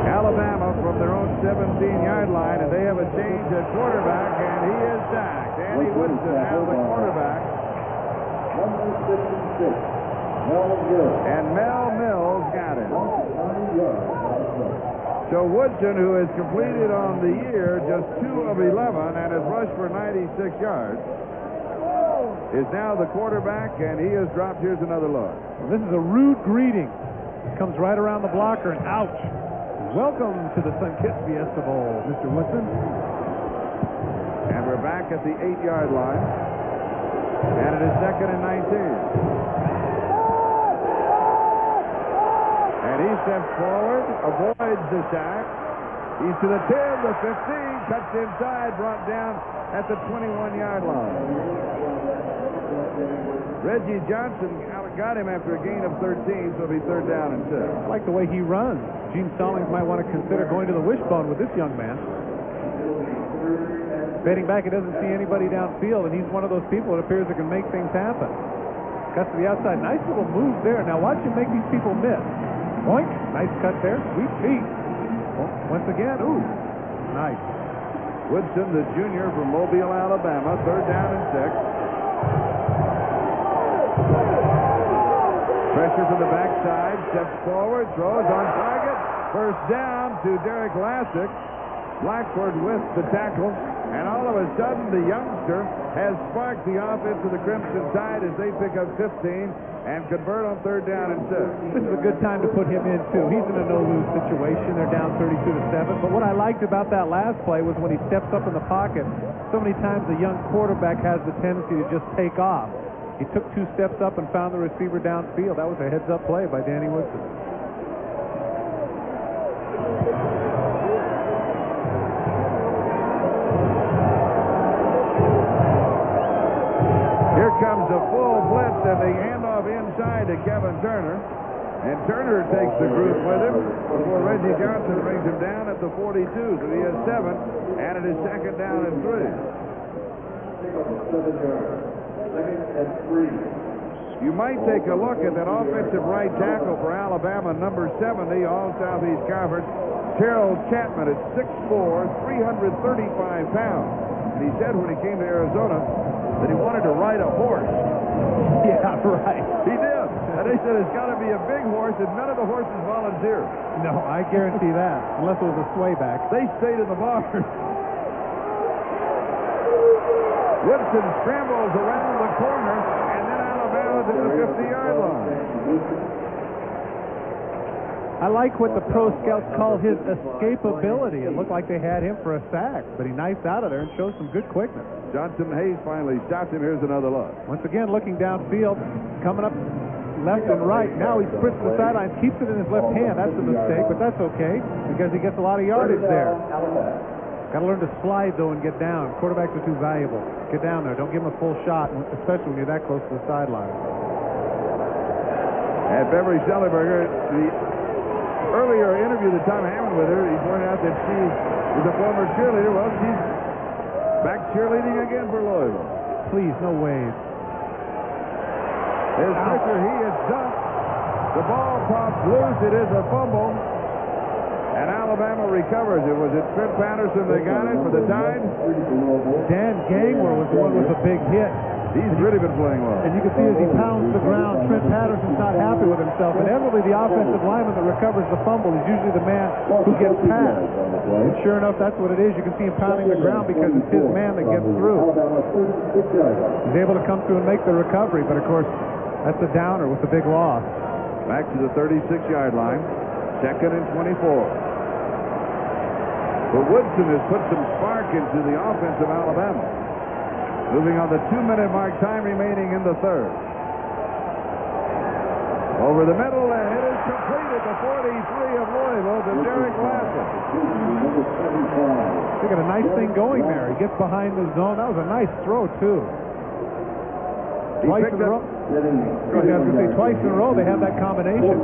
Alabama from their own 17-yard line, and they have a change at quarterback, and he is sacked. Andy Woodson now the quarterback. And Mel Mills got it. So Woodson, who has completed on the year just 2 of 11 and has rushed for 96 yards, is now the quarterback, and he has dropped. Here's another look. Well, this is a rude greeting. Comes right around the blocker, and ouch. Welcome to the Sunkist Fiesta Bowl, Mr. Woodson. And we're back at the 8-yard line. And it is 2nd and 19. And he steps forward, avoids the sack. He's to the 10, the 15, cuts inside, brought down at the 21-yard line. Reggie Johnson got him after a gain of 13, so it'll be 3rd down and 6. I like the way he runs. Gene Stallings might want to consider going to the wishbone with this young man. Fading back, he doesn't see anybody downfield, and he's one of those people that appears that can make things happen. Cuts to the outside. Nice little move there. Now watch him make these people miss. Boink. Nice cut there. Sweet feet. Once again. Ooh. Nice. Woodson, the junior from Mobile, Alabama. 3rd down and 6. Pressure from the backside, steps forward, throws on target. 1st down to Derek Lassick. Blackford with the tackle, and all of a sudden the youngster has sparked the offense of the Crimson Tide as they pick up 15 and convert on 3rd down and 6. This is a good time to put him in, too. He's in a no-lose situation. They're down 32-7. But what I liked about that last play was when he steps up in the pocket, so many times the young quarterback has the tendency to just take off. He took 2 steps up and found the receiver downfield. That was a heads-up play by Danny Woodson. Here comes a full blitz, and the handoff inside to Kevin Turner. And Turner takes the group with him before Reggie Johnson brings him down at the 42. So he has 7, and it is 2nd down and 3. You might take a look at that offensive right tackle for Alabama, number 70, All Southeast Conference, Terrell Chapman at 6'4", 335 pounds. And he said when he came to Arizona that he wanted to ride a horse. Yeah, right. He did. And they said it's got to be a big horse, and none of the horses volunteered. No, I guarantee that, unless it was a swayback. They stayed in the barn. Woodson scrambles around the corner, and then Alabama's at the 50-yard line. I like what the pro scouts call his escapability. It looked like they had him for a sack, but he knifed out of there and shows some good quickness. Johnson Hayes finally stopped him. Here's another look. Once again, looking downfield, coming up left and right. Now he sprints the sidelines, keeps it in his left hand. That's a mistake, but that's okay because he gets a lot of yardage there. Got to learn to slide, though, and get down. Quarterbacks are too valuable. Get down there. Don't give him a full shot, especially when you're that close to the sideline. And Beverly Schellenberger, the earlier interview that Tom Hammond with her, he pointed out that she is a former cheerleader. Well, she's back cheerleading again for Louisville. Please, no ways. His pitcher, he is dumped. The ball pops loose. It is a fumble. And Alabama recovers it. Was it Trent Patterson that got it for the Tide? Dan Gangler was the one with a big hit. He's really been playing well. And you can see as he pounds the ground, Trent Patterson's not happy with himself. Inevitably, the offensive lineman that recovers the fumble is usually the man who gets past. And sure enough, that's what it is. You can see him pounding the ground because it's his man that gets through. He's able to come through and make the recovery, but of course, that's a downer with the big loss. Back to the 36-yard line. 2nd and 24. But Woodson has put some spark into the offense of Alabama. Moving on the 2-minute mark, time remaining in the 3rd. Over the middle, and it is completed. The 43 of Louisville to Derek Lassen. They got a nice thing going there. He gets behind the zone. That was a nice throw, too. Twice in a row. Twice in a row they have that combination.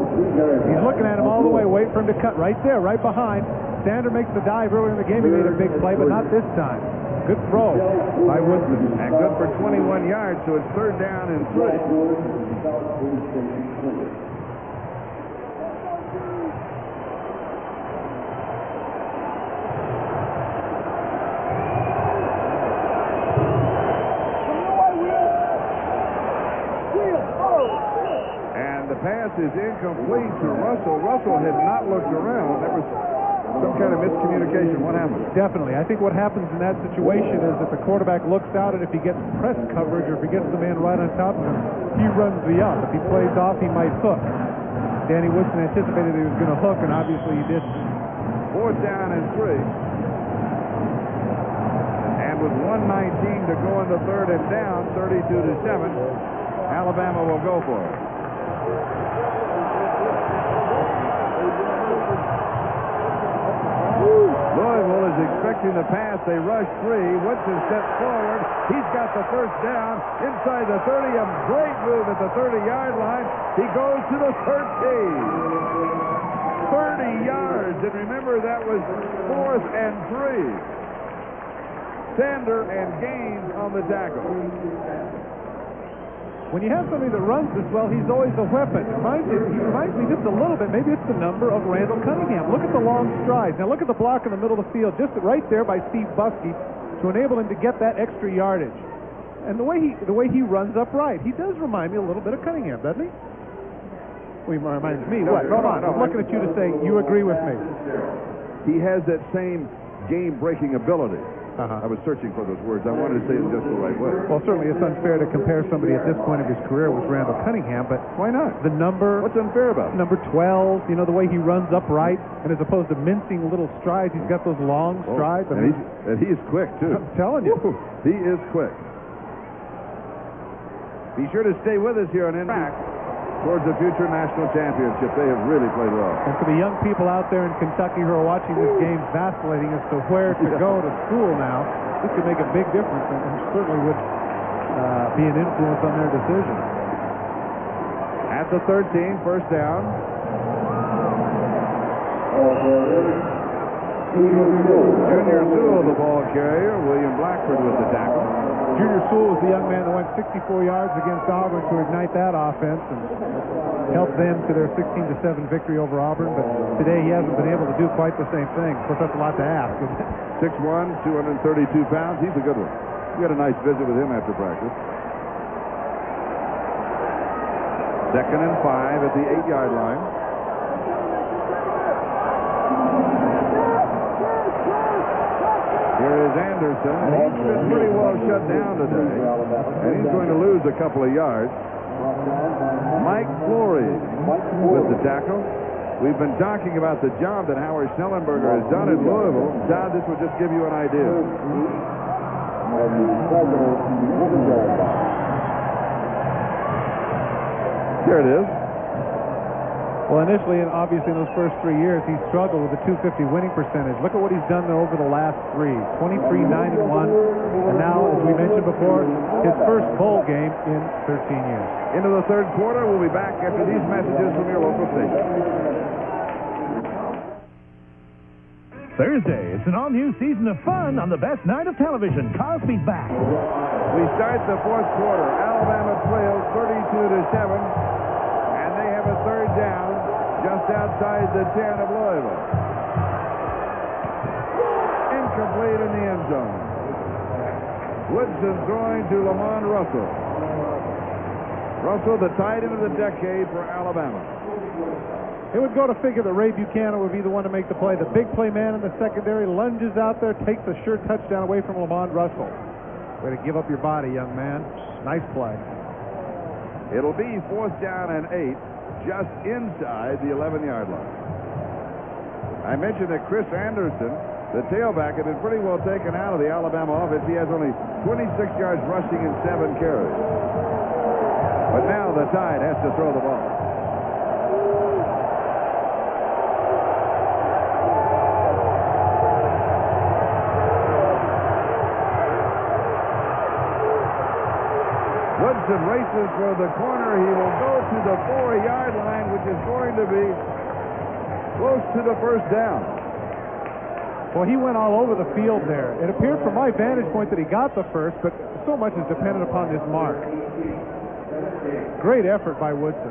He's looking at him all the way, waiting for him to cut right there, right behind. Sander makes the dive earlier in the game. He made a big play, but not this time. Good throw by Woodson. And good for 21 yards, so it's 3rd down and 3. Pass is incomplete to Russell. Russell had not looked around. There was some kind of miscommunication. What happened? Definitely. I think what happens in that situation is that the quarterback looks out, and if he gets press coverage or if he gets the man right on top of him, he runs the up. If he plays off, he might hook. Danny Woodson anticipated he was going to hook, and obviously he didn't. 4th down and 3. And with 1:19 to go in the 3rd and down, 32-7, Alabama will go for it. Louisville is expecting the pass. They rush 3. Woodson steps forward. He's got the 1st down inside the 30. A great move at the 30-yard line. He goes to the 13. 30 yards. And remember, that was 4th and 3. Sander and Gaines on the tackle. When you have somebody that runs this well, he's always a weapon. He reminds me just a little bit. Maybe it's the number of Randall Cunningham. Look at the long strides. Now look at the block in the middle of the field, just right there by Steve Buskey, to enable him to get that extra yardage. And the way he runs upright, he does remind me a little bit of Cunningham, doesn't he? Well, he reminds me. What? Come on. I'm looking at you to say you agree with me. He has that same game-breaking ability. I was searching for those words. I wanted to say it just the right way. Well, certainly it's unfair to compare somebody at this point of his career with Randall Cunningham, but why not? The number... What's unfair about it? Number 12, you know, the way he runs upright, and as opposed to mincing little strides, he's got those long strides. And he's quick, too. I'm telling you. He is quick. Be sure to stay with us here on Impact towards the future national championship. They have really played well. And for the young people out there in Kentucky who are watching this game vacillating as to where to go to school now, this could make a big difference and certainly would be an influence on their decision. At the 13, 1st down. Junior Sewell, the ball carrier. William Blackford with the tackle. Junior Sewell was the young man that went 64 yards against Auburn to ignite that offense and help them to their 16-7 victory over Auburn. But today he hasn't been able to do quite the same thing. Of course, that's a lot to ask. 6'1", 232 pounds. He's a good one. We had a nice visit with him after practice. 2nd and 5 at the 8-yard line. Here is Anderson. He's been pretty well shut down today, and he's going to lose a couple of yards. Mike Flory with the tackle. We've been talking about the job that Howard Schnellenberger has done in Louisville. Todd, this will just give you an idea. Here it is. Well, initially, and obviously in those first 3 years, he struggled with a 250 winning percentage. Look at what he's done there over the last 3. 23, 9, and 1. And now, as we mentioned before, his first bowl game in 13 years. Into the 3rd quarter. We'll be back after these messages from your local station. Thursday, it's an all-new season of fun on the best night of television. Cosby's back. We start the 4th quarter. Alabama trails 32-7, and they have a 3rd down just outside the 10 of Louisville. Incomplete in the end zone. Woodson throwing to Lamont Russell. Russell, the tight end of the decade for Alabama. It would go to figure that Ray Buchanan would be the one to make the play. The big play man in the secondary lunges out there, takes a sure touchdown away from Lamont Russell. Way to give up your body, young man. Nice play. It'll be 4th down and 8, just inside the 11-yard line. I mentioned that Chris Anderson, the tailback, had been pretty well taken out of the Alabama offense. He has only 26 yards rushing and 7 carries. But now the Tide has to throw the ball. Woodson races for the corner. He will go to the 4-yard line, which is going to be close to the first down. Well, he went all over the field there. It appeared from my vantage point that he got the first, but so much is dependent upon this mark. Great effort by Woodson.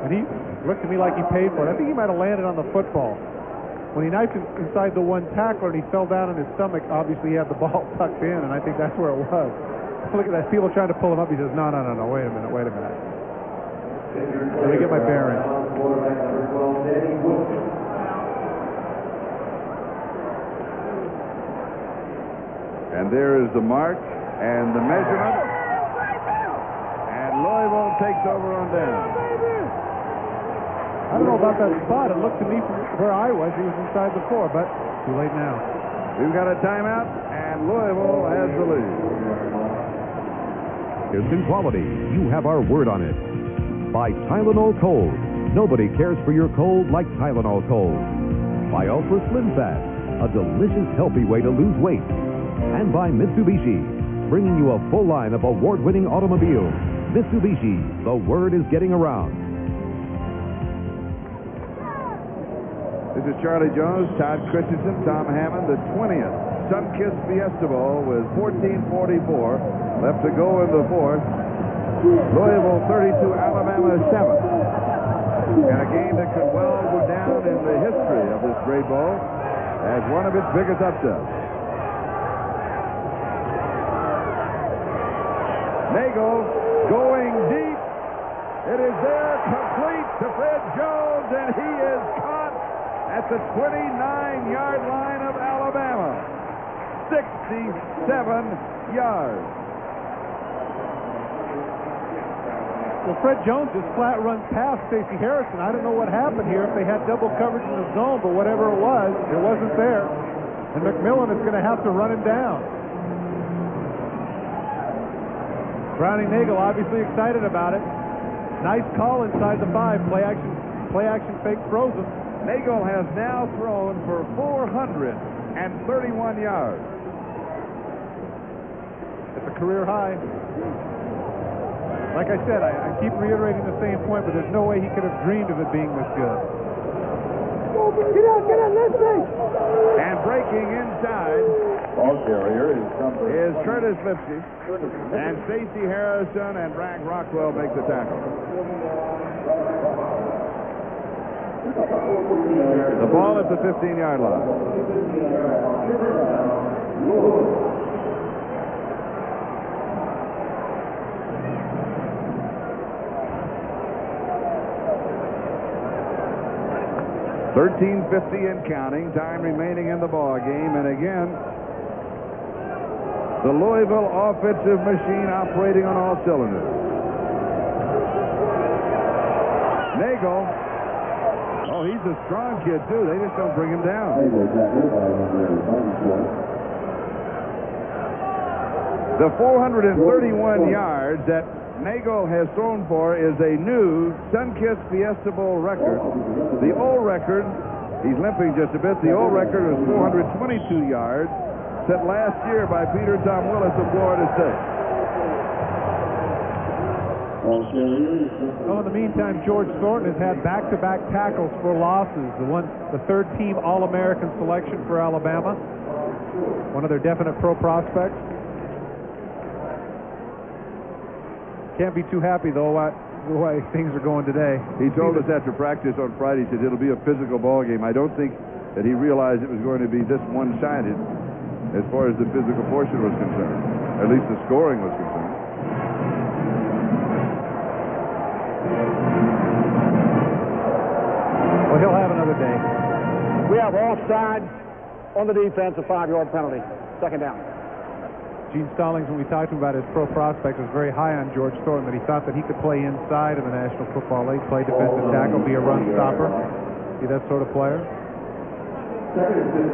And he looked to me like he paid for it. I think he might have landed on the football. When he knifed inside the one tackler and he fell down on his stomach, obviously he had the ball tucked in, and I think that's where it was. Look at that. People trying to pull him up. He says, no, wait a minute. Let me get my bearings. And there is the mark and the measurement. And Louisville takes over on down. I don't know about that spot. It looked to me from where I was, he was inside the 4, but too late now. We've got a timeout, and Louisville has the lead. Pigskin quality. You have our word on it. By Tylenol Cold. Nobody cares for your cold like Tylenol Cold. By Ultra Slim Fast, a delicious, healthy way to lose weight. And by Mitsubishi, bringing you a full line of award-winning automobiles. Mitsubishi, the word is getting around. This is Charlie Jones, Todd Christensen, Tom Hammond, the 20th Sunkist Fiesta Bowl with 14:44 left to go in the fourth. Louisville 32, Alabama 7. And a game that could well go down in the history of this great bowl as one of its biggest upsets. Nagle going deep. It is there, complete to Fred Jones, and he is caught at the 29-yard line of Alabama. 67 yards. Well, Fred Jones just flat runs past Stacey Harrison. I don't know what happened here, if they had double coverage in the zone, but whatever it wasn't there. And McMillan is going to have to run him down. Browning Nagle obviously excited about it. Nice call inside the 5. Play action fake frozen. Nagle has now thrown for 431 yards. It's a career high. Like I said, I keep reiterating the same point, but there's no way he could have dreamed of it being this good. Get out, let's see. And breaking inside Ball carrier is Curtis Lipsky. And Stacey Harrison and Bragg Rockwell make the tackle. The ball at the 15-yard line. 13:50 and counting, time remaining in the ball game, and again, the Louisville offensive machine operating on all cylinders. Nagle, oh, he's a strong kid too. They just don't bring him down. The 431 yards that Nagle has thrown for is a new Sunkist Fiesta Bowl record. The old record, he's limping just a bit, the old record is 422 yards, set last year by Peter Tom Willis of Florida State. Well, in the meantime, George Thornton has had back-to-back tackles for losses. The third-team All-American selection for Alabama, one of their definite pro prospects. Can't be too happy, though, the way things are going today. He told us after practice on Friday, he said it'll be a physical ball game. I don't think that he realized it was going to be this one-sided as far as the physical portion was concerned, at least the scoring was concerned. Well, he'll have another day. We have offside on the defense, a 5-yard penalty. Second down. Gene Stallings, when we talked to him about his pro prospects, was very high on George Thornton, that he thought that he could play inside of the National Football League, play defensive tackle, be a run stopper, be that sort of player.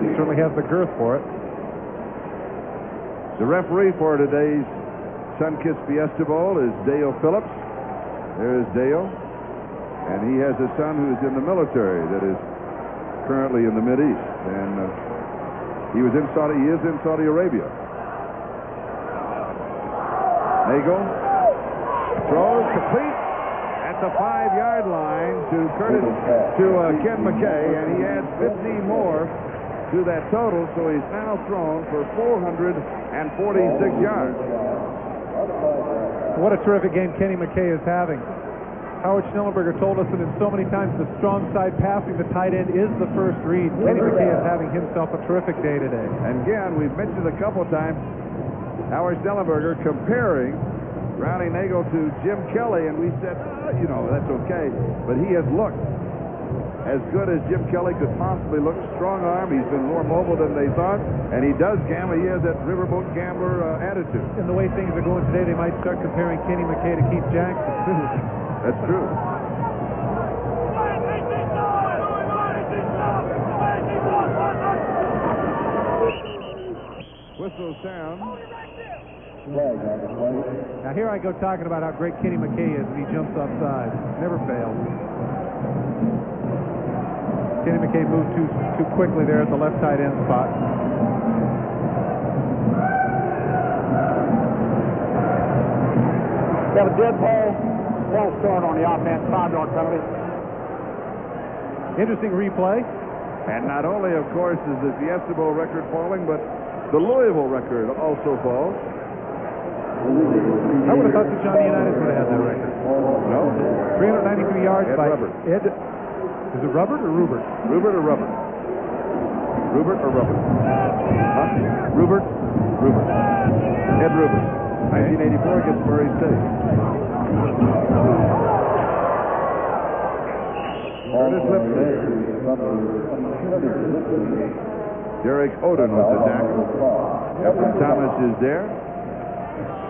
He certainly has the girth for it. The referee for today's Sunkist Fiesta Bowl is Dale Phillips. There's Dale. And he has a son who's in the military that is currently in the Mideast. And He is in Saudi Arabia. Nagle throws complete at the 5-yard line to Ken McKay, and he adds 15 more to that total, so he's now thrown for 446 yards. What a terrific game Kenny McKay is having. Howard Schnellenberger told us that in so many times the strong side passing the tight end is the first read. Kenny McKay is having himself a terrific day today. And again, we've mentioned a couple of times Howard Schnellenberger comparing Browning Nagle to Jim Kelly, and we said, that's okay. But he has looked as good as Jim Kelly could possibly look. Strong arm. He's been more mobile than they thought, and he does gamble. He has that riverboat gambler attitude. And the way things are going today, they might start comparing Kenny McKay to Keith Jackson, too. That's true. Whistle sound. Now here I go talking about how great Kenny McKay is when he jumps offside. Never fails. Kenny McKay moved too quickly there at the left tight end spot. We have a dead ball. Ball start on the offense, 5-yard penalty. Interesting replay. And not only, of course, is the Fiesta Bowl record falling, but the Louisville record also falls. I would have thought the Johnny Unitas would have had that record. No. 393 yards by Rubbert. Ed. Is it Rubbert or Rubert? Rubert or Rubbert? Rubert or Rubbert? Huh? Rubert? Rubert. Ed Rubert. 1984 against Murray State. Curtis Lipton. Derek Odin with the tackle. Ephraim Thomas is there.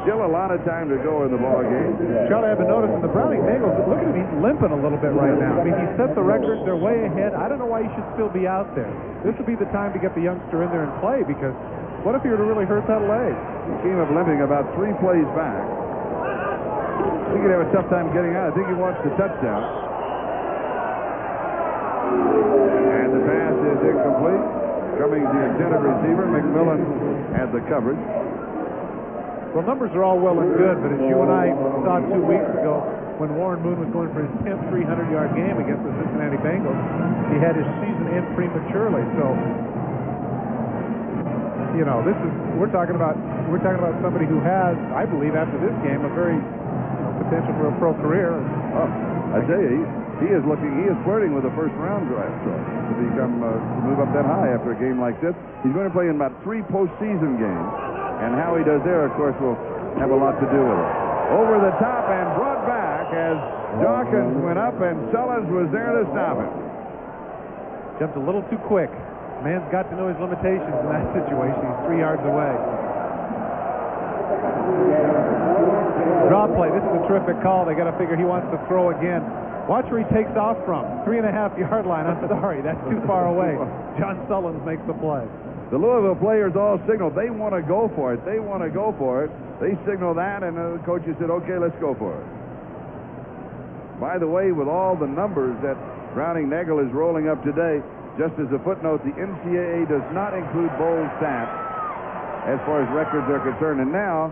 Still a lot of time to go in the ball game. Charlie, I've been noticing the Browning Nagle. Look at him, he's limping a little bit right now. I mean, he set the record. They're way ahead. I don't know why he should still be out there. This would be the time to get the youngster in there and play, because what if he were to really hurt that leg? He came up limping about 3 plays back. I think he'd have a tough time getting out. I think he wants the touchdown. And the pass is incomplete. Cummings, the intended receiver. McMillan had the coverage. Well, numbers are all well and good, but as you and I saw 2 weeks ago when Warren Moon was going for his 10th 300-yard game against the Cincinnati Bengals, he had his season end prematurely. So, we're talking about somebody who has, I believe, after this game, a very potential for a pro career. Oh, I tell you, he is flirting with a first-round draft to move up that high after a game like this. He's going to play in about 3 postseason games. And how he does there, of course, will have a lot to do with it. Over the top and brought back as Dawkins went up, and Sullins was there to stop him. Jumped a little too quick. Man's got to know his limitations in that situation. He's 3 yards away. Draw play. This is a terrific call. They got to figure he wants to throw again. Watch where he takes off from. 3.5-yard line. I'm sorry, that's too far away. John Sullins makes the play. The Louisville players all signal they want to go for it. They want to go for it. They signal that, and the coaches said, okay, let's go for it. By the way, with all the numbers that Browning Nagle is rolling up today, just as a footnote, the NCAA does not include bowl stats as far as records are concerned. And now,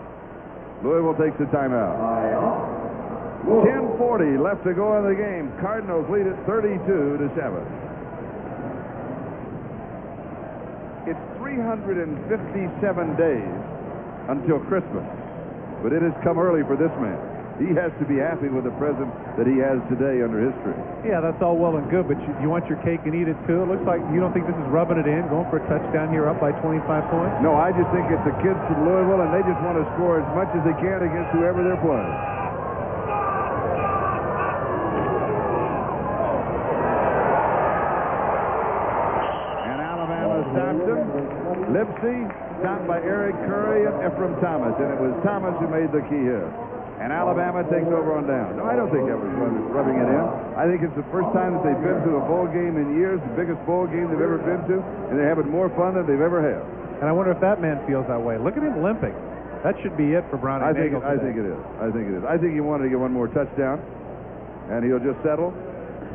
Louisville takes the timeout. 10:40 left to go in the game. Cardinals lead it 32-7. It's 357 days until Christmas, but it has come early for this man. He has to be happy with the present that he has today under his tree. Yeah, that's all well and good, but you want your cake and eat it too. It looks like you don't think this is rubbing it in, going for a touchdown here up by 25 points? No, I just think it's the kids from Louisville, and they just want to score as much as they can against whoever they're playing. Lipsy, stopped by Eric Curry and Ephraim Thomas, and it was Thomas who made the key hit. And Alabama takes over on down. No, I don't think that was rubbing it in. I think it's the first time that they've been to a bowl game in years, the biggest bowl game they've ever been to, and they're having more fun than they've ever had. And I wonder if that man feels that way. Look at him limping. That should be it for Browning Nagle today. I think it is. I think it is. I think he wanted to get one more touchdown, and he'll just settle.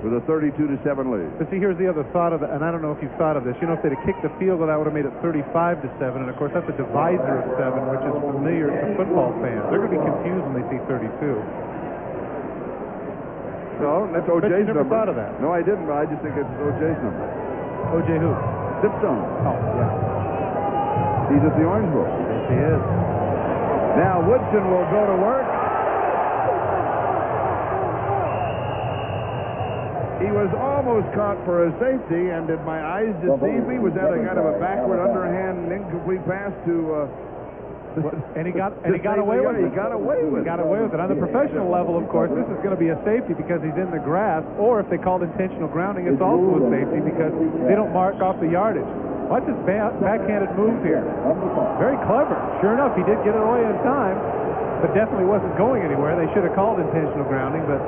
with a 32-7 lead. But see, here's the other thought of it, and I don't know if you've thought of this. You know, if they'd have kicked the field goal, that would have made it 35-7, and of course that's a divisor of 7, which is familiar to football fans. They're going to be confused when they see 32. No, that's O.J.'s but you never number. thought of that. No, I didn't, but I just think it's O.J.'s number. O.J. who? Zipstone. Oh, yeah. He's at the Orange Bowl. Yes, he is. Now Woodson will go to work. He was almost caught for a safety, and did my eyes deceive me? Was that a kind of a backward, underhand, incomplete pass to... and he got away with it. He got away with it. He got away with it. On the professional level, of course, this is going to be a safety because he's in the grass, or if they called intentional grounding, it's also a safety because they don't mark off the yardage. Watch his backhanded move here. Very clever. Sure enough, he did get it away in time, but definitely wasn't going anywhere. They should have called intentional grounding, but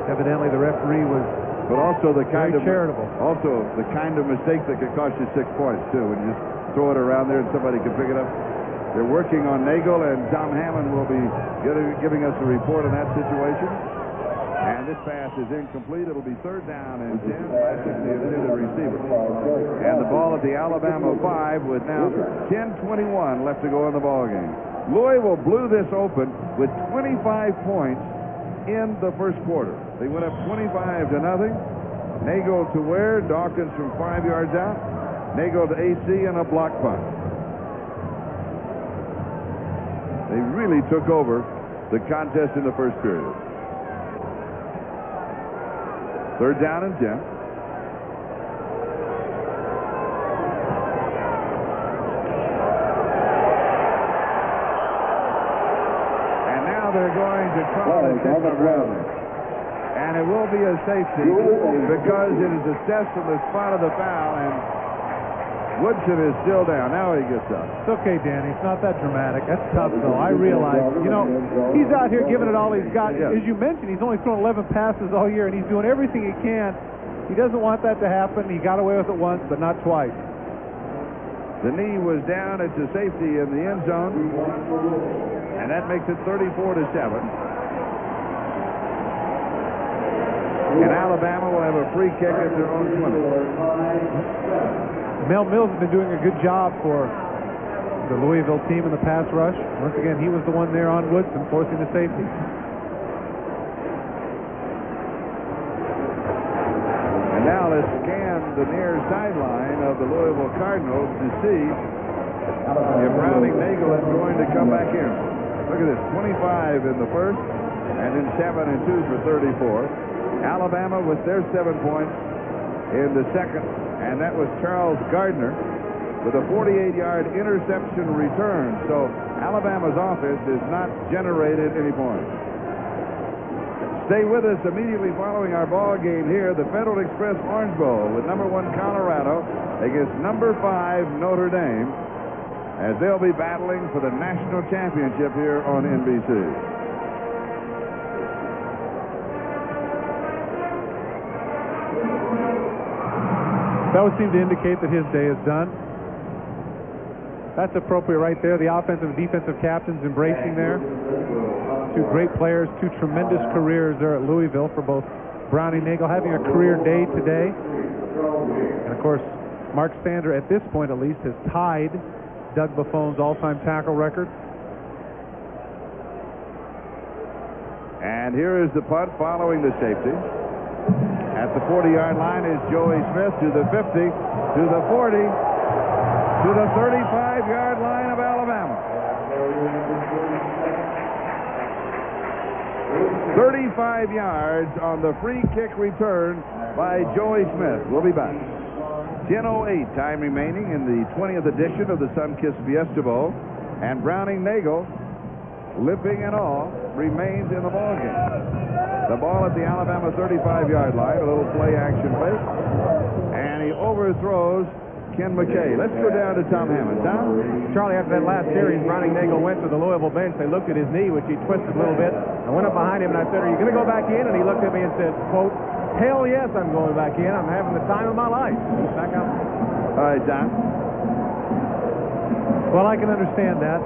evidently the referee was But also the kind very of charitable. Also the kind of mistake that could cost you 6 points too, when you just throw it around there and somebody can pick it up. They're working on Nagle, and Tom Hammond will be giving us a report on that situation. And this pass is incomplete. It'll be 3rd down and 10. Matching the intended receiver. And the ball at the Alabama 5 with now 10:21 left to go in the ball game. Louisville blew this open with 25 points in the first quarter. They went up 25-0. Nagle to Ware, Dawkins from 5 yards out. Nagle to AC and a block punt. They really took over the contest in the first period. 3rd down and 10. And now they're going to call intentional grounding. And it will be a safety because it is assessed from the spot of the foul, and Woodson is still down. Now he gets up. It's okay, Danny. It's not that dramatic. That's tough, though. I realize. You know, he's out here giving it all he's got. Yeah. As you mentioned, he's only thrown 11 passes all year, and he's doing everything he can. He doesn't want that to happen. He got away with it once, but not twice. The knee was down. It's a safety in the end zone, and that makes it 34-7. And Alabama will have a free kick at their own 20. Mel Mills has been doing a good job for the Louisville team in the pass rush. Once again, he was the one there on Woodson, forcing the safety. And now let's scan the near sideline of the Louisville Cardinals to see if Browning Nagle is going to come back in. Look at this, 25 in the first, and then 7 and 2 for 34. Alabama with their 7 points in the second, and that was Charles Gardner with a 48-yard interception return. So Alabama's offense has not generated any points. Stay with us immediately following our ball game here, the Federal Express Orange Bowl with number 1 Colorado against number 5 Notre Dame, as they'll be battling for the national championship here on NBC. That would seem to indicate that his day is done. That's appropriate right there. The offensive and defensive captains embracing there. 2 great players, 2 tremendous careers there at Louisville for both Browning Nagle having a career day today. And, of course, Mark Sander, at this point at least, has tied Doug Buffone's all-time tackle record. And here is the punt following the safety. At the 40-yard line is Joey Smith to the 50, to the 40, to the 35-yard line of Alabama. 35 yards on the free kick return by Joey Smith. We'll be back. 10:08 time remaining in the 20th edition of the Sunkist Fiesta Bowl, and Browning Nagle, limping and all, remains in the ballgame. The ball at the Alabama 35-yard line, a little play action fake, and he overthrows Ken McKay. Let's go down to Tom Hammond. Tom? Charlie, after that last series, Browning Nagle went to the Louisville bench. They looked at his knee, which he twisted a little bit. I went up behind him and I said, "Are you going to go back in?" And he looked at me and said, quote, "Hell yes, I'm going back in. I'm having the time of my life." Back out. All right, Tom. Well, I can understand that.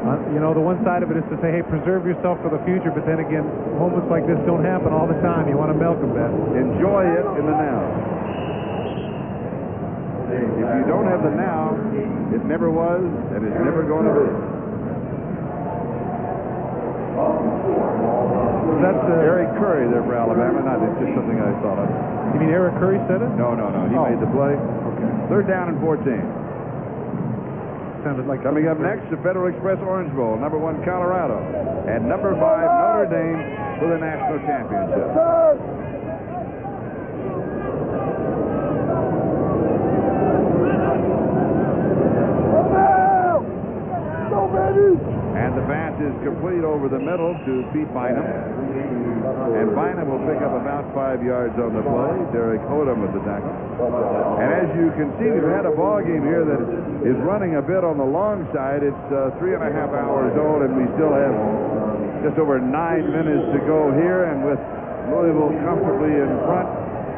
You know, the one side of it is to say, hey, preserve yourself for the future, but then again, moments like this don't happen all the time. You want to milk them, Ben. Enjoy it in the now. If you don't have the now, it never was, and it's never going to be. That's Eric Curry there for Alabama. Not it's just something I thought of. You mean Eric Curry said it? No. He made the play. Okay. Third down and 14. Sounded like Coming up next, the Federal Express Orange Bowl, number 1 Colorado, and number 5 Notre Dame for the national championship. And the pass is complete over the middle to Pete Bynum. And Bynum will pick up about 5 yards on the play. Derek Odom at the tackle. And as you can see, we've had a ball game here that is running a bit on the long side. It's 3.5 hours old, and we still have just over 9 minutes to go here. And with Louisville comfortably in front,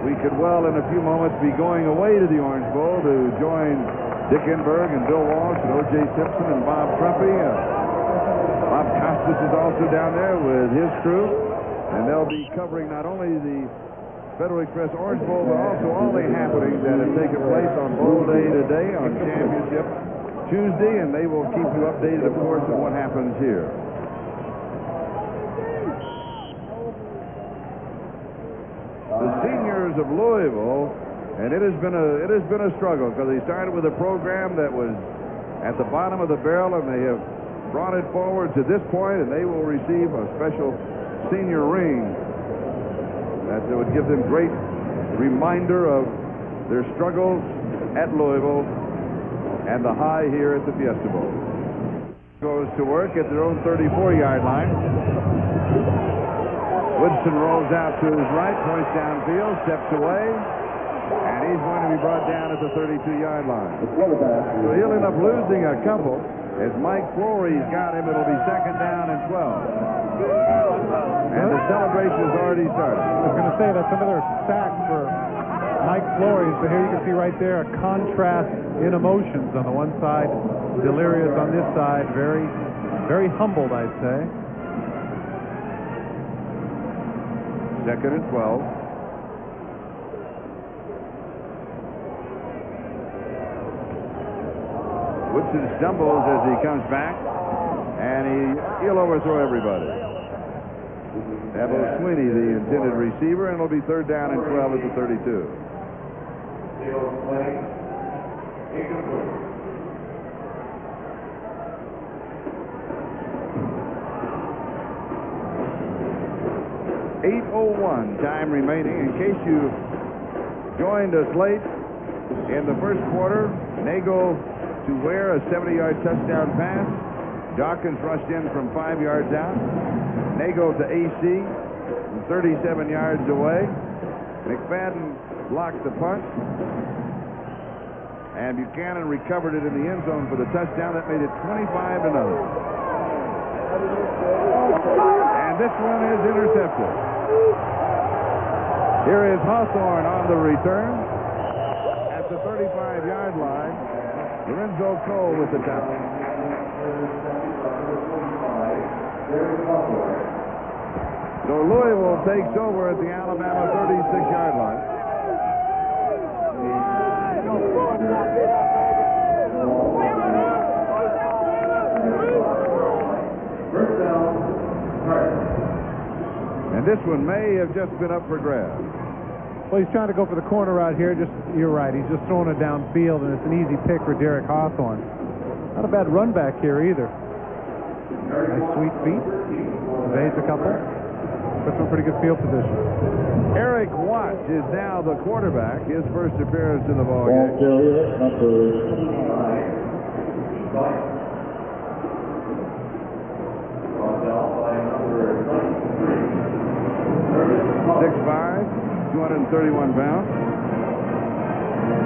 we could well in a few moments be going away to the Orange Bowl to join Dick Enberg and Bill Walsh and O.J. Simpson and Bob Trumpy. Bob Costas is also down there with his crew, and they'll be covering not only the Federal Express Orange Bowl, but also all the happenings that have taken place on Bowl Day today, on Championship Tuesday, and they will keep you updated, of course, on what happens here. The seniors of Louisville, and it has been a struggle because they started with a program that was at the bottom of the barrel, and they have brought it forward to this point, and they will receive a special senior ring that would give them great reminder of their struggles at Louisville and the high here at the Fiesta Bowl. Goes to work at their own 34-yard line. Woodson rolls out to his right, points downfield, steps away, and he's going to be brought down at the 32-yard line. So he'll end up losing a couple. As Mike Flory's got him, it'll be 2nd down and 12. And the celebration has already started. I was going to say that's another sack for Mike Flory. So here you can see right there a contrast in emotions. On the one side, delirious on this side, very, very humbled, I'd say. 2nd and 12. Woodson stumbles as he comes back, and he'll overthrow everybody. Dabo Sweeney, the intended receiver, and it'll be 3rd down and 12 at the 32. .801 time remaining. In case you joined us late in the first quarter, Nagle to Ware, a 70-yard touchdown pass. Dawkins rushed in from 5 yards out. Nagle to AC from 37 yards away. McFadden blocked the punt. And Buchanan recovered it in the end zone for the touchdown. That made it 25-0. And this one is intercepted. Here is Hawthorne on the return at the 35-yard line. Lorenzo Cole with the tackle. So Louisville takes over at the Alabama 36-yard line. And this one may have just been up for grabs. Well, he's trying to go for the corner out here. You're right. He's just throwing it downfield, and it's an easy pick for Derek Hawthorne. Not a bad run back here either. Nice sweet feet. Evades a couple. Puts him in pretty good field position. Eric Watt is now the quarterback. His first appearance in the ballgame. 6'5". 231 pounds.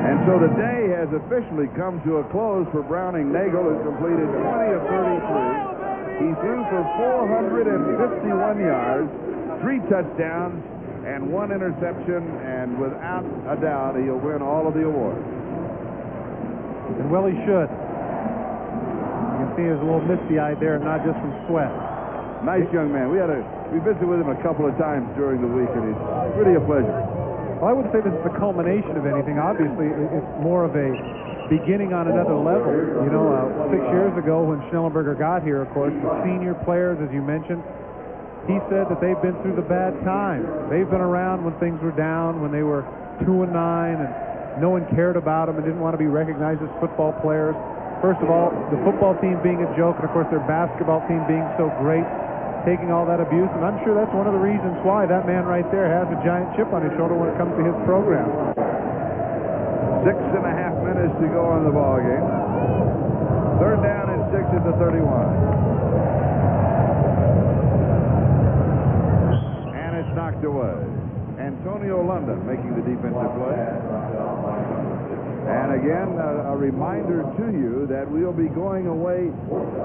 And so the day has officially come to a close for Browning Nagle, who completed 20 of 33. He threw for 451 yards, 3 touchdowns, and 1 interception, and without a doubt, he'll win all of the awards. And well, he should. You can see he was a little misty-eyed there, and not just from sweat. Nice young man. We visited with him a couple of times during the week, and he's really a pleasure. Well, I wouldn't say this is the culmination of anything. Obviously, it's more of a beginning on another level. You know, 6 years ago when Schnellenberger got here, of course, the senior players, as you mentioned, he said that they've been through the bad times. They've been around when things were down, when they were 2-9, and no one cared about them and didn't want to be recognized as football players. First of all, the football team being a joke, and of course their basketball team being so great, taking all that abuse, and I'm sure that's one of the reasons why that man right there has a giant chip on his shoulder when it comes to his program. 6.5 minutes to go on the ball game. Third down and 6 at the 31. And it's knocked away. Antonio London making the defensive play. And again, a reminder to you that we'll be going away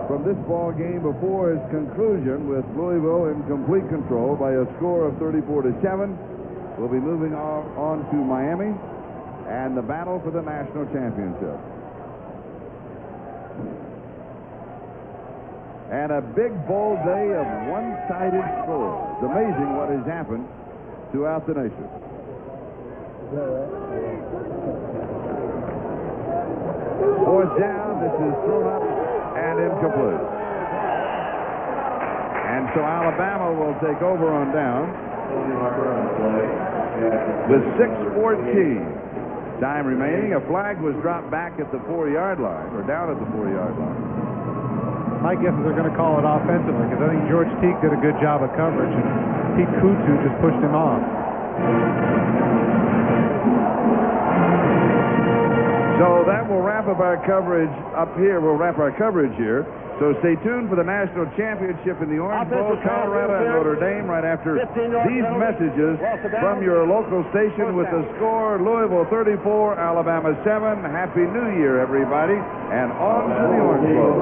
from this ball game before its conclusion with Louisville in complete control by a score of 34-7. We'll be moving on to Miami and the battle for the national championship. And a big bowl day of one-sided scores. It's amazing what has happened throughout the nation. Fourth down, this is thrown up and incomplete. And so Alabama will take over on down with 6:14. Time remaining. A flag was dropped back at the 4-yard line, or down at the 4-yard line. My guess is they're going to call it offensively, because I think George Teague did a good job of coverage, and Pete Kutu just pushed him off. So that will wrap up our coverage up here. We'll wrap our coverage here. So stay tuned for the national championship in the Orange Bowl, Colorado and Notre Dame, right after these messages from your local station with the score: Louisville 34, Alabama 7. Happy New Year, everybody, and on to the Orange Bowl.